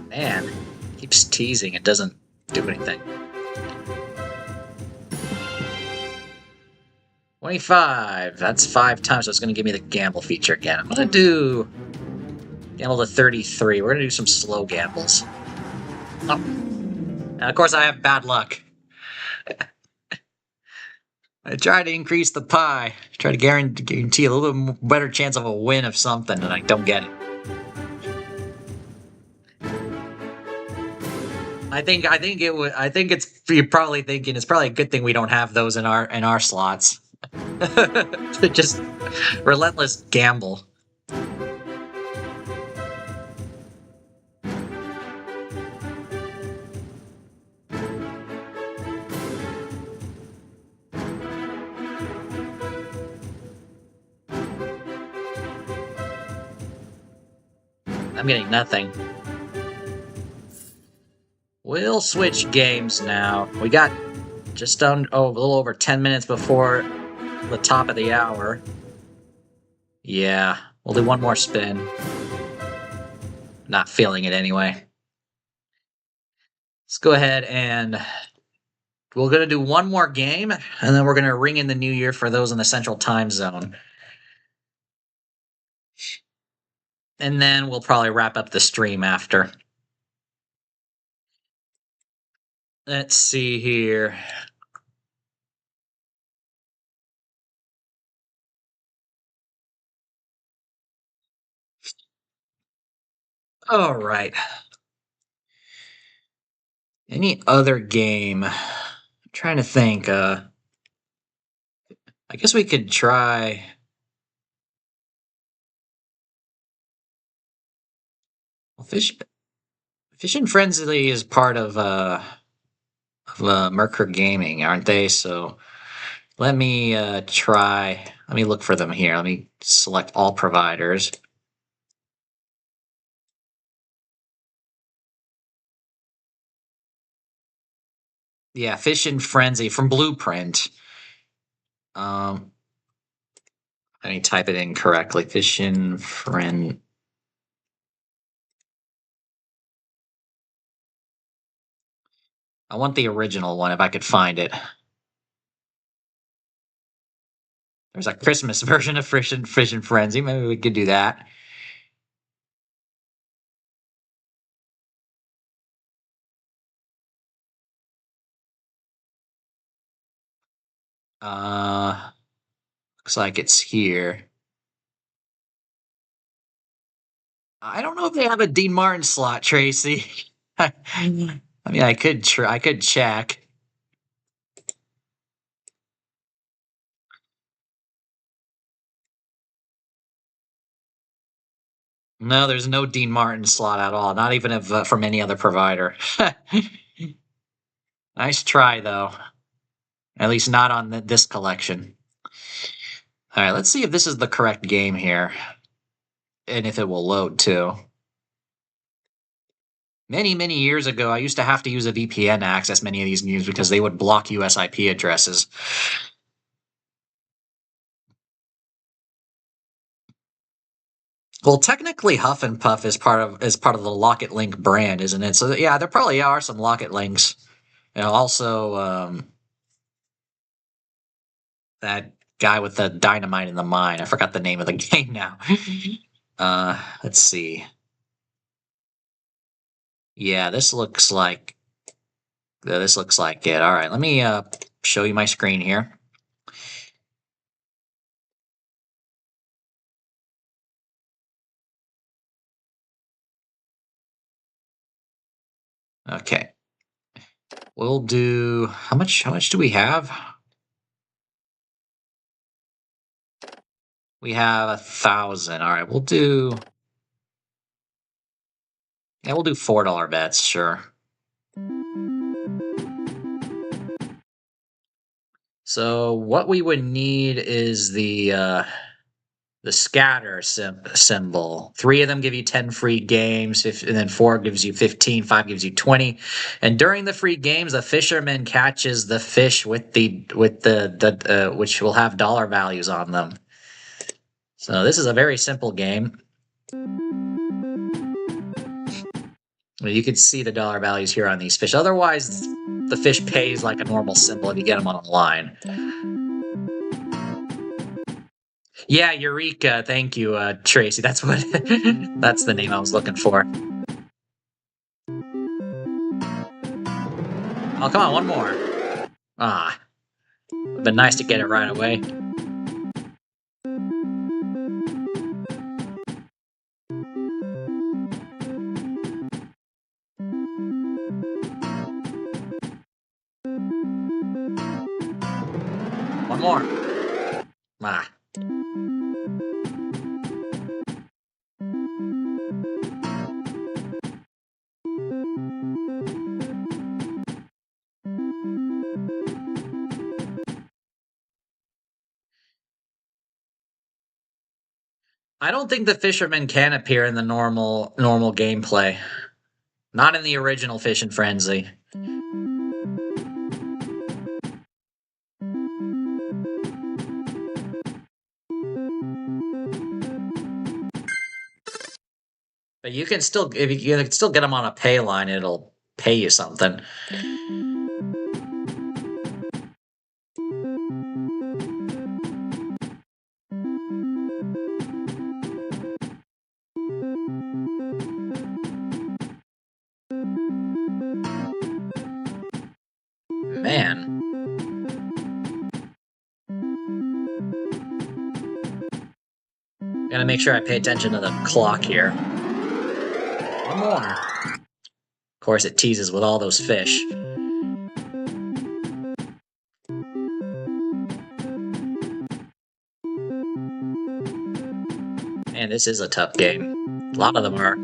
Man, keeps teasing, it doesn't do anything. 25, that's 5 times, so it's gonna give me the gamble feature again. I'm gonna do gamble to 33. We're gonna do some slow gambles. Oh. And of course I have bad luck. I try to increase the pie, try to guarantee a little bit better chance of a win of something, and I don't get it. I think it would. I think you're probably thinking it's probably a good thing we don't have those in our slots. Just relentless gamble. I'm getting nothing. We'll switch games now. We got just a little over 10 minutes before the top of the hour. Yeah, we'll do one more spin. Not feeling it anyway. Let's go ahead and we're going to do one more game, and then we're going to ring in the new year for those in the Central Time Zone. And then we'll probably wrap up the stream after. Let's see here. All right. Any other game? I'm trying to think. I guess we could try. Well, Fish and Frenzy is part of Merkur Gaming, aren't they? So let me try. Let me look for them here. Let me select all providers. Yeah, Fish and Frenzy from Blueprint. Let me type it in correctly. Fish and Friend. I want the original one if I could find it. There's a Christmas version of Fish and Frenzy. Maybe we could do that. Looks like it's here. I don't know if they have a Dean Martin slot, Tracy. I mean, I could try. I could check. No, there's no Dean Martin slot at all. Not even if, from any other provider. Nice try, though. At least not on this collection. All right, let's see if this is the correct game here, and if it will load too. Many years ago, I used to have to use a VPN to access many of these games because they would block US IP addresses. Well, technically, Huff and Puff is part of the Locket Link brand, isn't it? So yeah, there probably are some Locket Links. Also, that guy with the dynamite in the mine. I forgot the name of the game now. Let's see. Yeah, this looks like it. All right, let me show you my screen here. Okay. We'll do how much do we have? We have 1,000. All right, we'll do $4 bets, sure. So what we would need is the scatter symbol. 3 of them give you 10 free games, and then 4 gives you 15, 5 gives you 20. And during the free games, the fisherman catches the fish with the which will have dollar values on them. So this is a very simple game. You can see the dollar values here on these fish. Otherwise, the fish pays like a normal symbol if you get them on a line. Yeah, Eureka. Thank you, Tracy. That's what that's the name I was looking for. Oh, come on, one more. Ah, it'd been nice to get it right away. One more. Ah. I don't think the fisherman can appear in the normal gameplay. Not in the original Fish and Frenzy. But you can still, if you can still get them on a pay line, it'll pay you something. Man. Gotta make sure I pay attention to the clock here. One more. Of course, it teases with all those fish. Man, this is a tough game. A lot of them are.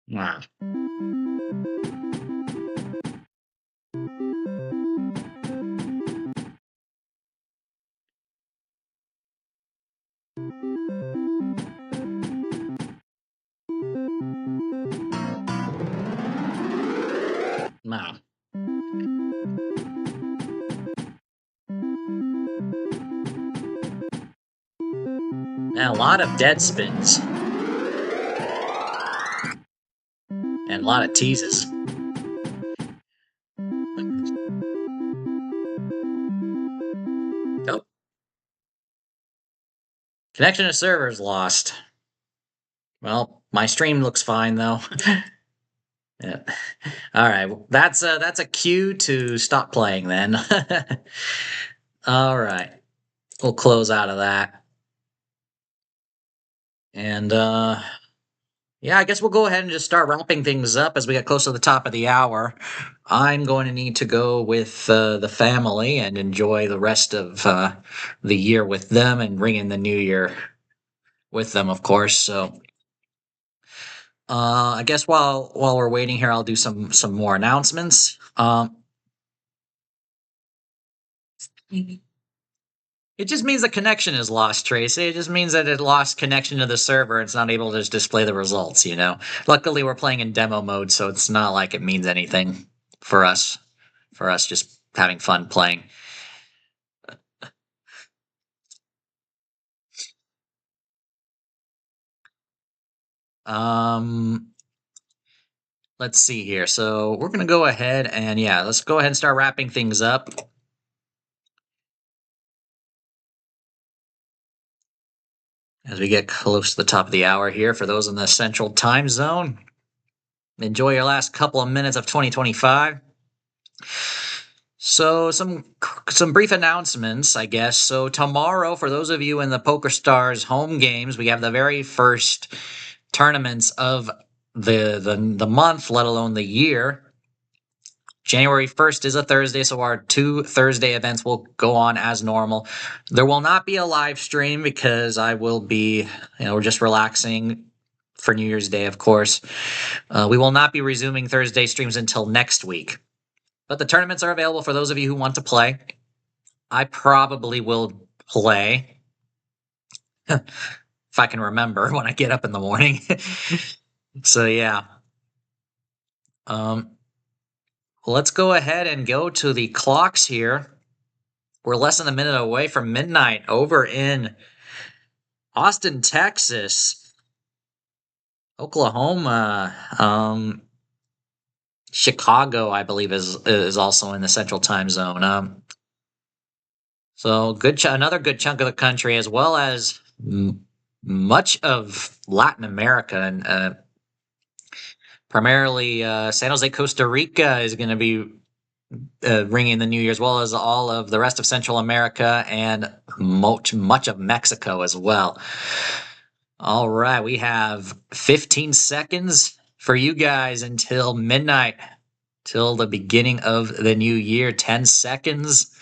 Wow. Wow. And a lot of dead spins. And a lot of teases. Oh. Connection to servers lost. Well, my stream looks fine though. Yeah. All right, that's a cue to stop playing then. All right, we'll close out of that, and yeah, I guess we'll go ahead and just start wrapping things up as we get close to the top of the hour. I'm going to need to go with the family and enjoy the rest of the year with them, and bring in the new year with them, of course. So. I guess while we're waiting here, I'll do some more announcements. It just means the connection is lost, Tracy. It just means that it lost connection to the server. It's not able to just display the results, you know? Luckily, we're playing in demo mode, so it's not like it means anything for us. For us just having fun playing. Let's see here. So we're going to go ahead and, yeah, let's go ahead and start wrapping things up. As we get close to the top of the hour here, for those in the Central Time Zone, enjoy your last couple of minutes of 2025. So some brief announcements, I guess. So tomorrow, for those of you in the PokerStars home games, we have the very first tournaments of the month, let alone the year. January 1st is a Thursday, so our 2 Thursday events will go on as normal. There will not be a live stream because I will be, just relaxing for New Year's Day, of course. We will not be resuming Thursday streams until next week. But the tournaments are available for those of you who want to play. I probably will play if I can remember when I get up in the morning. So yeah. Let's go ahead and go to the clocks here. We're less than a minute away from midnight over in Austin, Texas, Oklahoma, Chicago, I believe is also in the Central Time Zone. So another good chunk of the country, as well as much of Latin America, and primarily San Jose, Costa Rica is going to be ringing the New Year, as well as all of the rest of Central America and much of Mexico as well. All right, we have 15 seconds for you guys until midnight, till the beginning of the new year. 10 seconds.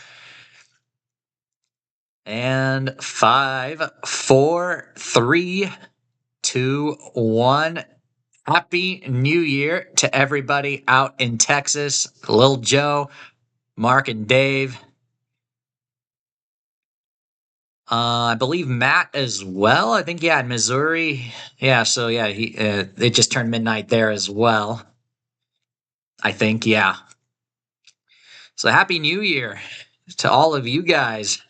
And 5, 4, 3, 2, 1. Happy New Year to everybody out in Texas. Lil Joe, Mark, and Dave. I believe Matt as well. I think, yeah, in Missouri. Yeah, so yeah, it just turned midnight there as well. I think, yeah. So Happy New Year to all of you guys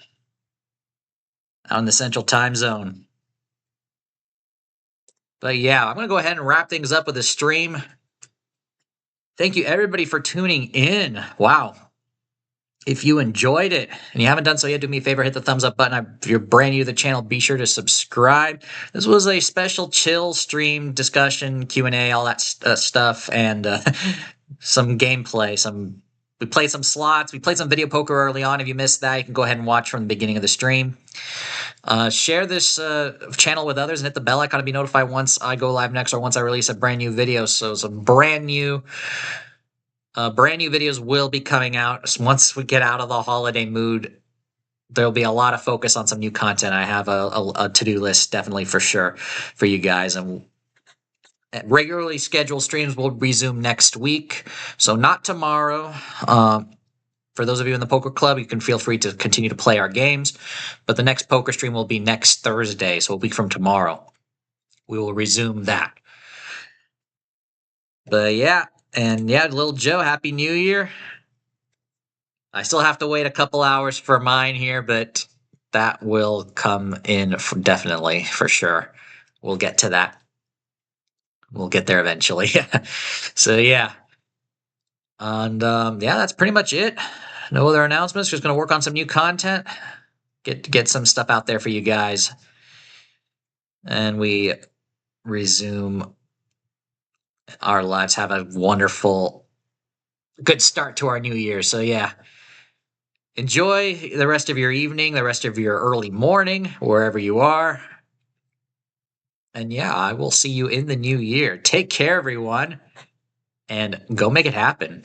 out in the Central Time Zone. But yeah, I'm going to go ahead and wrap things up with a stream. Thank you, everybody, for tuning in. Wow. If you enjoyed it and you haven't done so yet, do me a favor, hit the thumbs up button. If you're brand new to the channel, be sure to subscribe. This was a special chill stream, discussion, Q&A, all that stuff, and some gameplay. We played some slots. We played some video poker early on. If you missed that, you can go ahead and watch from the beginning of the stream. Share this channel with others and hit the bell icon to be notified once I go live next or once I release a brand new video. So some brand new videos will be coming out. Once we get out of the holiday mood, there'll be a lot of focus on some new content. I have a to-do list, definitely, for sure, for you guys. And regularly scheduled streams will resume next week. So not tomorrow. For those of you in the Poker Club, you can feel free to continue to play our games. But the next poker stream will be next Thursday, so a week from tomorrow. We will resume that. But yeah. And yeah, Lil Joe, Happy New Year. I still have to wait a couple hours for mine here, but that will come in definitely, for sure. We'll get to that. We'll get there eventually. So yeah. And yeah, that's pretty much it. No other announcements. Just going to work on some new content. Get some stuff out there for you guys. And we resume our lives. Have a wonderful, good start to our new year. So yeah, enjoy the rest of your evening, the rest of your early morning, wherever you are. And yeah, I will see you in the new year. Take care, everyone, and go make it happen.